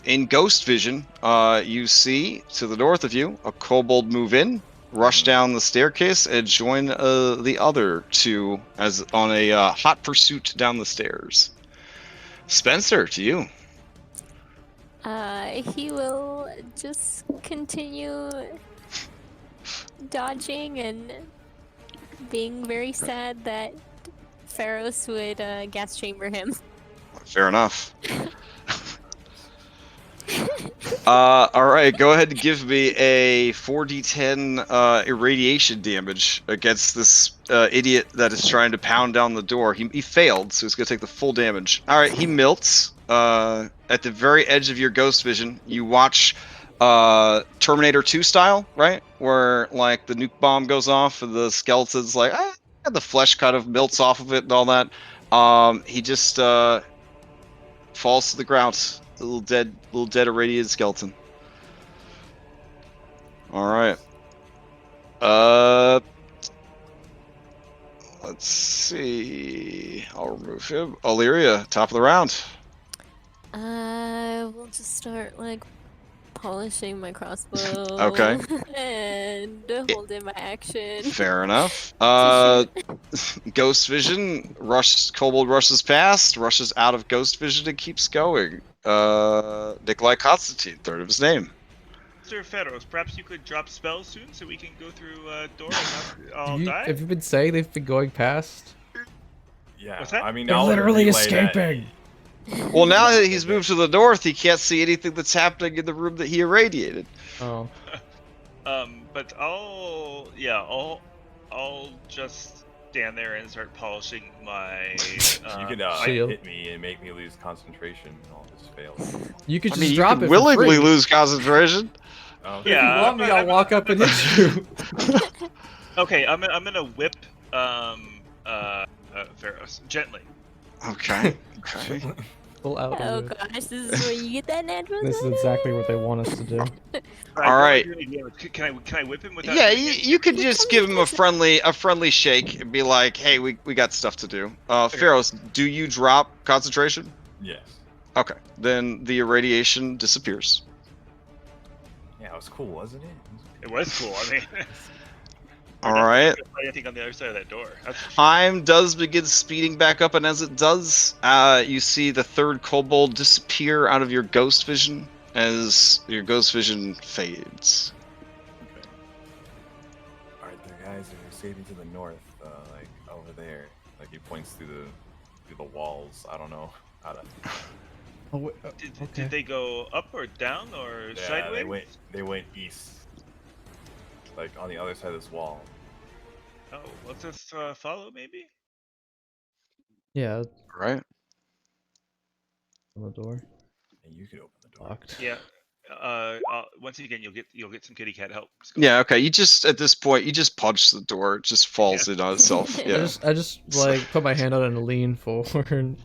In Ghost Vision, you see to the north of you a kobold move in, rush down the staircase, and join the other 2 as on a hot pursuit down the stairs. Spencer, to you. He will just continue dodging and being very sad that Pharos would gas chamber him. Fair enough. All right, go ahead and give me a 4d10 irradiation damage against this idiot that is trying to pound down the door. He failed, so he's going to take the full damage. All right, he melts. At the very edge of your ghost vision, you watch Terminator 2 style, right? Where, like, the nuke bomb goes off and the skeleton's like, ah! the flesh kind of melts off of it and all that. He just falls to the ground. A little dead irradiated skeleton. All right. Let's see. I'll remove him. Illyria, top of the round. We'll just start like polishing my crossbow. Okay. And hold in my action. Fair enough. to Ghost vision. Kobold rushes past, rushes out of ghost vision and keeps going. Nikolai Constantine, third of his name. Sir Pharaohs, perhaps you could drop spells soon so we can go through door and not all die? Have you been saying they've been going past? Yeah. What's that? I mean, They're I'll literally relay that. escaping. Well, now that he's moved to the north, he can't see anything that's happening in the room that he irradiated. Oh. But I'll just stand there and start polishing my. You can Shield. hit me and make me lose concentration, and I'll just fail. You could I just mean, you drop can it willingly for free. lose concentration. Oh, If you want me, I'll walk up and hit you. Okay, I'm gonna whip Pharaohs gently. Okay. Okay. Pull out. Oh of it. gosh, this is where you get that natural. This is exactly what they want us to do. All right. Can I whip him without? Yeah, doing you could just give him a friendly shake and be like, "Hey, we got stuff to do." Pharaohs, do you drop concentration? Yes. Okay, then the irradiation disappears. Yeah, it was cool, wasn't it? It was cool. I mean, All right. I think on the other side of that door. That's for sure. Time does begin speeding back up, and as it does, you see the third kobold disappear out of your ghost vision as your ghost vision fades. Okay. Alright, the guys are escaping to the north, like over there. Like he points through the walls. I don't know how to. Oh, wait, Did they go up or down or Yeah, sideways? they went east. Like on the other side of this wall. Oh, let's just follow maybe. Yeah, Right. on the door. And you could open the door. Locked. Yeah. Once again, you'll get some kitty cat help. Yeah. Okay. You just at this point you just punch the door. It just falls in on itself. Yeah. I just like put my hand out and lean forward.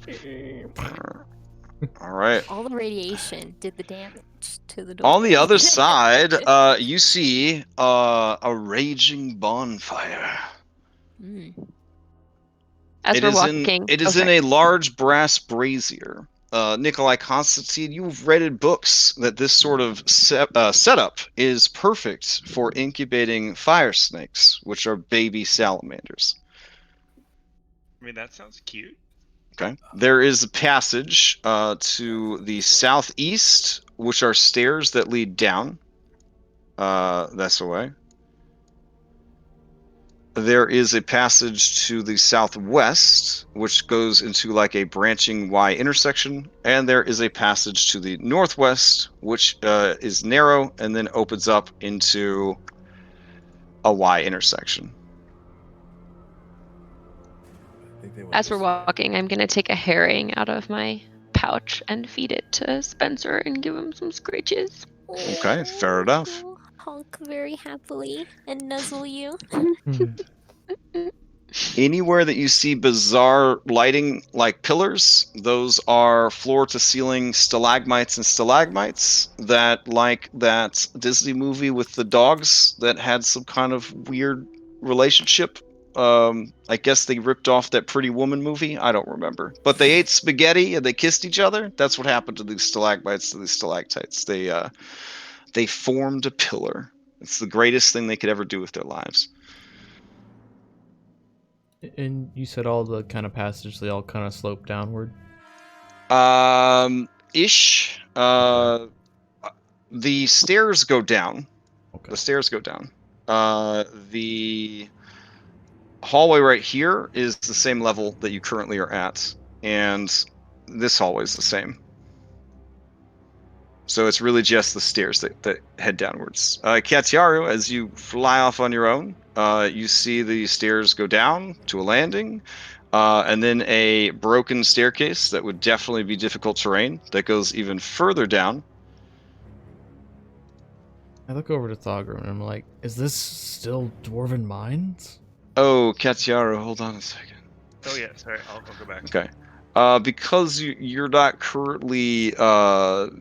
All right. All the radiation did the damage to the door. On the other side, you see a raging bonfire. As It we're is walking. It is in a large brass brazier. Nikolai Constantine, you've read in books that this sort of setup is perfect for incubating fire snakes, which are baby salamanders. I mean, that sounds cute. Okay. There is a passage to the southeast, which are stairs that lead down. That's the way. There is a passage to the southwest, which goes into like a branching Y intersection, and there is a passage to the northwest, which is narrow and then opens up into a Y intersection. I think they went As we're this way. walking, I'm gonna take a herring out of my pouch and feed it to Spencer and give him some scratches. Okay, fair enough. I'll honk very happily and nuzzle you. Anywhere that you see bizarre lighting like pillars, those are floor to ceiling stalagmites and stalagmites that like that Disney movie with the dogs that had some kind of weird relationship. I guess they ripped off that Pretty Woman movie. I don't remember. But they ate spaghetti and they kissed each other. That's what happened to these stalagmites to these stalactites. They formed a pillar. It's the greatest thing they could ever do with their lives. And you said all the kind of passages, they all kind of slope downward. Ish. The stairs go down. Okay. The stairs go down. The hallway right here is the same level that you currently are at, and this hallway is the same. So it's really just the stairs that head downwards. Katiaru, as you fly off on your own, you see the stairs go down to a landing, and then a broken staircase that would definitely be difficult terrain that goes even further down. I look over to Thogrum and I'm like, is this still Dwarven Mines? Oh, Katiara, hold on a second. Oh yeah, sorry. I'll go back. Okay. Because you're not currently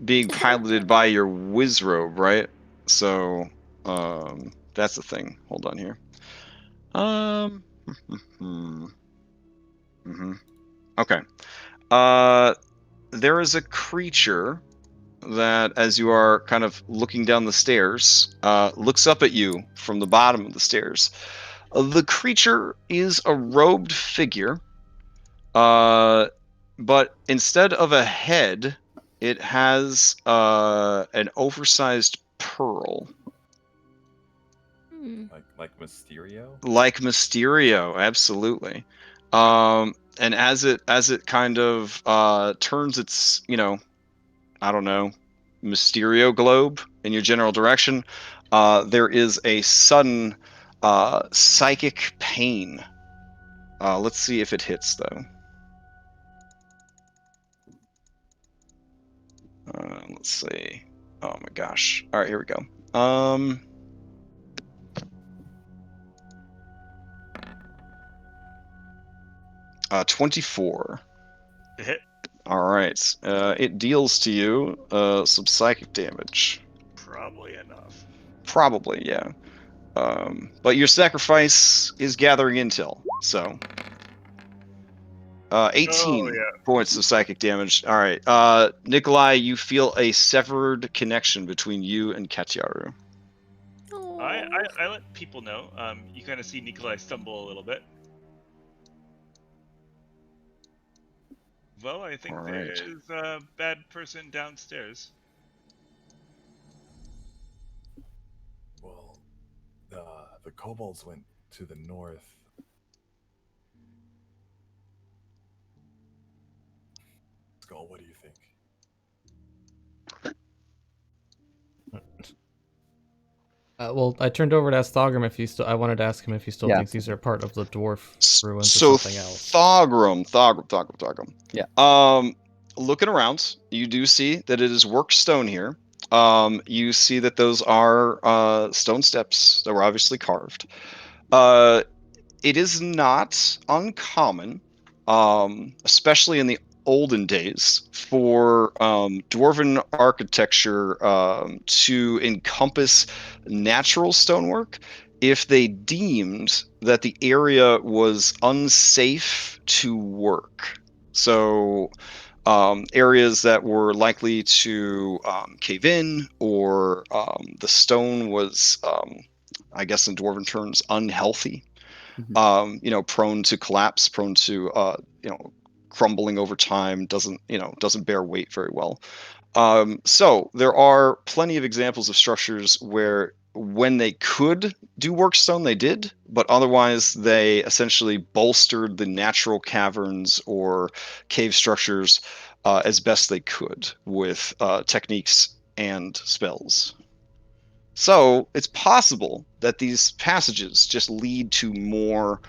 being piloted by your Wizrobe, right? So that's the thing. Hold on here. Okay. There is a creature that, as you are kind of looking down the stairs, looks up at you from the bottom of the stairs. The creature is a robed figure, but instead of a head, it has an oversized pearl. Like Mysterio? Like Mysterio, absolutely. And as it kind of turns its, I don't know, Mysterio globe in your general direction, there is a sudden psychic pain. Let's see if it hits, though. Let's see. Oh my gosh. All right, here we go. 24. The hit. All right. It deals to you some psychic damage. Probably enough. Probably, yeah. But your sacrifice is gathering intel, so 18 points of psychic damage. All right, Nikolai, you feel a severed connection between you and Katiaru. I let people know. You kind of see Nikolai stumble a little bit. Well, I think there's a bad person downstairs. Well, the kobolds went to the north. Skull, what do you think? Well, I turned over to ask Thogrum if he still. I wanted to ask him if he still thinks these are part of the dwarf ruins or something else. Thogrum. Yeah. Looking around, you do see that it is worked stone here. You see that those are stone steps that were obviously carved. It is not uncommon, especially in the olden days, for dwarven architecture to encompass natural stonework if they deemed that the area was unsafe to work. So areas that were likely to cave in, or the stone was, I guess in dwarven terms, unhealthy. Prone to collapse, prone to crumbling over time, doesn't bear weight very well. So there are plenty of examples of structures where when they could do workstone, they did, but otherwise they essentially bolstered the natural caverns or cave structures as best they could with techniques and spells. So it's possible that these passages just lead to more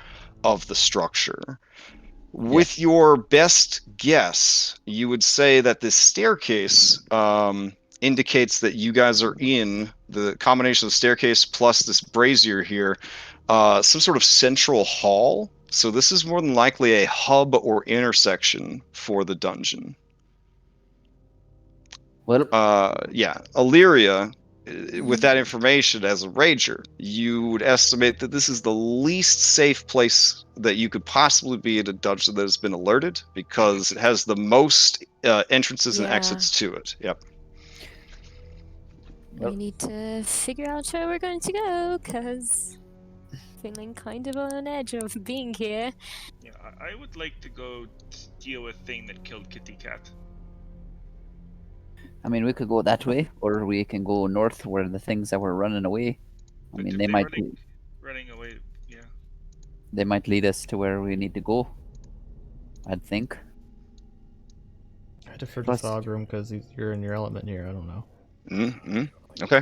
of the structure. With your best guess, you would say that this staircase indicates that you guys are in the combination of the staircase plus this brazier here, some sort of central hall. So this is more than likely a hub or intersection for the dungeon. Well, Illyria, with that information as a rager, you would estimate that this is the least safe place that you could possibly be in a dungeon that has been alerted, because it has the most entrances and exits to it. Yep. We need to figure out where we're going to go, because feeling kind of on edge of being here. Yeah, I would like to go deal with thing that killed Kitty Cat. I mean, we could go that way, or we can go north where the things that were running away. I mean, they might running away. Yeah. They might lead us to where we need to go, I'd think. I defer to Thogrum because you're in your element here. I don't know. Okay.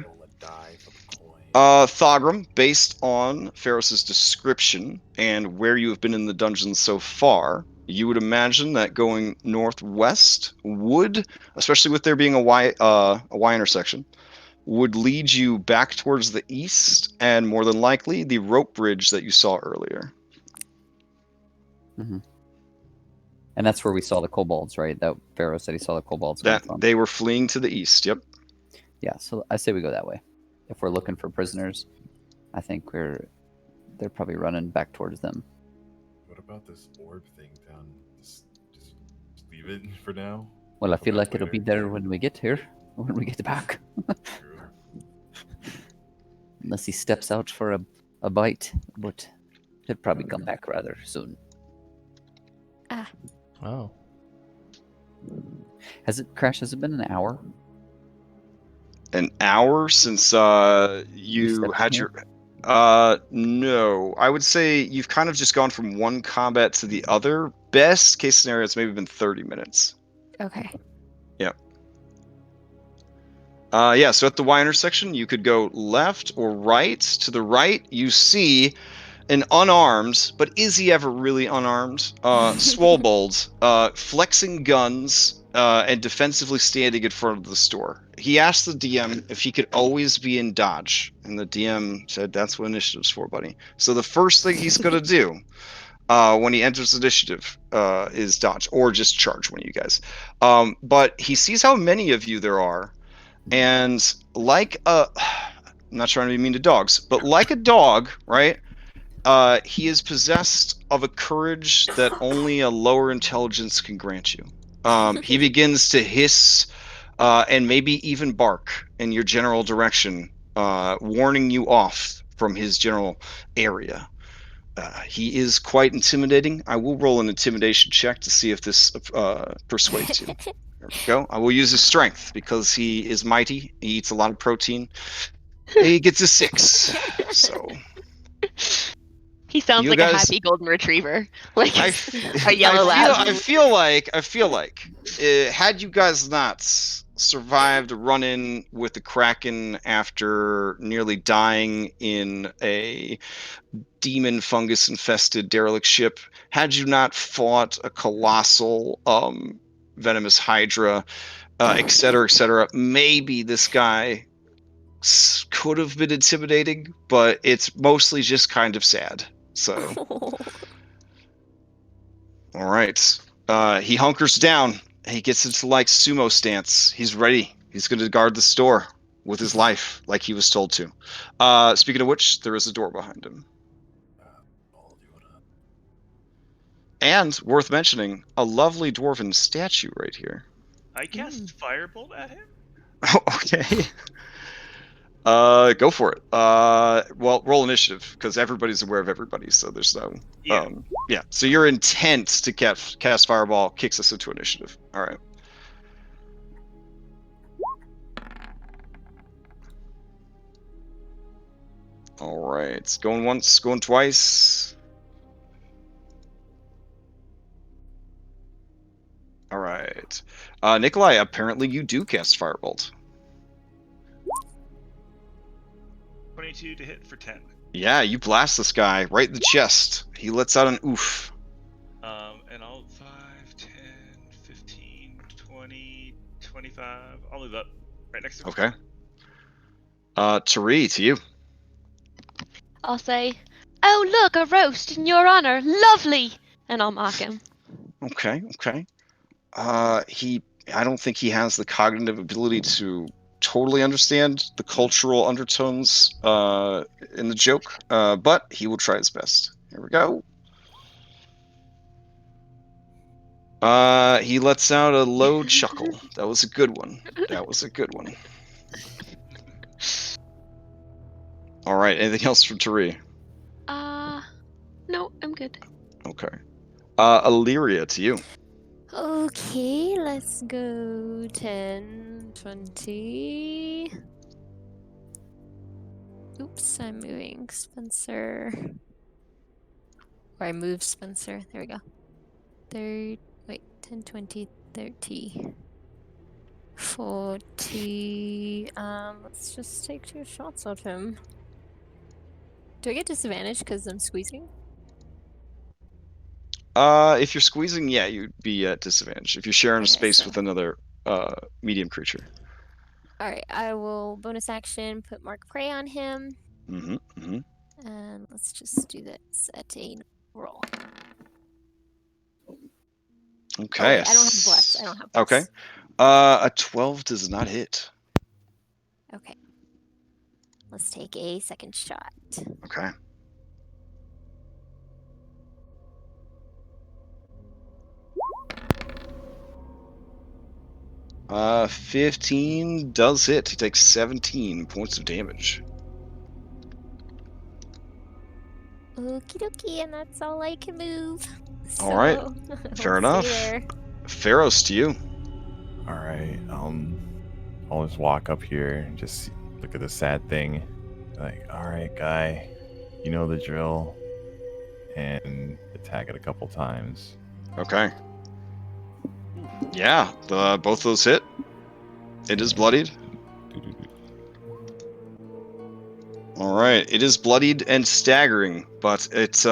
Thogrum, based on Ferris's description and where you have been in the dungeon so far, you would imagine that going northwest would, especially with there being a Y intersection, would lead you back towards the east, and more than likely the rope bridge that you saw earlier. Mm-hmm. And that's where we saw the kobolds, right? That Pharaoh said he saw the kobolds come That from. they were fleeing to the east. Yep. Yeah, so I say we go that way. If we're looking for prisoners, I think they're probably running back towards them. What about this orb thing down? Just leave it for now. Well, I feel back like it'll be later. there when we get here, when we get back. True. Unless he steps out for a bite, but he'll probably come back rather soon. Oh. Has it been an hour? An hour since you stepped had in your no, I would say you've kind of just gone from one combat to the other. Best case scenario, it's maybe been 30 minutes. Okay. Yeah, so at the Y intersection, you could go left or right. To the right, you see an unarmed, but is he ever really unarmed? Swobold, flexing guns and defensively standing in front of the store. He asked the DM if he could always be in dodge, and the DM said, "That's what initiative's for, buddy." So the first thing he's gonna do when he enters initiative is dodge, or just charge one of you guys. But he sees how many of you there are, and like I'm not trying to be mean to dogs, but like a dog, right? He is possessed of a courage that only a lower intelligence can grant you. He begins to hiss and maybe even bark in your general direction, warning you off from his general area. He is quite intimidating. I will roll an intimidation check to see if this persuades you. There we go. I will use his strength because he is mighty. He eats a lot of protein. He gets a 6. So He sounds you like guys, a happy golden retriever, like I a yellow lab. I feel like had you guys not survived a run-in with the Kraken after nearly dying in a demon fungus infested derelict ship, had you not fought a colossal venomous hydra, etc., maybe this guy could have been intimidating, but it's mostly just kind of sad. So all right. He hunkers down. He gets into like sumo stance. He's ready. He's going to guard the store with his life, like he was told to. Speaking of which, there is a door behind him. And worth mentioning, a lovely dwarven statue right here. I cast Firebolt at him? Okay. Go for it. Well, roll initiative because everybody's aware of everybody, so there's no. Yeah. Yeah. So your intent to cast Fireball kicks us into initiative. All right. All right. Going once, going twice. All right. Nikolai, apparently you do cast Firebolt. 22 to hit for 10. Yeah, you blast this guy right in the chest. He lets out an oof. And I'll 5, 10, 15, 20, 25. I'll move up right next to him. Okay. Tari, to you. I'll say, "Oh look, a roast in your honor, lovely," and I'll mock him. Okay. I don't think he has the cognitive ability to totally understand the cultural undertones in the joke, but he will try his best. Here we go. He lets out a low chuckle. That was a good one. All right. Anything else from Tari? No, I'm good. Okay. Illyria, to you. Okay, let's go 10, 20. Oops, I'm moving Spencer. Or I moved Spencer. There we go. 10, 20, 30. 40. Let's just take 2 shots at him. Do I get disadvantage because I'm squeezing? If you're squeezing, yeah, you'd be at disadvantage. If you're sharing a Okay, space so- with another medium creature. All right, I will bonus action put Mark Prey on him, Mm-hmm. and let's just do this at a roll. Okay. Oh wait, I don't have bless. I don't have bless. Okay. A 12 does not hit. Okay. Let's take a second shot. Okay. Uh, 15 does hit. He takes 17 points of damage. Okie dokie, and that's all I can move. All right. So, Fair I'll enough. stay there. Pharos, to you. All right. I'll just walk up here and just look at the sad thing. Like, all right, guy, you know the drill, and attack it a couple times. Okay. Yeah, both those hit. It is bloodied. All right, it is bloodied and staggering, but it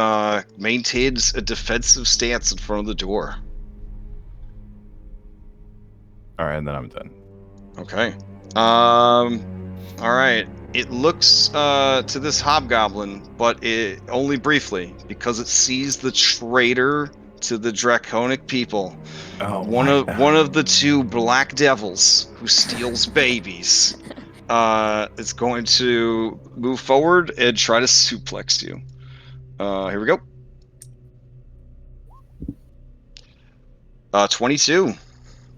maintains a defensive stance in front of the door. All right, and then I'm done. Okay. All right. It looks to this hobgoblin, but it only briefly, because it sees the traitor to the draconic people. Oh, One of the two black devils who steals babies. Is going to move forward and try to suplex you. Here we go. 22.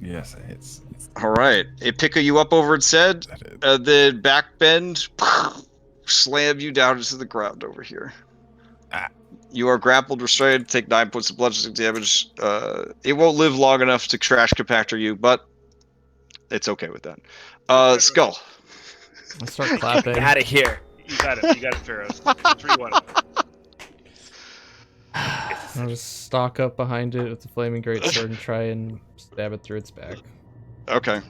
Yes, it hits. All right. It pick you up over its head, then back bend, slam you down into the ground over here. Ah. You are grappled, restrained, take 9 points of bludgeoning damage. It won't live long enough to crash compactor you, but it's okay with that. Skull. I start clapping. Out of here. You got it. You got it, Pharos. 3-1. I'll just stalk up behind it with the flaming greatsword and try and stab it through its back. Okay.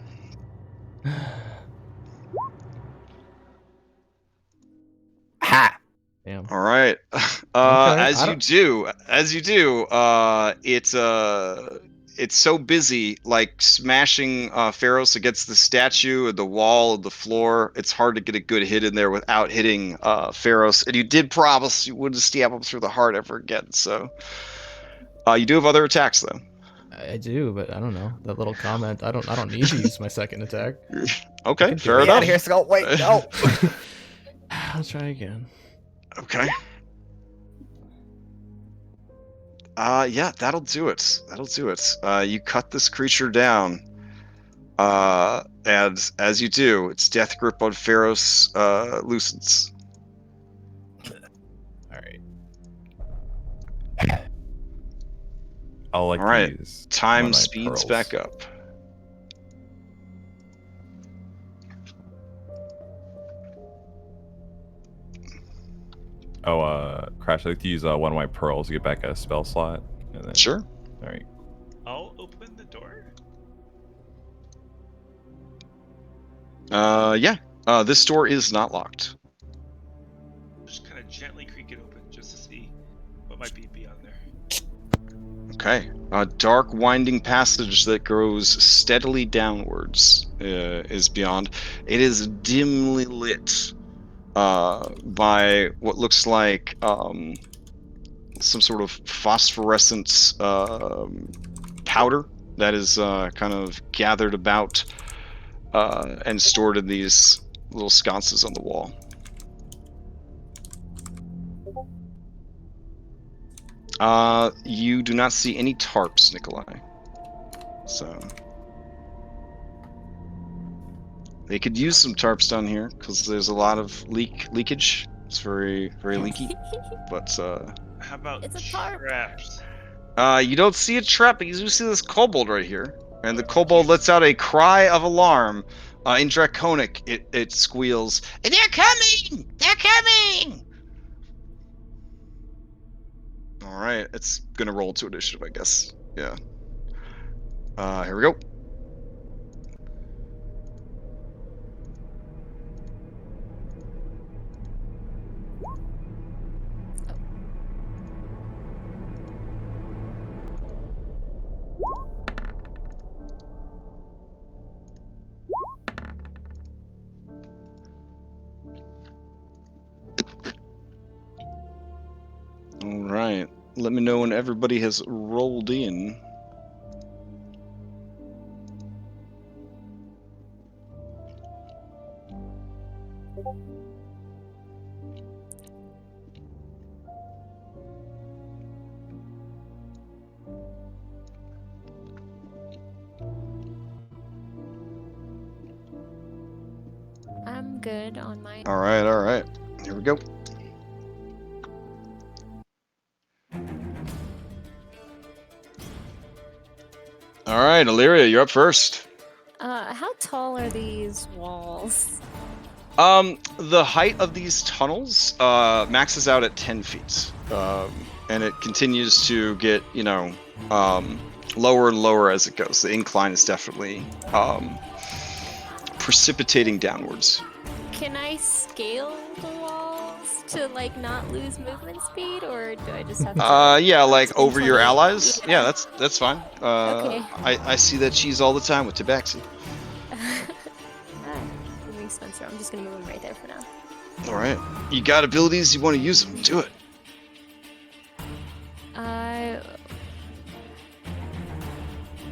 Ha! Damn. All right. Okay, As you do, it's so busy, like smashing Pharos against the statue and the wall and the floor. It's hard to get a good hit in there without hitting Pharos. And you did promise you wouldn't stab him through the heart ever again. So you do have other attacks though. I do, but I don't know. That little comment. I don't need to use my second attack. Okay, can fair do it. enough. Get out of here, Skull. Wait, no. I'll try again. Okay. Yeah, that'll do it. You cut this creature down. And as you do, its death grip on Pharos loosens. All right. I'll like All right. to use Time one of my speeds pearls. back up. Crash, I'd like to use one of my pearls to get back a spell slot. And then... Sure. All right. I'll open the door. Yeah. This door is not locked. Just kind of gently creak it open just to see what might be beyond there. Okay. A dark, winding passage that grows steadily downwards is beyond. It is dimly lit by what looks like some sort of phosphorescent powder that is kind of gathered about and stored in these little sconces on the wall. You do not see any tarps, Nikolai. So they could use some tarps down here because there's a lot of leakage. It's very, very leaky. But How about It's a tarp. traps? you don't see a trap, but you do see this kobold right here. And the kobold lets out a cry of alarm. In Draconic, it squeals, "They're coming! They're coming!" Alright, it's gonna roll to initiative, I guess. Yeah. Here we go. let me know when everybody has rolled in. I'm good on my. All right. Here we go. All right, Illyria, you're up first. How tall are these walls? The height of these tunnels maxes out at 10 feet, and it continues to get, lower and lower as it goes. The incline is definitely precipitating downwards. Can I scale the walls to not lose movement speed, or do I just have to? Yeah, over your 20? allies. Yeah. Yeah, that's fine. Okay. I see that cheese all the time with Tabaxi. Moving Spencer. I'm just gonna move him right there for now. All right, you got abilities, you want to use them, do it.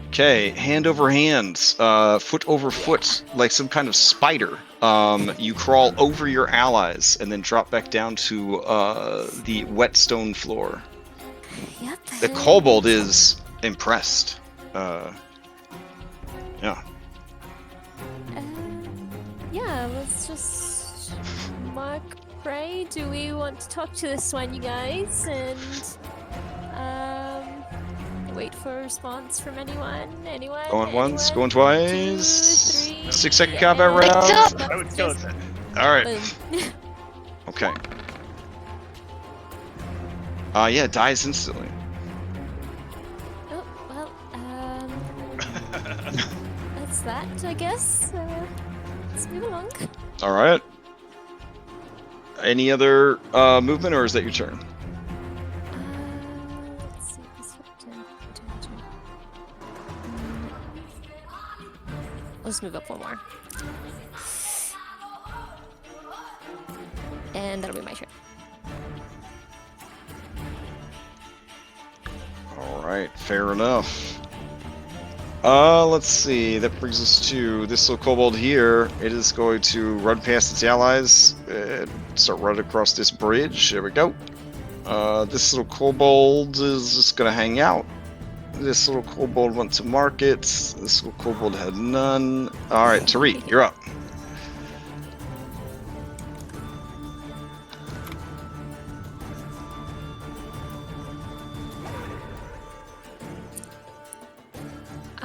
Okay, hand over hand, foot over foot, like some kind of spider. You crawl over your allies and then drop back down to the wet stone floor. Yep. The kobold is impressed. Yeah. Yeah, let's just mark prey. Do we want to talk to this one, you guys? And wait for a response from anyone? Going once, Anyone? going twice. 2, 3. 6-second combat and- round. I would kill it. All right. Boom. Okay. Yeah, dies instantly. Oh, well, that's that, I guess. Let's move along. All right. Any other movement, or is that your turn? Let's see. I'll just move up one more. And that'll be my turn. All right, fair enough. Let's see. That brings us to this little kobold here. It is going to run past its allies and start running across this bridge. There we go. This little kobold is just going to hang out. This little kobold went to market. This little kobold had none. All right, Tariq, you're up.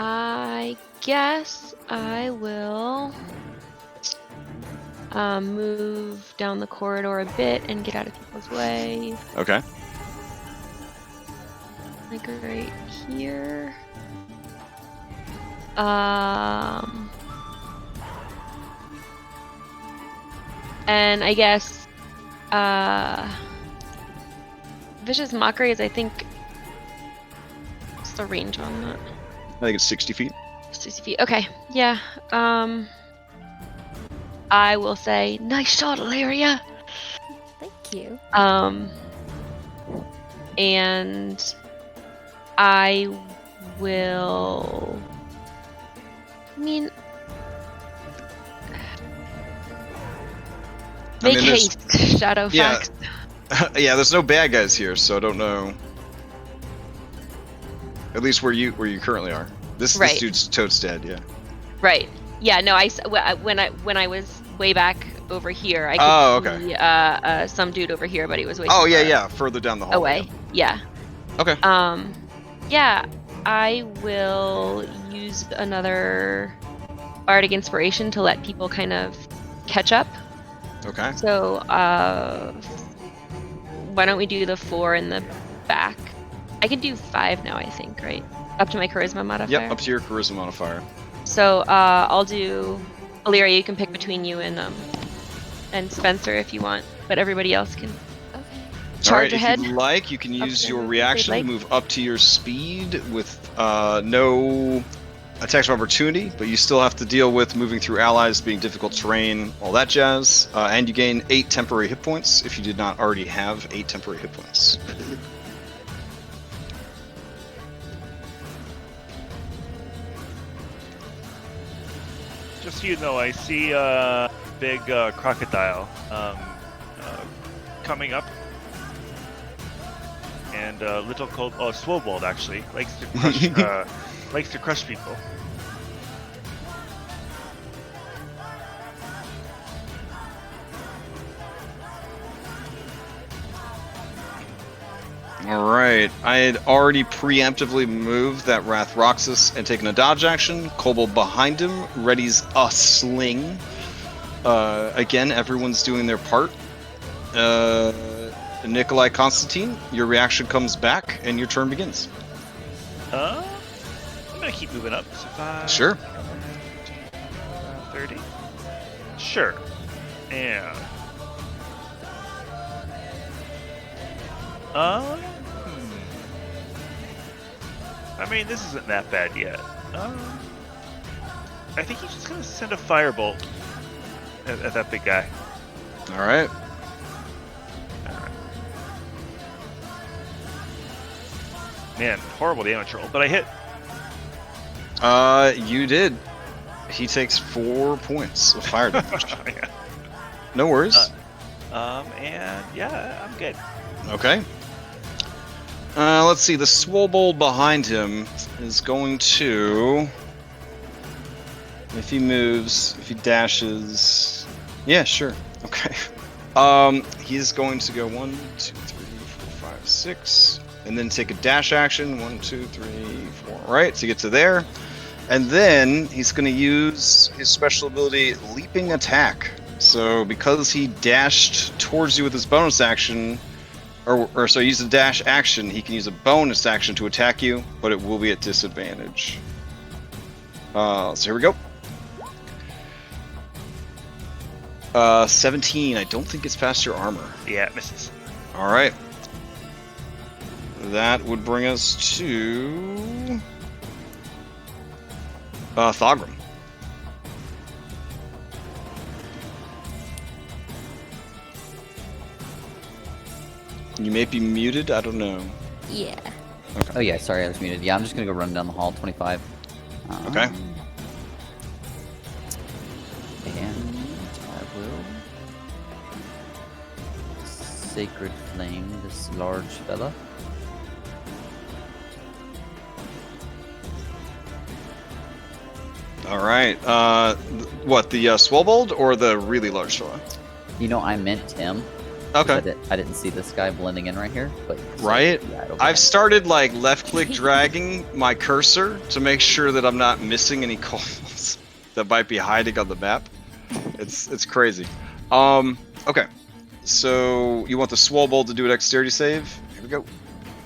I guess I will move down the corridor a bit and get out of people's way. Okay. Like right here. And I guess Vicious Mockery is, I think, what's the range on that? I think it's 60 feet. 60 feet. Okay. Yeah. I will say, nice shot, Ilaria. Thank you. And I will. Make haste, Shadowfax. Yeah, there's no bad guys here, so I don't know. At least where you currently are. This dude's totes dead. Yeah. Right. Yeah. No. When I was way back over here, I could see some dude over here, but he was way. Oh yeah, further down the hallway. Away. Yeah. Okay. Yeah. I will use another bardic inspiration to let people kind of catch up. Okay. So, why don't we do the 4 in the back? I can do 5 now, I think, right? Up to my charisma modifier? Yep, up to your charisma modifier. So, I'll do... Illyria, you can pick between you and Spencer if you want, but everybody else can charge ahead. If you like, you can use your reaction to move up to your speed with no attacks of opportunity, but you still have to deal with moving through allies, being difficult terrain, all that jazz. And you gain 8 temporary hit points if you did not already have 8 temporary hit points. Just so you know, I see a big crocodile coming up. And little cold, Swobold actually likes to crush, likes to crush people. All right, I had already preemptively moved that Wrath Roxas and taken a dodge action. Kobold behind him readies a sling. Again, everyone's doing their part. Nikolai Constantine, your reaction comes back and your turn begins. I'm gonna keep moving up. So 5, Sure. 30. Sure. And I mean, this isn't that bad yet. I think he's just gonna send a firebolt at that big guy. All right. Man, horrible damage roll, but I hit. You did. He takes 4 points of fire damage. Yeah. No worries. And yeah, I'm good. Okay. Let's see. The Swobold behind him is going to, if he moves, if he dashes, yeah, sure. Okay. He's going to go 1, 2, 3, 4, 5, 6, and then take a dash action. 1, 2, 3, 4. Right, to get to there, and then he's going to use his special ability, Leaping Attack. So because he dashed towards you with his bonus action, or so use a dash action, he can use a bonus action to attack you, but it will be at disadvantage. So here we go. 17. I don't think it's past your armor. Yeah, it misses. All right. That would bring us to Thogrim. You may be muted. I don't know. Yeah. Okay. Oh yeah, sorry, I was muted. Yeah, I'm just gonna go run down the hall, 25. Okay. And I will Sacred Flame this large fella. All right. What, the Swobold or the really large fella? You know, I meant him. 'cause Okay. I didn't see this guy blending in right here, but Right? Yeah, it'll be I've fine. started like left-click dragging my cursor to make sure that I'm not missing any kobolds that might be hiding on the map. It's crazy. Okay. So you want the Swobold to do a dexterity save? Here we go.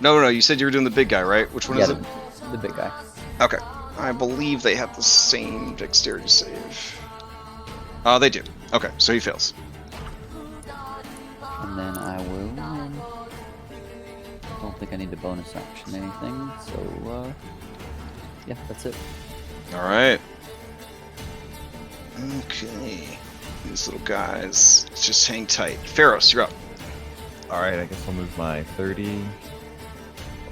No. You said you were doing the big guy, right? Which one Yeah, is it? the big guy. Okay. I believe they have the same dexterity save. They do. Okay, so he fails. And then I will. I don't think I need to bonus action anything, so yeah, that's it. All right. Okay. These little guys, just hang tight. Pharos, you're up. All right, I guess I'll move my 30.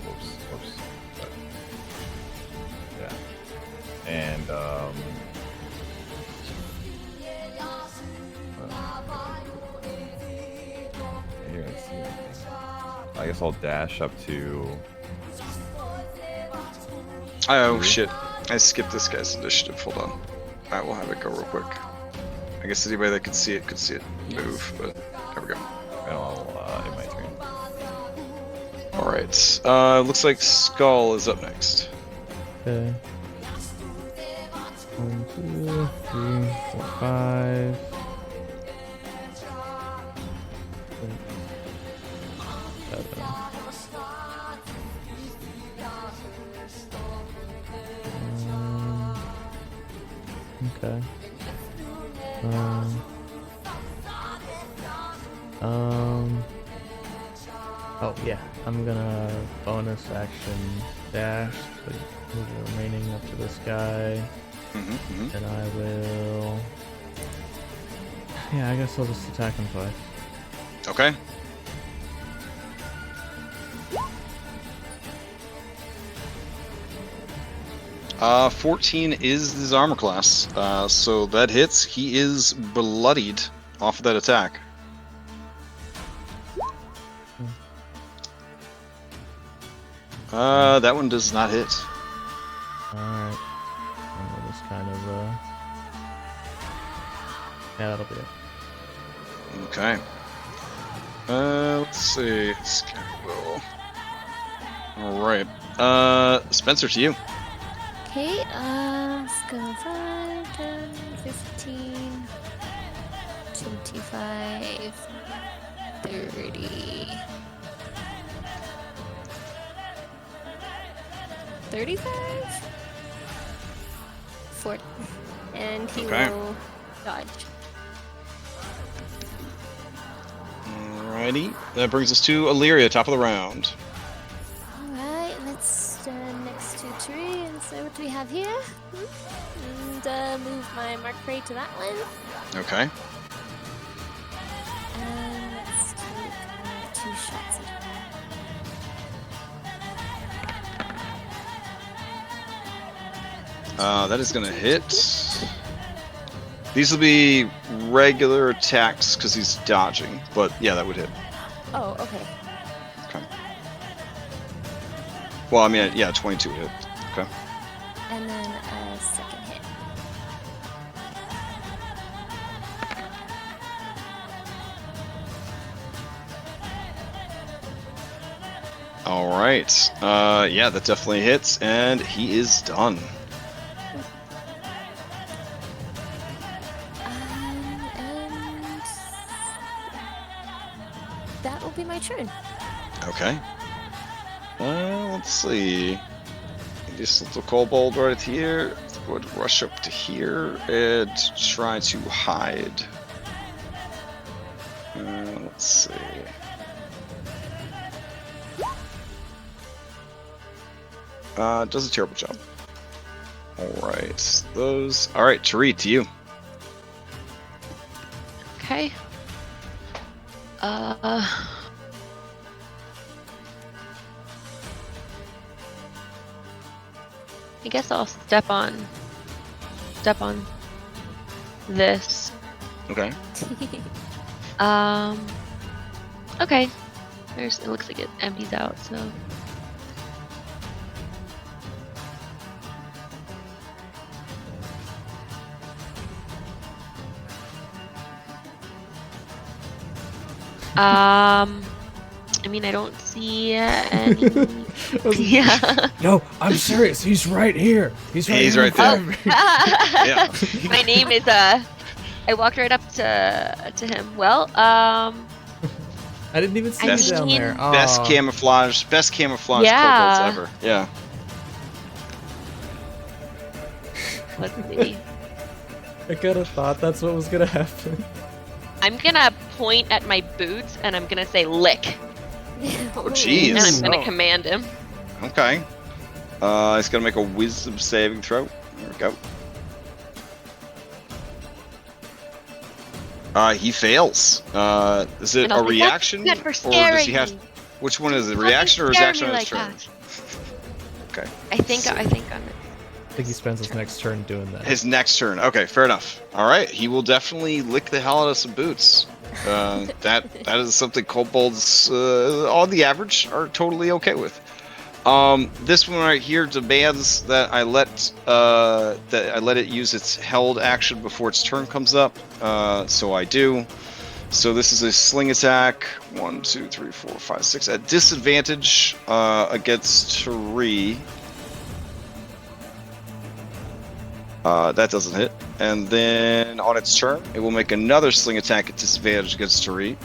Whoops. Yeah. And here I see anything. I guess I'll dash up to. Oh shit! I skipped this guy's initiative. Hold on. I will have it go real quick. I guess anybody that could see it move, but there we go. And I'll in my turn. All right. Looks like Skull is up next. Okay. 1, 2, 3, 4, 5. 6, 7. Okay. Oh yeah, I'm gonna bonus action dash to move the remaining up to this guy, and I will. Yeah, I guess I'll just attack him twice. Okay. 14 is his armor class, so that hits. He is bloodied off of that attack. That one does not hit. Alright. I'll just kind of, yeah, that'll be it. Okay. Let's see. Alright. Spencer, to you. Okay, let's go 5, 10, 15, 25, 30, 35, 40, and he Okay. will dodge. Alrighty. That brings us to Illyria, top of the round. Alright, let's stand next to a tree and see what we have here. And move my mark prey to that one. Okay. And let's take 2 shots at her. That is going to hit. These will be regular attacks because he's dodging, but yeah, that would hit. Oh, okay. Okay. Well, I mean, yeah, 22 hit. Okay. And then a second hit. All right. Yeah, that definitely hits, and he is done. And that will be my turn. Okay. Let's see. This little kobold right here would rush up to here and try to hide. Let's see. Does a terrible job. Alright, those. Alright, Tari, to you. Okay. I guess I'll step on this. Okay. Okay. It looks like it empties out, so. I mean, I don't see any. Yeah. No, I'm serious. He's right here. He's right He's here. right there. in front of me. Yeah. My name is I walked right up to him. Well, I didn't even see I you down mean- there. Best Aw. camouflage Yeah. kobolds ever. Yeah. let's see. I could have thought that's what was gonna happen. I'm gonna point at my boots and I'm gonna say lick, Oh, jeez. and I'm gonna Oh. command him. Okay. He's gonna make a wisdom saving throw. There we go. He fails. Is it And a I'll be, reaction, "That's good for or does scaring he have? me. Which one is it? Why'd you Reaction or his scare action me on his like turn? that?" Okay. I think I'm. I think he spends his next turn doing that. His next turn. Okay, fair enough. All right, he will definitely lick the hell out of some boots. That is something kobolds, on the average, are totally okay with. This one right here demands that I let it use its held action before its turn comes up. So I do. So this is a sling attack. 1, 2, 3, 4, 5, 6 at disadvantage against Tari. That doesn't hit. And then on its turn, it will make another sling attack at disadvantage against Tari.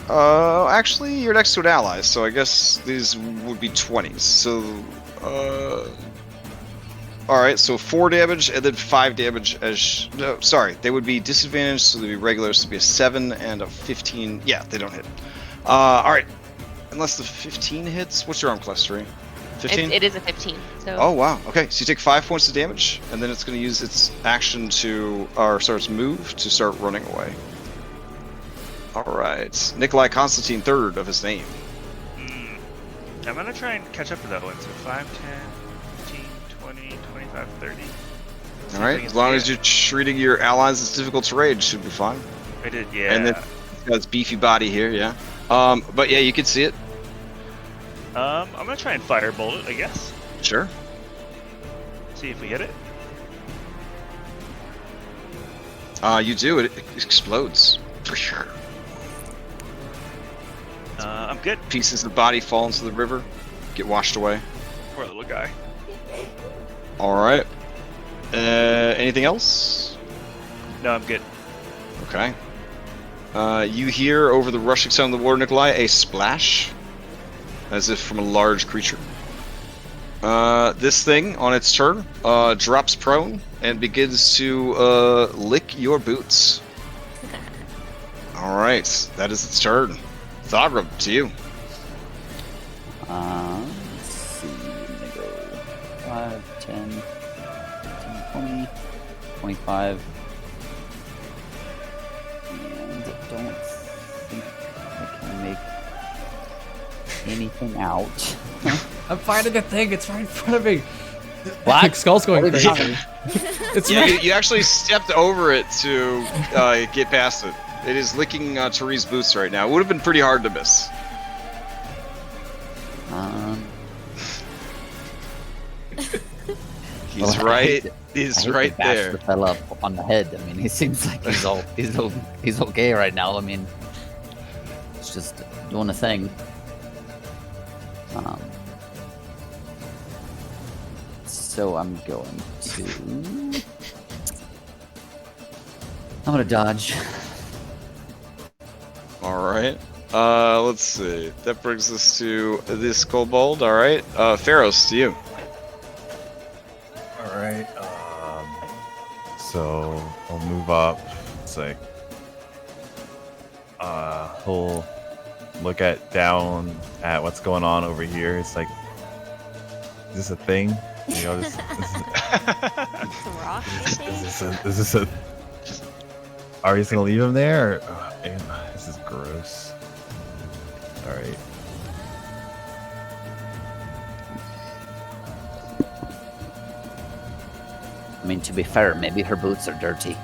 Actually, you're next to an ally, so I guess these would be 20s. So, alright, so 4 damage and then 5 damage as... No, sorry, they would be disadvantaged, so they'd be regular, so it'd be a 7 and a 15. Yeah, they don't hit. Alright. Unless the 15 hits? What's your arm class, Tari? 15? It is a 15. So. Oh, wow. Okay, so you take 5 points of damage, and then it's going to use its action to... Or, sorry, its move to start running away. Alright. Nikolai Constantine, third of his name. I'm gonna try and catch up to that one. So 5, 10, 15, 20, 25, 30. All right, as long as you're treating your allies as difficult terrain, should be fine. I did, yeah. And then it's got its beefy body here, yeah. But yeah, you can see it. I'm gonna try and firebolt it, I guess. Sure. See if we hit it. You do. It explodes. For sure. I'm good. Pieces of the body fall into the river, get washed away. Poor little guy. All right. Anything else? No, I'm good. Okay. You hear over the rushing sound of the water, Nikolai, a splash, as if from a large creature. This thing, on its turn, drops prone and begins to lick your boots. All right, that is its turn. Thogrum, to you. Let's see. I'm gonna go 5, 10, 15, 20, 25. And I don't think I can make anything out. I'm finding a thing. It's right in front of me. What? Skull's going crazy. It's You actually stepped over it to get past it. It is licking Therese' boots right now. It would have been pretty hard to miss. He's right. He's right there. The fella on the head. I mean, he seems like he's okay right now. I mean, it's just doing a thing. So I'm going to. I'm gonna dodge. All right. Let's see. That brings us to this kobold. All right. Pharos, to you. All right. So I'll move up. It's like he'll look down at what's going on over here. It's like, is this a thing? You know, It's a rock thing? is this a? Are we just gonna leave him there? Or, oh, man, this is gross. All right. I mean, to be fair, maybe her boots are dirty.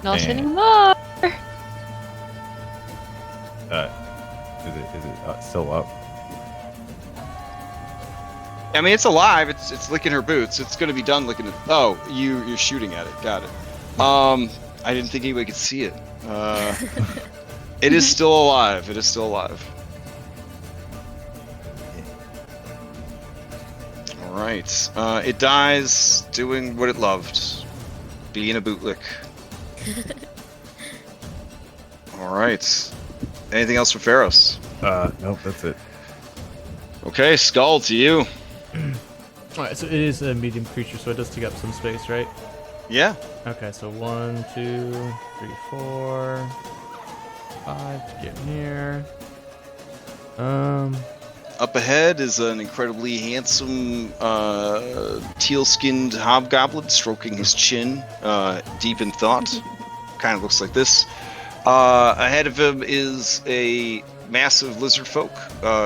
Not And- anymore. Is it still up? I mean, it's alive. It's licking her boots. It's gonna be done licking it. Oh, you're shooting at it. Got it. I didn't think anybody could see it. It is still alive. It is still alive. All right. It dies doing what it loved, being a bootlick. All right. Anything else for Pharos? Nope, that's it. Okay, Skull, to you. Alright, so it is a medium creature, so it does take up some space, right? Yeah. Okay, so 1, 2, 3, 4, 5 to get near. Up ahead is an incredibly handsome, teal-skinned hobgoblin stroking his chin, deep in thought. Kind of looks like this. Ahead of him is a massive lizard folk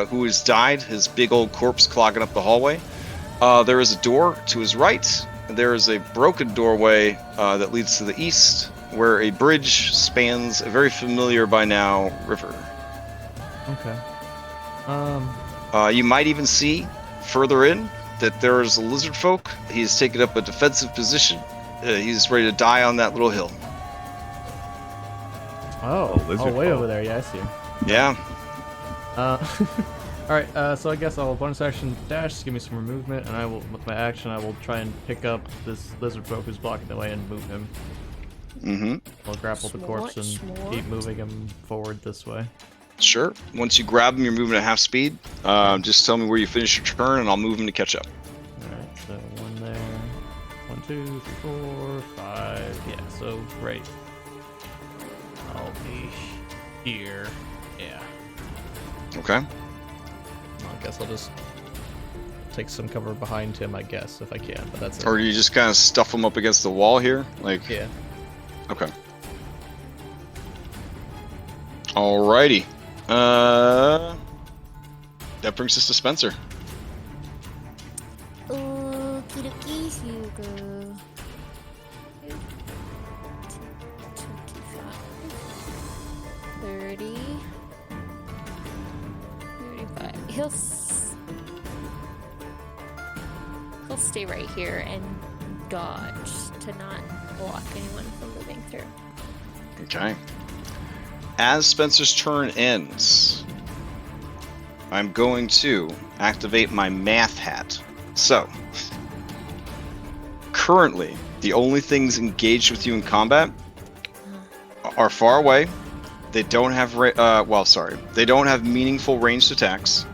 who has died, his big old corpse clogging up the hallway. There is a door to his right. There is a broken doorway that leads to the east, where a bridge spans a very familiar by now river. Okay. You might even see further in that there is a lizard folk. He's taken up a defensive position. He's ready to die on that little hill. Oh, lizard way folk. over there. Yeah, I see him. Yeah. Alright, so I guess I'll bonus action dash to give me some more movement, and I will, with my action, I will try and pick up this lizard folk who's blocking the way and move him. Mm-hmm. I'll grapple the corpse and keep moving him forward this way. Sure. Once you grab him, you're moving at half speed. Just tell me where you finish your turn, and I'll move him to catch up. Alright, so 1 there. 1, 2, 3, 4, 5. Yeah, so right. I'll be here. Yeah. Okay. I guess I'll just take some cover behind him, I guess, if I can, but that's it. Or do you just kind of stuff him up against the wall here? Like. Yeah. Okay. Alrighty. That brings us to Spencer. Okie dokie, you go. 25, 30, 35. He'll stay right here and dodge to not block anyone from moving through. Okay. As Spencer's turn ends, I'm going to activate my math hat. So, currently, the only things engaged with you in combat are far away. They don't have they don't have meaningful ranged attacks.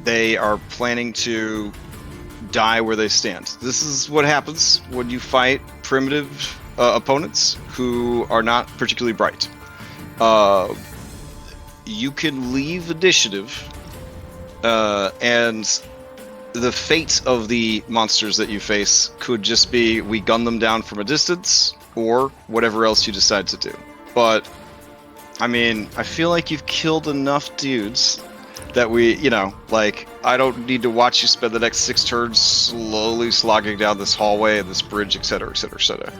They are planning to die where they stand. This is what happens when you fight primitive opponents who are not particularly bright. You can leave initiative, and the fate of the monsters that you face could just be we gun them down from a distance, or whatever else you decide to do. But, I mean, I feel like you've killed enough dudes that I don't need to watch you spend the next 6 turns slowly slogging down this hallway and this bridge, etc., etc., etc.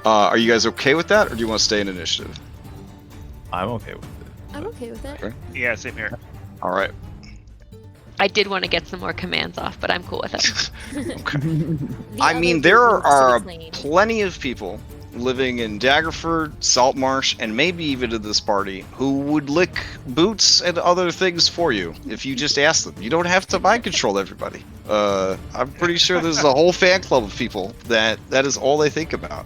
Are you guys okay with that, or do you want to stay in initiative? I'm okay with it. I'm okay with that. Okay. Yeah, same here. All right. I did want to get some more commands off, but I'm cool with it. Okay. The I other mean, there group needs to are be claimed. plenty of people living in Daggerford, Saltmarsh, and maybe even in this party who would lick boots and other things for you if you just ask them. You don't have to mind control everybody. I'm pretty sure there's a whole fan club of people that is all they think about.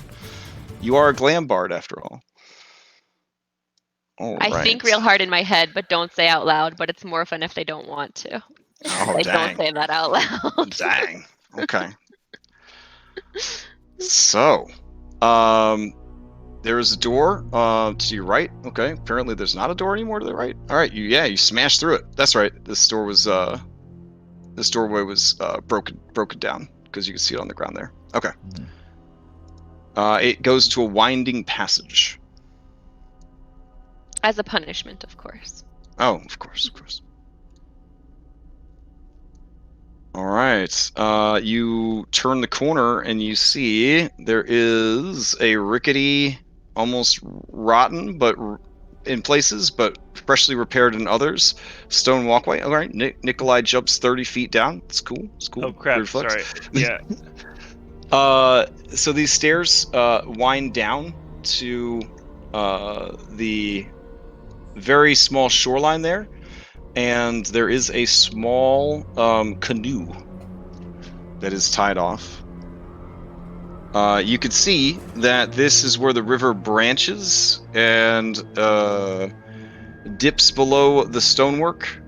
You are a glam bard, after all. I think real hard in my head, but don't say out loud. But it's more fun if they don't want to. Oh, They dang. don't say that out loud. Dang. Okay. So, there is a door to your right. Okay. Apparently, there's not a door anymore to the right. All right. You smashed through it. That's right. This doorway was broken down because you can see it on the ground there. Okay. It goes to a winding passage. As a punishment, of course. Oh, of course. All right. You turn the corner and you see there is a rickety, almost rotten, but in places, but freshly repaired in others, stone walkway. All right. Nikolai jumps 30 feet down. It's cool. Oh crap! Weird flex. Sorry. Yeah. So these stairs wind down to the very small shoreline there, and there is a small canoe that is tied off. You could see that this is where the river branches and dips below the stonework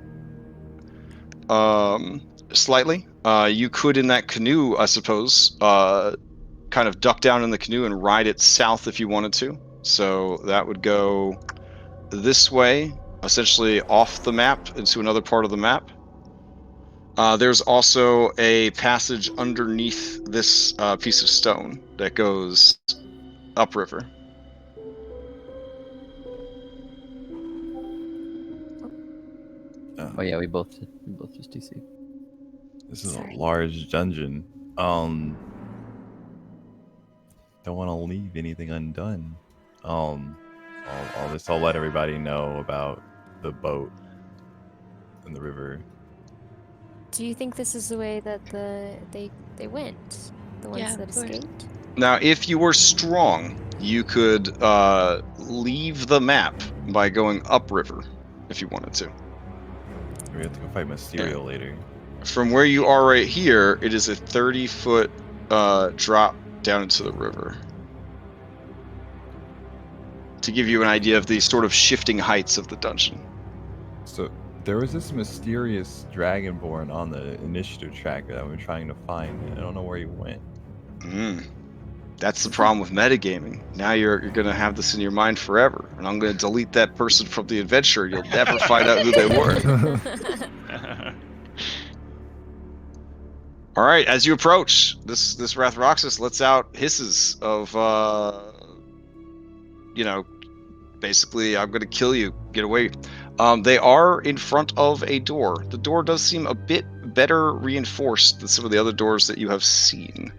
slightly. You could, in that canoe, I suppose, kind of duck down in the canoe and ride it south if you wanted to. So that would go this way, essentially off the map into another part of the map. There's also a passage underneath this piece of stone that goes upriver. Oh yeah, we both just DC. This is Sorry. a large dungeon. Don't want to leave anything undone. I'll let everybody know about the boat and the river. Do you think this is the way that they went? The ones Yeah, that of course. escaped? Now, if you were strong, you could leave the map by going upriver if you wanted to. We have to go fight Mysterio later. From where you are right here, it is a 30-foot drop down into the river. To give you an idea of the sort of shifting heights of the dungeon. So there was this mysterious dragonborn on the initiative track that I'm trying to find. I don't know where he went. That's the problem with metagaming. Now you're going to have this in your mind forever, and I'm going to delete that person from the adventure. You'll never find out who they were. All right, as you approach, this Rathroxus lets out hisses of, basically, I'm going to kill you. Get away. They are in front of a door. The door does seem a bit better reinforced than some of the other doors that you have seen.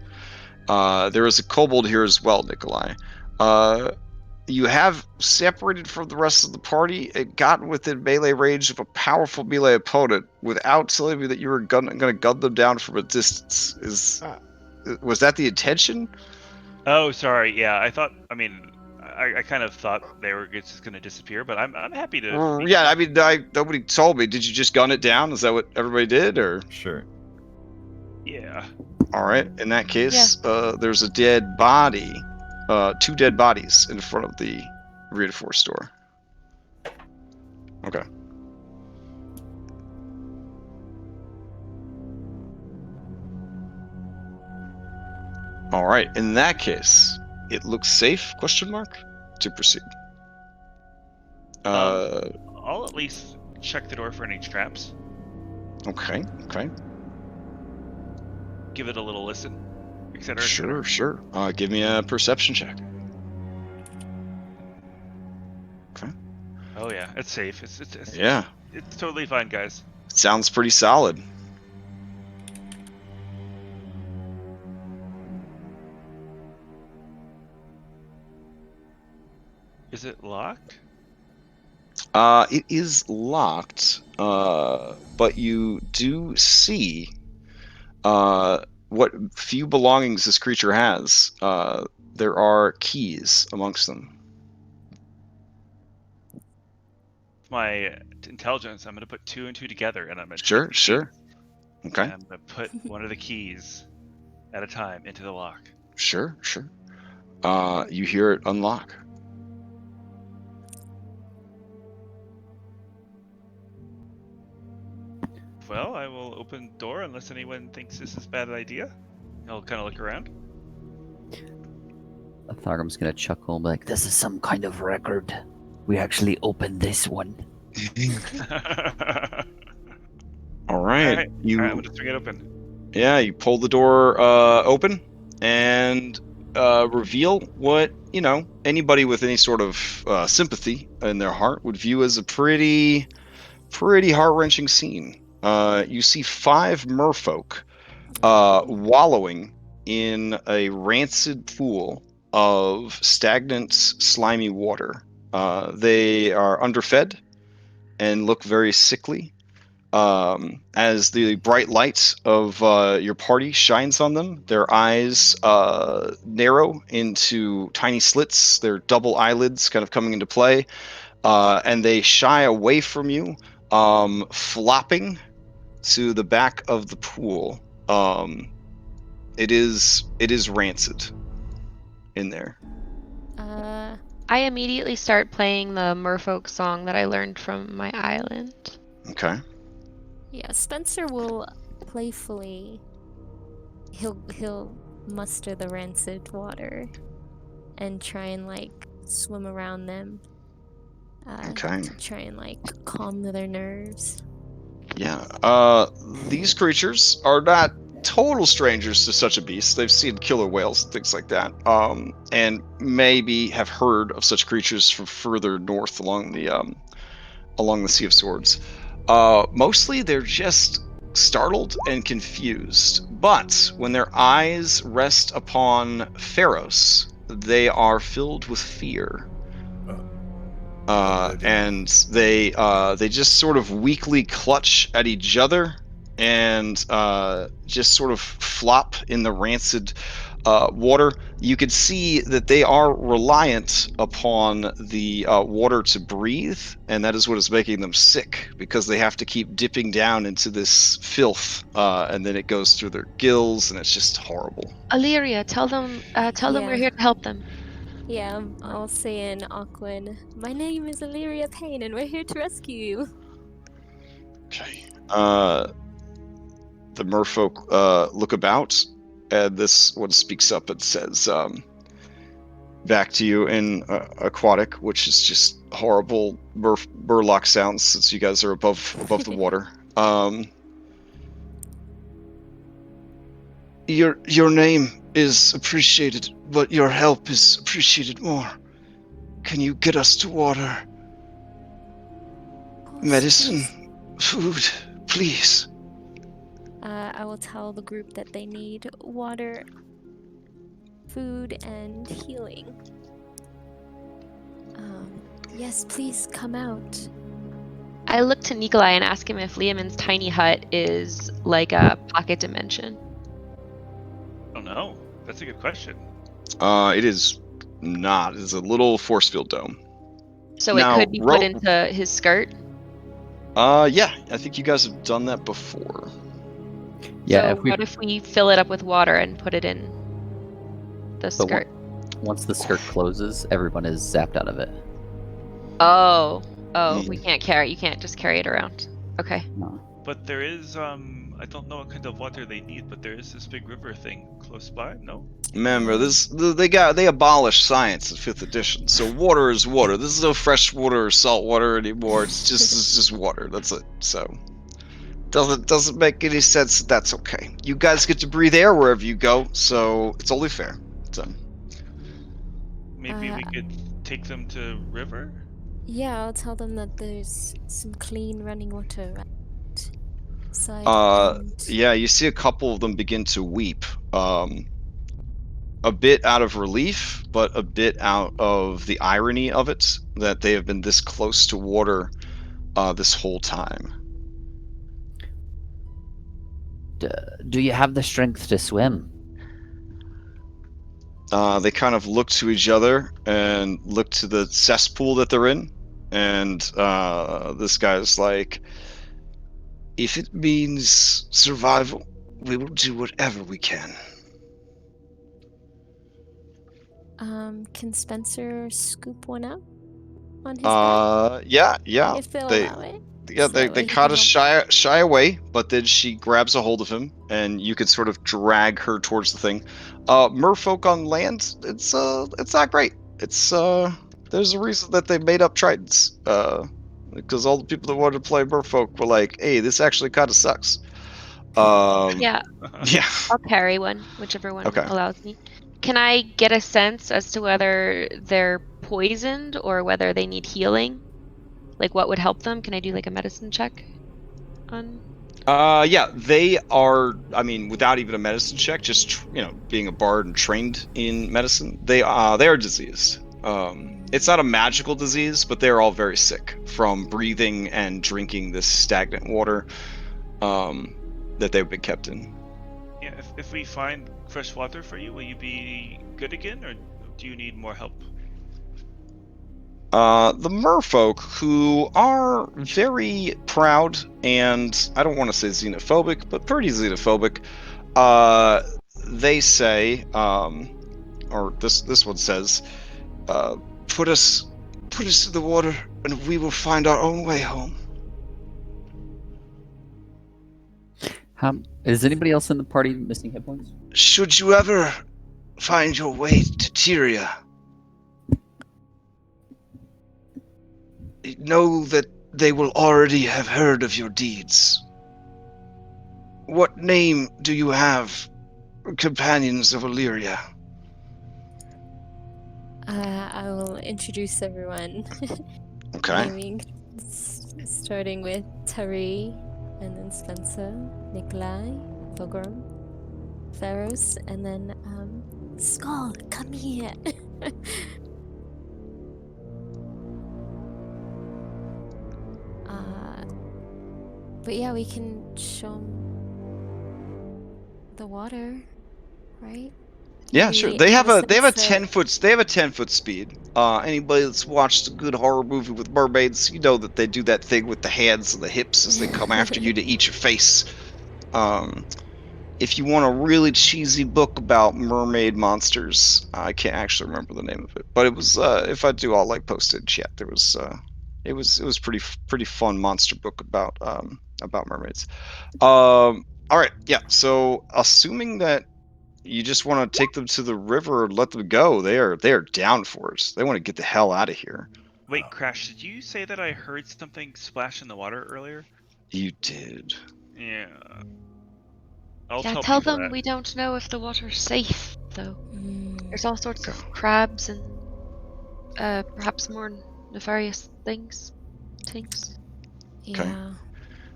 There is a kobold here as well, Nikolai. You have separated from the rest of the party and gotten within melee range of a powerful melee opponent without telling me that you were going to gun them down from a distance. Was that the intention? Oh, sorry. Yeah, I kind of thought they were just going to disappear, but I'm happy to. Yeah, I mean, nobody told me. Did you just gun it down? Is that what everybody did, or? Sure. Yeah. All right. In that case, there's a dead body, 2 dead bodies in front of the reinforced door. Okay. All right. In that case, it looks safe? Question mark to proceed. I'll at least check the door for any traps. Okay. Okay. Give it a little listen, etc. Sure. Give me a perception check. Okay. Oh yeah, it's safe. It's Yeah. It's totally fine, guys. Sounds pretty solid. Is it locked? It is locked, but you do see what few belongings this creature has. There are keys amongst them. My intelligence, I'm going to put 2 and 2 together, and I'm going to Sure. Okay. And I'm going to put one of the keys at a time into the lock. Sure. You hear it unlock. Well, I will open the door unless anyone thinks this is a bad idea. I'll kind of look around. Thagram's gonna chuckle, like, this is some kind of record. We actually opened this one. All right. Alright, I'm going to swing it open. Yeah, you pull the door open and reveal what, anybody with any sort of sympathy in their heart would view as a pretty heart-wrenching scene. You see 5 merfolk wallowing in a rancid pool of stagnant, slimy water. They are underfed and look very sickly. As the bright light of your party shines on them, their eyes narrow into tiny slits, their double eyelids kind of coming into play, and they shy away from you, flopping to the back of the pool. It is rancid in there. I immediately start playing the merfolk song that I learned from my island. Okay. Yeah, Spencer will playfully. He'll muster the rancid water and try and swim around them. Okay. To try and calm their nerves. Yeah. These creatures are not total strangers to such a beast. They've seen killer whales and things like that. And maybe have heard of such creatures from further north along the Sea of Swords. Mostly they're just startled and confused. But when their eyes rest upon Pharos, they are filled with fear. And they just sort of weakly clutch at each other and just sort of flop in the rancid water. You could see that they are reliant upon the water to breathe, and that is what is making them sick, because they have to keep dipping down into this filth, and then it goes through their gills, and it's just horrible. Illyria, tell them we're here to help them. Yeah, I'll say in Aquan, my name is Illyria Payne, and we're here to rescue you. Okay. The merfolk look about, and this one speaks up and says, back to you in aquatic, which is just horrible burlock sounds since you guys are above the water. Your name is appreciated, but your help is appreciated more. Can you get us to water? Medicine, please. food, please. I will tell the group that they need water, food, and healing. Yes, please come out. I look to Nikolai and ask him if Liamon's tiny hut is like a pocket dimension. Oh no, that's a good question. It is not. It's a little force field dome. So Now, it could be put into his skirt? Yeah, I think you guys have done that before. Yeah, So what if we fill it up with water and put it in the skirt? Once the skirt closes, everyone is zapped out of it. Oh, we can't carry. You can't just carry it around. Okay. No. But there is I don't know what kind of water they need, but there is this big river thing close by. No. Remember, they abolished science in 5th edition, so water is water. This is no fresh water or salt water anymore. It's just water. That's it. So doesn't make any sense. That's okay. You guys get to breathe air wherever you go, so it's only fair. So Maybe we could take them to river. Yeah, I'll tell them that there's some clean running water outside. yeah, you see a couple of them begin to weep. A bit out of relief, but a bit out of the irony of it that they have been this close to water this whole time. Do you have the strength to swim? They kind of look to each other and look to the cesspool that they're in, and this guy's like, if it means survival, we will do whatever we can. Can Spencer scoop one out on his back? Yeah. If they'll They, allow it. yeah, So that they way he kind of can shy away, but then she grabs a hold of him, and you can sort of drag her towards the thing. Merfolk on land, it's not great. It's there's a reason that they made up tridents. Because all the people that wanted to play Merfolk were like, hey, this actually kind of sucks. Yeah. Yeah. I'll carry one, whichever one Okay. allows me. Can I get a sense as to whether they're poisoned or whether they need healing? Like what would help them? Can I do like a medicine check on? Yeah, they are. I mean, without even a medicine check, just being a bard and trained in medicine, they are diseased. It's not a magical disease, but they're all very sick from breathing and drinking this stagnant water that they've been kept in. Yeah, if we find fresh water for you, will you be good again, or do you need more help? The merfolk, who are very proud and I don't want to say xenophobic, but pretty xenophobic, they say, or this one says, put us to the water, and we will find our own way home. Is anybody else in the party missing hit points? Should you ever find your way to Tyria, know that they will already have heard of your deeds. What name do you have, companions of Illyria? I will introduce everyone. Okay. Naming, starting with Tari, and then Spencer, Nikolai, Pilgrim, Pharaohs, and then Skull, come here. But yeah, we can show 'em the water, right? Yeah, sure. They have a 10-foot speed. Anybody that's watched a good horror movie with mermaids, you know that they do that thing with the hands and the hips as they come after you to eat your face. If you want a really cheesy book about mermaid monsters, I can't actually remember the name of it, but it was if I do, I'll post it in chat. There was it was pretty fun monster book about mermaids. All right, yeah. So assuming that you just want to take them to the river and let them go, they are down for it. They want to get the hell out of here. Wait, Crash, did you say that I heard something splash in the water earlier? You did. Yeah. Tell them we don't know if the water's safe, though. There's all sorts of crabs and perhaps more nefarious things. Yeah.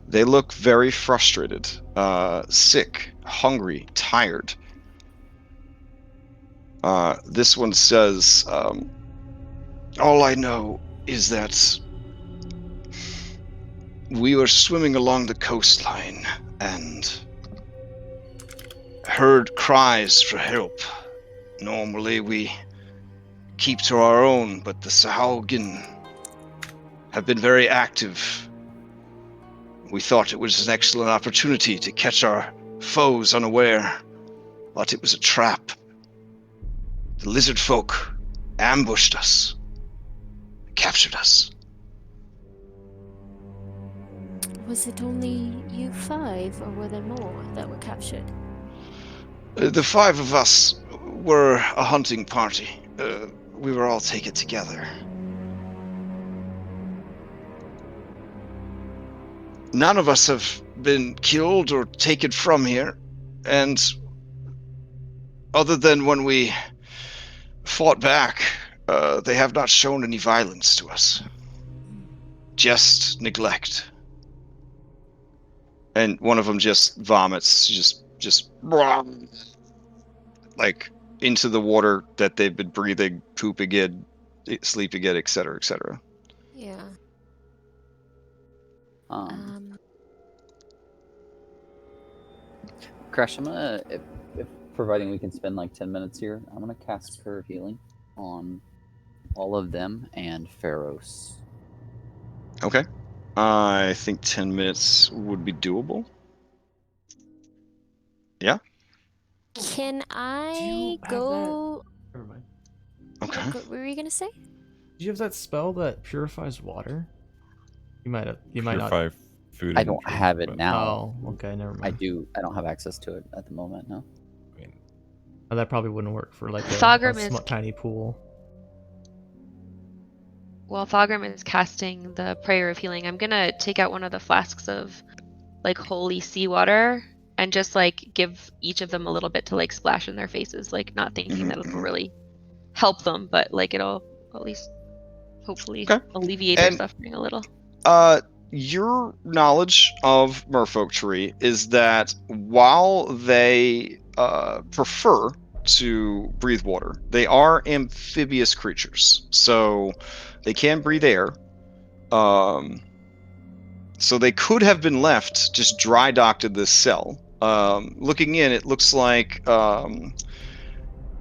They look very frustrated, sick, hungry, tired. This one says, all I know is that we were swimming along the coastline and heard cries for help. Normally we keep to our own, but the Sahaugen have been very active. We thought it was an excellent opportunity to catch our foes unaware, but it was a trap. The lizardfolk ambushed us, captured us. Was it only you 5, or were there more that were captured? The 5 of us were a hunting party. We were all taken together. None of us have been killed or taken from here, and other than when we fought back, they have not shown any violence to us. Just neglect. And one of them just vomits, just like into the water that they've been breathing, pooping in, sleeping in, etc., etc. Yeah. Crash, I'm gonna, if providing we can spend like 10 minutes here, I'm gonna cast Prayer of Healing on all of them and Pharos. Okay. I think 10 minutes would be doable. Yeah. Can I Do you have go? that? Never mind. Okay. What were you gonna say? Do you have that spell that purifies water? You might have. You might not. Purify food. I and don't drink, have it but- now. Oh, okay, never mind. I do. I don't have access to it at the moment. No. I mean, Oh, that probably wouldn't work for like a Thogrim is- tiny pool. While Thogrim is casting the prayer of healing, I'm gonna take out one of the flasks of like holy seawater and just like give each of them a little bit to like splash in their faces, like not thinking that it'll really help them, but like it'll at least hopefully Okay. alleviate their And- suffering a little. Your knowledge of merfolk tree is that while they prefer to breathe water, they are amphibious creatures, so they can breathe air. So they could have been left just dry docked in this cell. Looking in, it looks like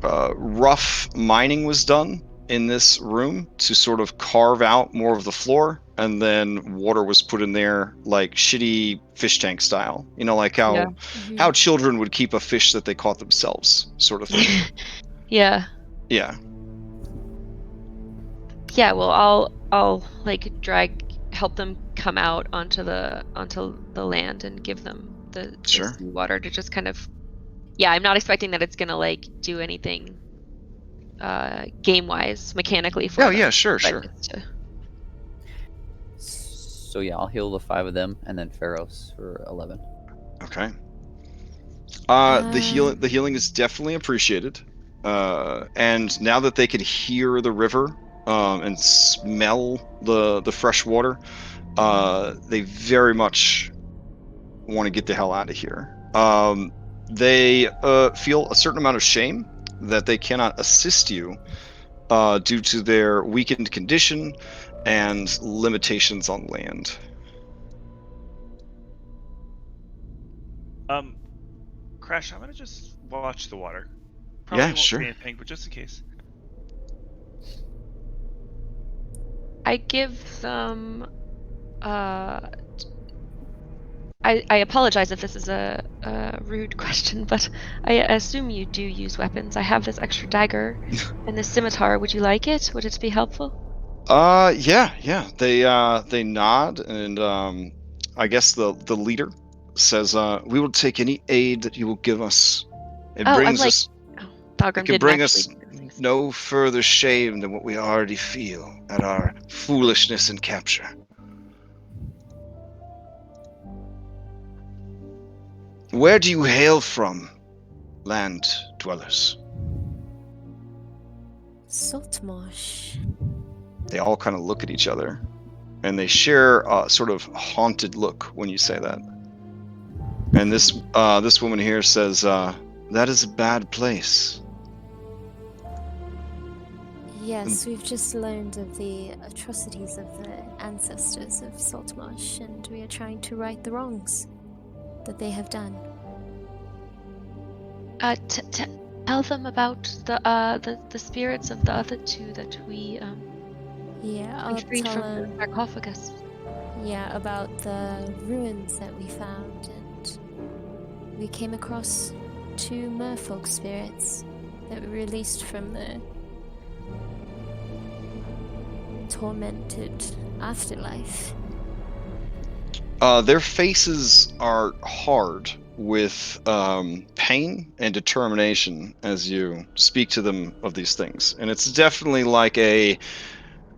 rough mining was done in this room to sort of carve out more of the floor, and then water was put in there like shitty fish tank style. You know, like how Yeah. children would keep a fish that they caught themselves, sort of thing. Yeah. Yeah. Yeah, well I'll like help them come out onto the land and give them the Sure. water to just kind of, yeah, I'm not expecting that it's gonna like do anything game wise mechanically for Oh them, yeah, sure, but sure. just to- So yeah, I'll heal the 5 of them and then Pharos for 11. Okay. The healing is definitely appreciated. And now that they can hear the river and smell the fresh water, they very much want to get the hell out of here. They feel a certain amount of shame that they cannot assist you due to their weakened condition and limitations on land. Crash, I'm gonna just watch the water. Yeah, Probably won't sure. say anything, but just in case. I give them I apologize if this is a rude question, but I assume you do use weapons. I have this extra dagger and this scimitar. Would you like it? Would it be helpful? Yeah. They nod, and I guess the leader says, "We will take any aid that you will give us. It brings us. Thogrim It can didn't bring actually. us no further shame than what we already feel at our foolishness and capture." Where do you hail from, land dwellers? Saltmarsh. They all kind of look at each other. and they share a sort of haunted look when you say that. And this woman here says, "That is a bad place." Yes, we've just learned of the atrocities of the ancestors of Saltmarsh, and we are trying to right the wrongs that they have done. Tell them about the spirits of the other two that we Yeah, I'll freed tell from the them. sarcophagus. Yeah, about the ruins that we found, and we came across 2 merfolk spirits that we released from the tormented afterlife. Their faces are hard with pain and determination as you speak to them of these things. And it's definitely like a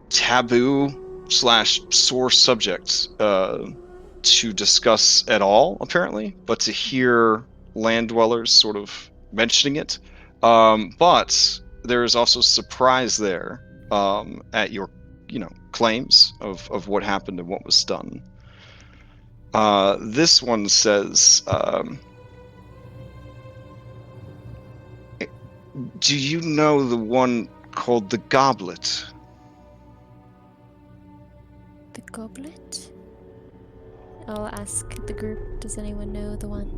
taboo / sore subject to discuss at all, apparently, but to hear land dwellers sort of mentioning it. But there is also surprise there at your, claims of what happened and what was done. This one says, "Do you know the one called the Goblet?" The goblet? I'll ask the group, does anyone know the one?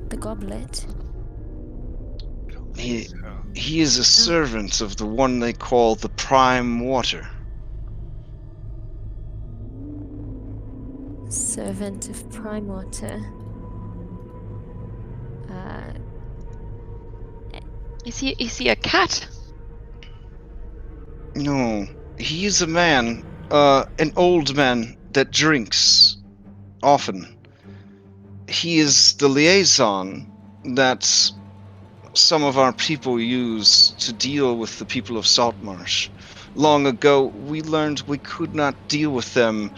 The goblet? He is a servant of the one they call the Prime Water. Servant of Prime Water. Is he a cat? No, he is a man, an old man that drinks often. He is the liaison that some of our people use to deal with the people of Saltmarsh. Long ago, we learned we could not deal with them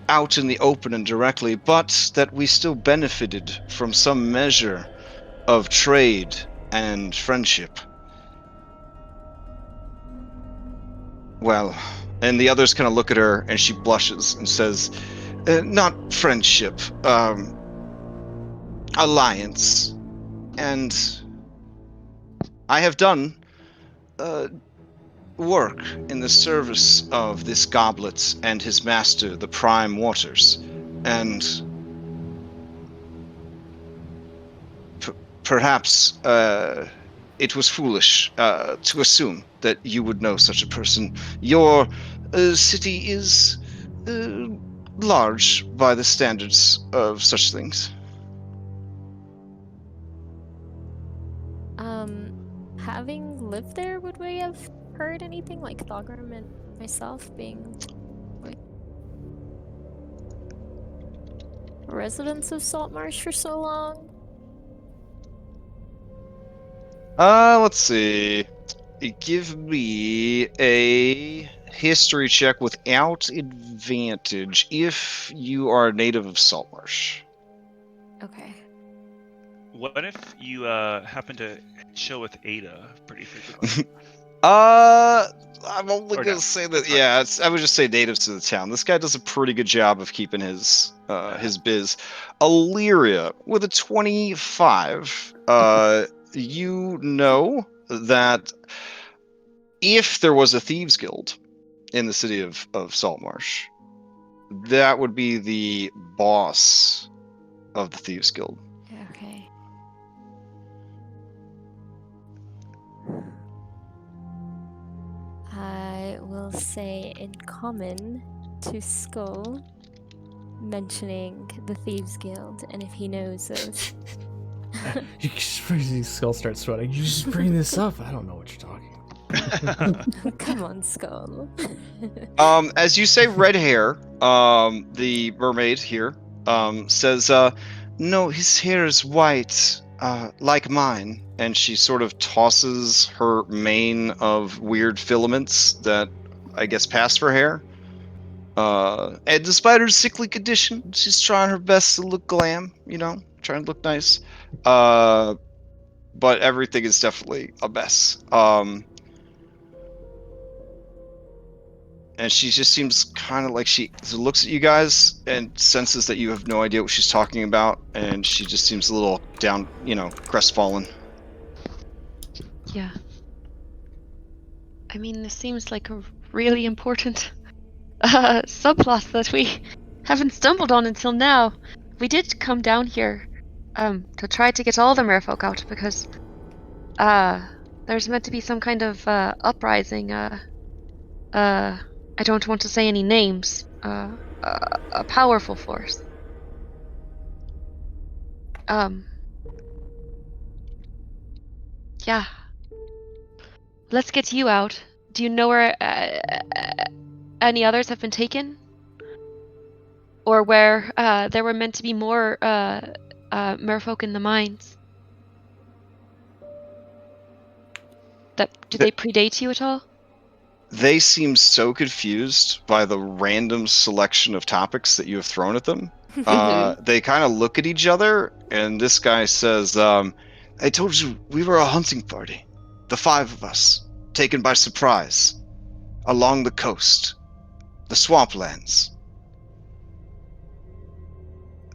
out in the open and directly, but that we still benefited from some measure of trade and friendship. Well, and the others kind of look at her, and she blushes and says, "Not friendship, alliance. And I have done work in the service of this goblet and his master, the Prime Waters, and perhaps it was foolish to assume that you would know such a person. Your city is large by the standards of such things." Having lived there, would we have heard anything like Thogrim and myself being like residents of Saltmarsh for so long? Let's see. Give me a history check without advantage if you are a native of Saltmarsh. Okay. What if you happen to chill with Ada pretty frequently? I'm only Or gonna no, say that. that's Yeah, I would just say natives to the town. This guy does a pretty good job of keeping his biz. Illyria with a 25. You know that if there was a thieves guild in the city of Saltmarsh, that would be the boss of the thieves guild. Okay. I will say in common to Skull, mentioning the Thieves Guild, and if he knows of. You just Skull starts sweating. You just bring this up. I don't know what you're talking about. Come on, Skull. As you say red hair, the mermaid here, says, "No, his hair is white, like mine." And she sort of tosses her mane of weird filaments that I guess pass for hair. And despite her sickly condition, she's trying her best to look glam, trying to look nice. But everything is definitely a mess. and she just seems kind of like she looks at you guys and senses that you have no idea what she's talking about, and she just seems a little down, crestfallen. Yeah. I mean, this seems like a really important subplot that we haven't stumbled on until now. We did come down here to try to get all the merfolk out because there's meant to be some kind of uprising. I don't want to say any names. A powerful force. Yeah. Let's get you out. Do you know where any others have been taken? Or where there were meant to be more merfolk in the mines? Do they predate you at all? They seem so confused by the random selection of topics that you have thrown at them. They kind of look at each other, and this guy says, I told you we were a hunting party. The 5 of us, taken by surprise, along the coast, the swamplands.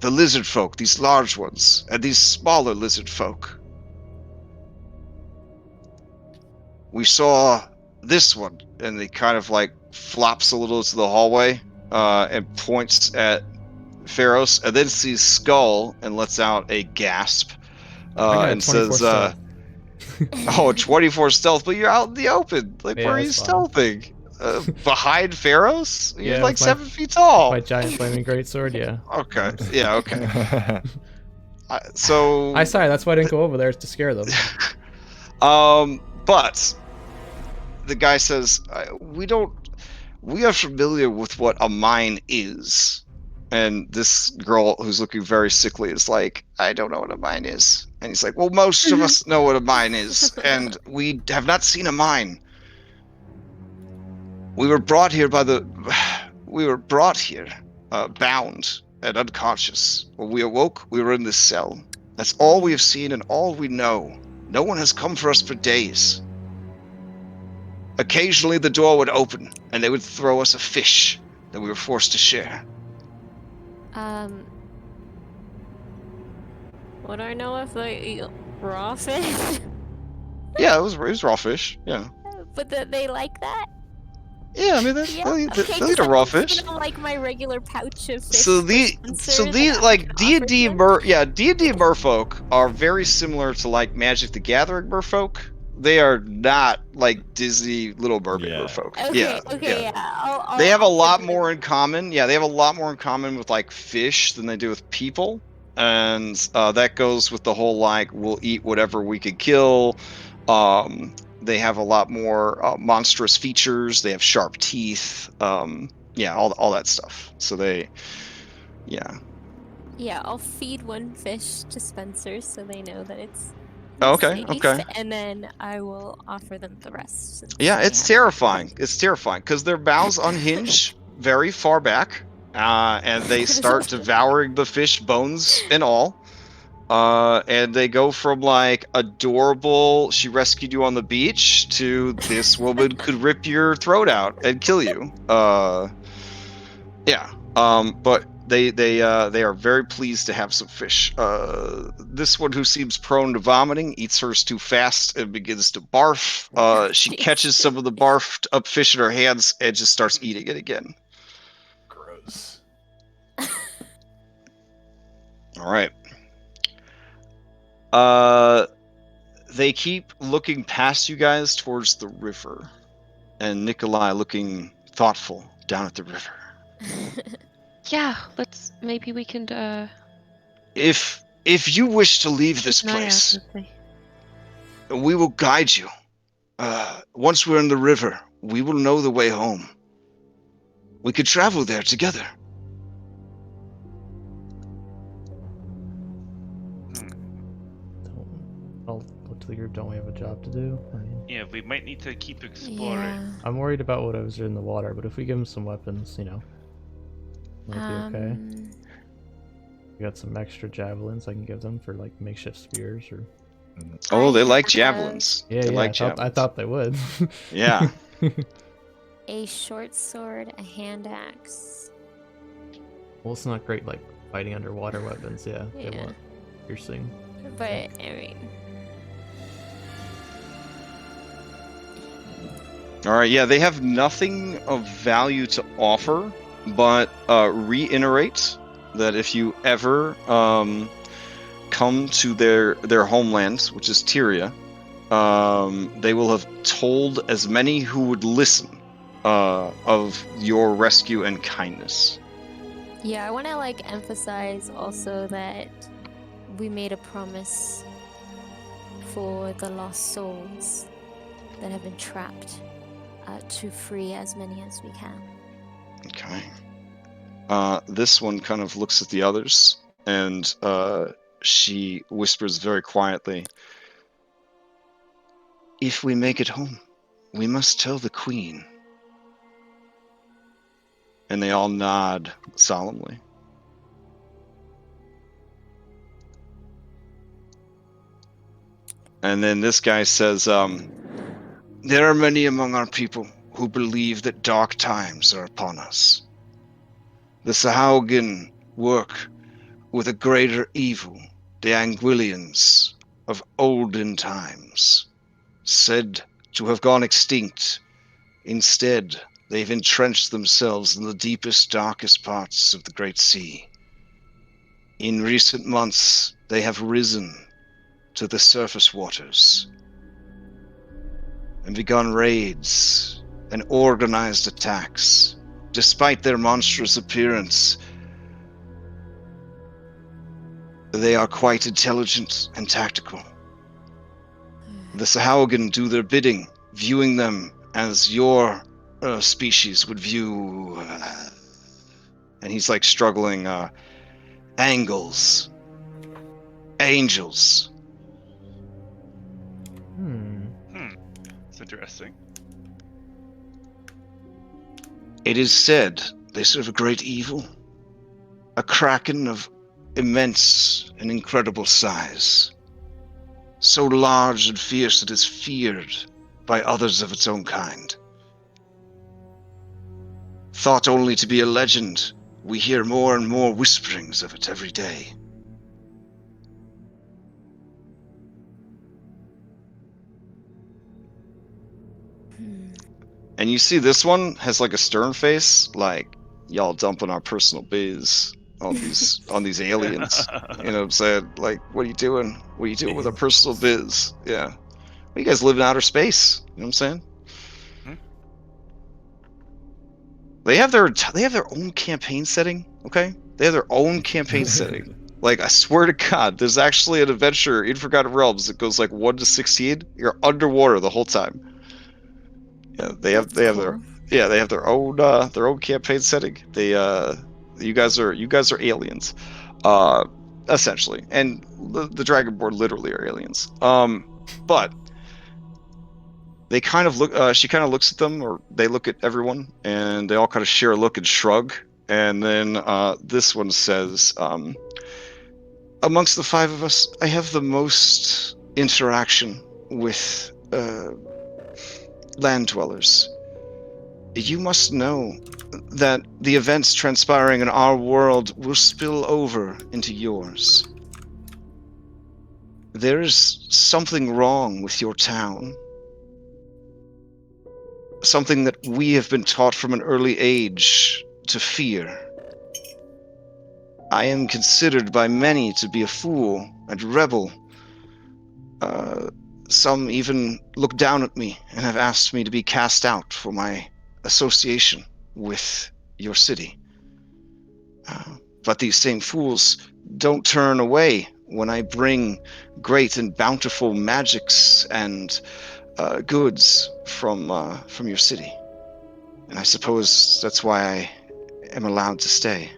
The lizard folk, these large ones, and these smaller lizard folk. We saw this one, and he kind of like flops a little to the hallway and points at Pharos, and then sees Skull and lets out a gasp and says, stealth. "Oh, 24 stealth, but you're out in the open. Like, Yeah, where are you that's fine. stealthing? Behind Pharos? You're Yeah, like with my- 7 feet tall. My giant flaming greatsword, yeah. Okay, yeah, okay. So Sorry, that's why I didn't go over there to scare them. But the guy says, we are familiar with what a mine is. And this girl who's looking very sickly is like, I don't know what a mine is. And he's like, well, most of us know what a mine is, and we have not seen a mine. We were brought here bound and unconscious. When we awoke, we were in this cell. That's all we have seen and all we know. No one has come for us for days. Occasionally the door would open, and they would throw us a fish that we were forced to share. Would I know if they eat raw fish? Yeah, it was raw fish. Yeah. But they like that? Yeah, I mean they'll eat a raw fish. Like my regular pouch of fish. So these like D&D D&D merfolk are very similar to like Magic the Gathering merfolk. They are not like Disney Little Mermaid merfolk. Okay, They have a lot more in common. Yeah, they have a lot more in common with like fish than they do with people. And that goes with the whole like we'll eat whatever we could kill. They have a lot more monstrous features. They have sharp teeth. All that stuff. So Yeah, I'll feed one fish to Spencer so they know that it's okay. and then I will offer them the rest. Yeah, it's terrifying. It's terrifying because their mouths unhinge very far back, and they start devouring the fish, bones and all. And they go from like adorable, she rescued you on the beach, to this woman could rip your throat out and kill you. But they are very pleased to have some fish. This one, who seems prone to vomiting, eats hers too fast and begins to barf. She catches some of the barfed up fish in her hands and just starts eating it again. Gross. All right. They keep looking past you guys towards the river, and Nikolai looking thoughtful down at the river. Yeah, maybe we can If you wish to leave this place, we will guide you. Once we're in the river, we will know the way home. We could travel there together. I'll look to the group. Don't we have a job to do? Yeah, we might need to keep exploring. Yeah. I'm worried about what I was in the water, but if we give them some weapons, might be okay. We got some extra javelins I can give them for like makeshift spears or. Oh, they like javelins. Yeah, they like I thought they would. Yeah. a short sword, a hand axe. Well, it's not great, like, fighting underwater weapons, yeah. They Yeah. want piercing. But, I mean... Alright, yeah, they have nothing of value to offer, but reiterate that if you ever come to their homeland, which is Tyria, they will have told as many who would listen of your rescue and kindness. Yeah, I want to, like, emphasize also that we made a promise for the lost souls that have been trapped to free as many as we can. Okay. This one kind of looks at the others, and she whispers very quietly, "If we make it home, we must tell the Queen." And they all nod solemnly. And then this guy says, "There are many among our people who believe that dark times are upon us. The Sahaugen work with a greater evil, the Anguillians of olden times, said to have gone extinct. Instead, they've entrenched themselves in the deepest, darkest parts of the Great Sea. In recent months, they have risen to the surface waters and begun raids and organized attacks. Despite their monstrous appearance, they are quite intelligent and tactical. The Sahaugen do their bidding, viewing them as your species would view... and he's like struggling, angles, angels. It's interesting. It is said they serve a great evil, a kraken of immense and incredible size, so large and fierce it is feared by others of its own kind. Thought only to be a legend, we hear more and more whisperings of it every day. And you see this one has like a stern face, like, y'all dumping our personal biz on these aliens. You know what I'm saying? Like, what are you doing? What are you doing with our personal biz? Yeah. You guys live in outer space. You know what I'm saying? Hmm? They have their own campaign setting, okay? They have their own campaign setting. Like, I swear to God, there's actually an adventure in Forgotten Realms that goes like 1 to 16. You're underwater the whole time. Yeah, they have their own campaign setting. You guys are aliens, essentially, and the Dragonborn literally are aliens. But they kind of look. She kind of looks at them, or they look at everyone, and they all kind of share a look and shrug. And then this one says, "Amongst the 5 of us, I have the most interaction with land dwellers. You must know that the events transpiring in our world will spill over into yours. There is something wrong with your town. Something that we have been taught from an early age to fear. I am considered by many to be a fool and rebel. Some even look down at me and have asked me to be cast out for my association with your city. But these same fools don't turn away when I bring great and bountiful magics and goods from your city. And I suppose that's why I am allowed to stay."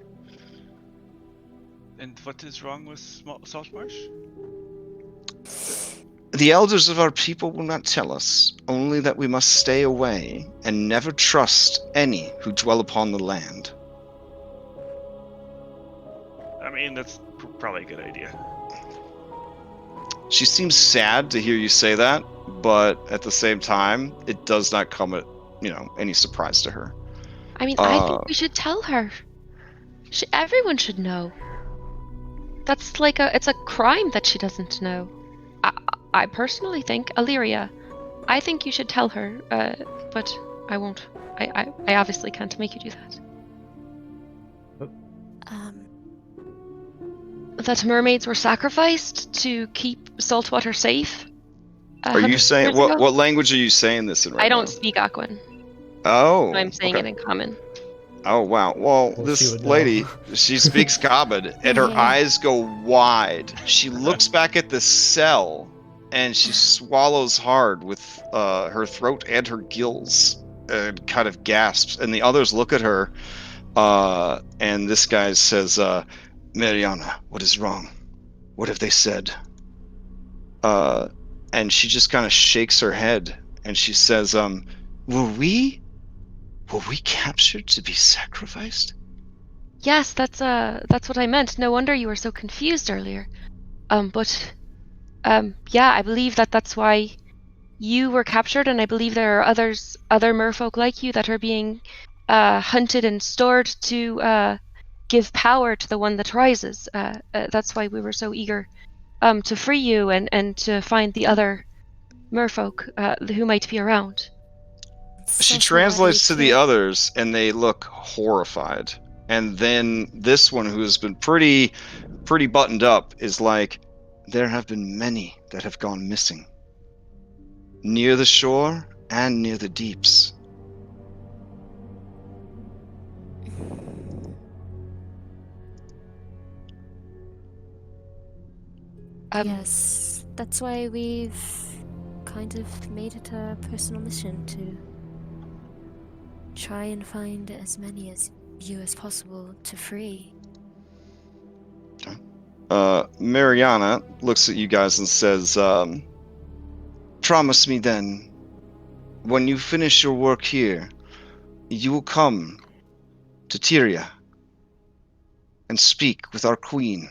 And what is wrong with Saltmarsh? "The elders of our people will not tell us, only that we must stay away and never trust any who dwell upon the land." I mean, that's probably a good idea. She seems sad to hear you say that, but at the same time, it does not come any surprise to her. I mean, I think we should tell her. Everyone should know. That's it's a crime that she doesn't know. I personally think, Illyria, I think you should tell her, but I won't. I obviously can't make you do that. That mermaids were sacrificed to keep saltwater safe. Are you saying what language are you saying this in right now? I don't speak Aquan. Oh, I'm saying okay. it in common. Oh wow. Well, She this would know. lady, she speaks Common, and her Yeah. eyes go wide. She looks back at the cell, and she swallows hard with her throat and her gills, and kind of gasps. And the others look at her, and this guy says, "Mariana, what is wrong? What have they said?" And she just kind of shakes her head, and she says, "Were we captured to be sacrificed?" Yes, that's what I meant. No wonder you were so confused earlier. Yeah, I believe that's why you were captured, and I believe there are other merfolk like you that are being hunted and stored to give power to the one that rises. That's why we were so eager to free you and to find the other merfolk who might be around. She So translates to the kid. others, and they look horrified. And then this one, who has been pretty buttoned up, is like, "There have been many that have gone missing, near the shore and near the deeps." Yes, that's why we've kind of made it a personal mission to try and find as many as you as possible to free. Mariana looks at you guys and says, "Promise me then, when you finish your work here, you will come to Tyria and speak with our queen.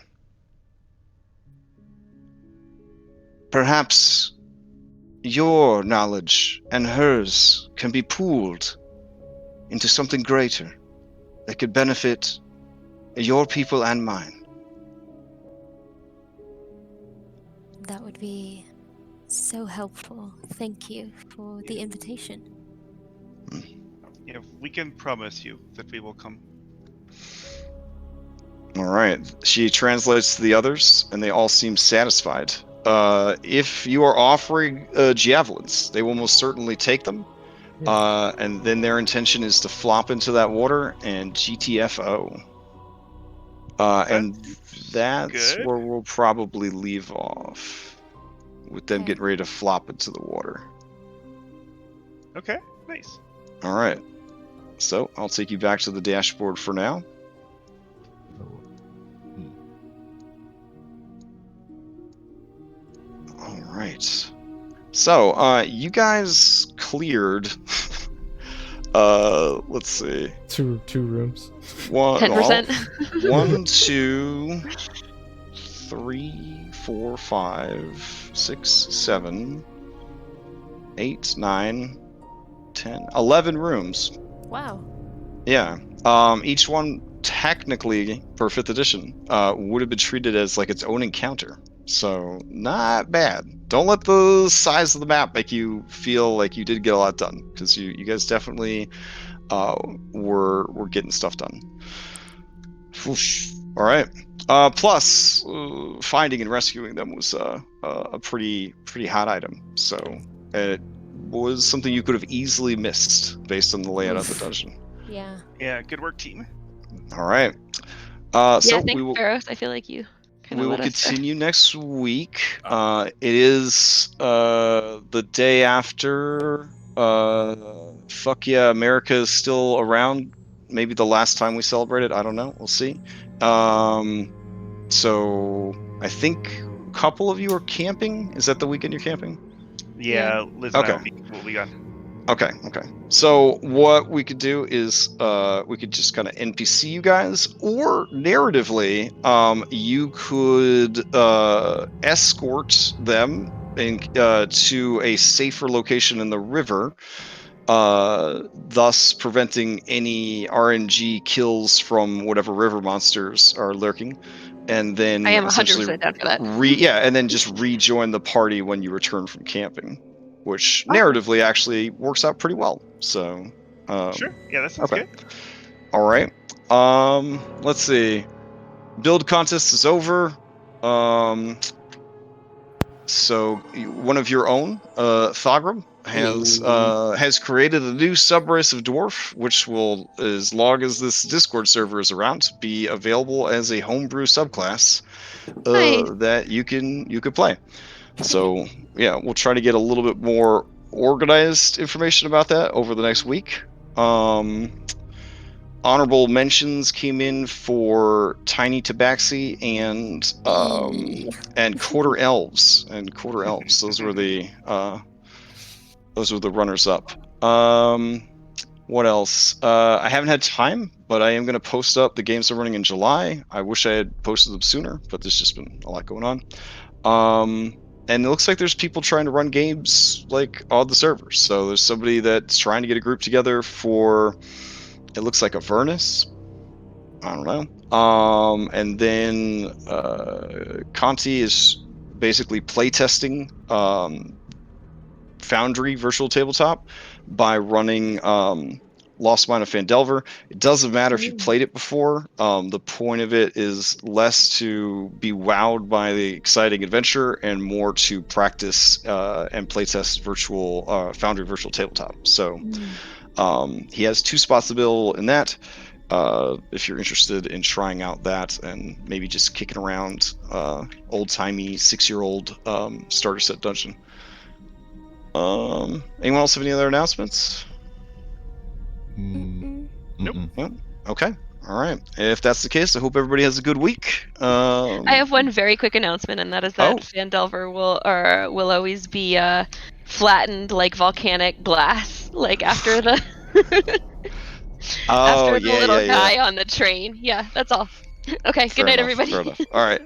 Perhaps your knowledge and hers can be pooled into something greater that could benefit your people and mine." That would be so helpful. Thank you for the invitation. Yeah, we can promise you that we will come. All right. She translates to the others, and they all seem satisfied. If you are offering javelins, they will most certainly take them. And then their intention is to flop into that water and GTFO. And that's good. where we'll probably leave off, with them getting ready to flop into the water. Okay, nice. All right. So I'll take you back to the dashboard for now. All right. So, you guys cleared. Let's see. Two rooms. 10%. 1, 2, 3, 4, 5, 6, 7, 8, 9, 10, 11 rooms. Wow. Yeah. Each one technically, per 5th edition, would have been treated as like its own encounter. So not bad. Don't let the size of the map make you feel like you did get a lot done, because you guys definitely were getting stuff done. Oof. All right. Plus, finding and rescuing them was a pretty hot item. So it was something you could have easily missed based on the layout of the dungeon. Yeah. Yeah, good work, team. All right. Yeah, So thanks, we will. Pharaohs. I feel like you kind We of will let us down. continue next week. It is the day after. Fuck yeah, America is still around. Maybe the last time we celebrated. I don't know. We'll see. So I think a couple of you are camping. Is that the weekend you're camping? Yeah, Liz and I will be gone. Okay. So what we could do is we could just kind of NPC you guys, or narratively, you could escort them to a safer location in the river, thus preventing any RNG kills from whatever river monsters are lurking, and then I am 100% essentially down for that. and then just rejoin the party when you return from camping, which Awesome. narratively actually works out pretty well. So, Sure. Yeah, that sounds good. All right. Let's see. Build contest is over. So one of your own, Thogrum, has created a new subrace of dwarf, which will, as long as this Discord server is around, be available as a homebrew subclass Nice. that you could play. So yeah, we'll try to get a little bit more organized information about that over the next week. Honorable mentions came in for Tiny Tabaxi and Quarter Elves Those were the runners up. What else? I haven't had time, but I am going to post up the games I'm running in July. I wish I had posted them sooner, but there's just been a lot going on. And it looks like there's people trying to run games like on the servers. So there's somebody that's trying to get a group together for, it looks like Avernus. I don't know. And then Conti is basically playtesting Foundry Virtual Tabletop by running Lost Mine of Phandelver. It doesn't matter if you've played it before. The point of it is less to be wowed by the exciting adventure and more to practice and playtest virtual Foundry Virtual Tabletop. So he has 2 spots available in that. If you're interested in trying out that and maybe just kicking around old-timey 6-year-old starter set dungeon. Anyone else have any other announcements? Nope. Okay. All right. If that's the case, I hope everybody has a good week. I have one very quick announcement, and that is that Phandelver will always be flattened like volcanic glass, like after the after the little guy on the train. Yeah, that's all. Okay. Good night, everybody. Fair enough. All right.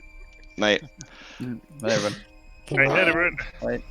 Night. Bye, everyone. All right, night, everyone. Bye.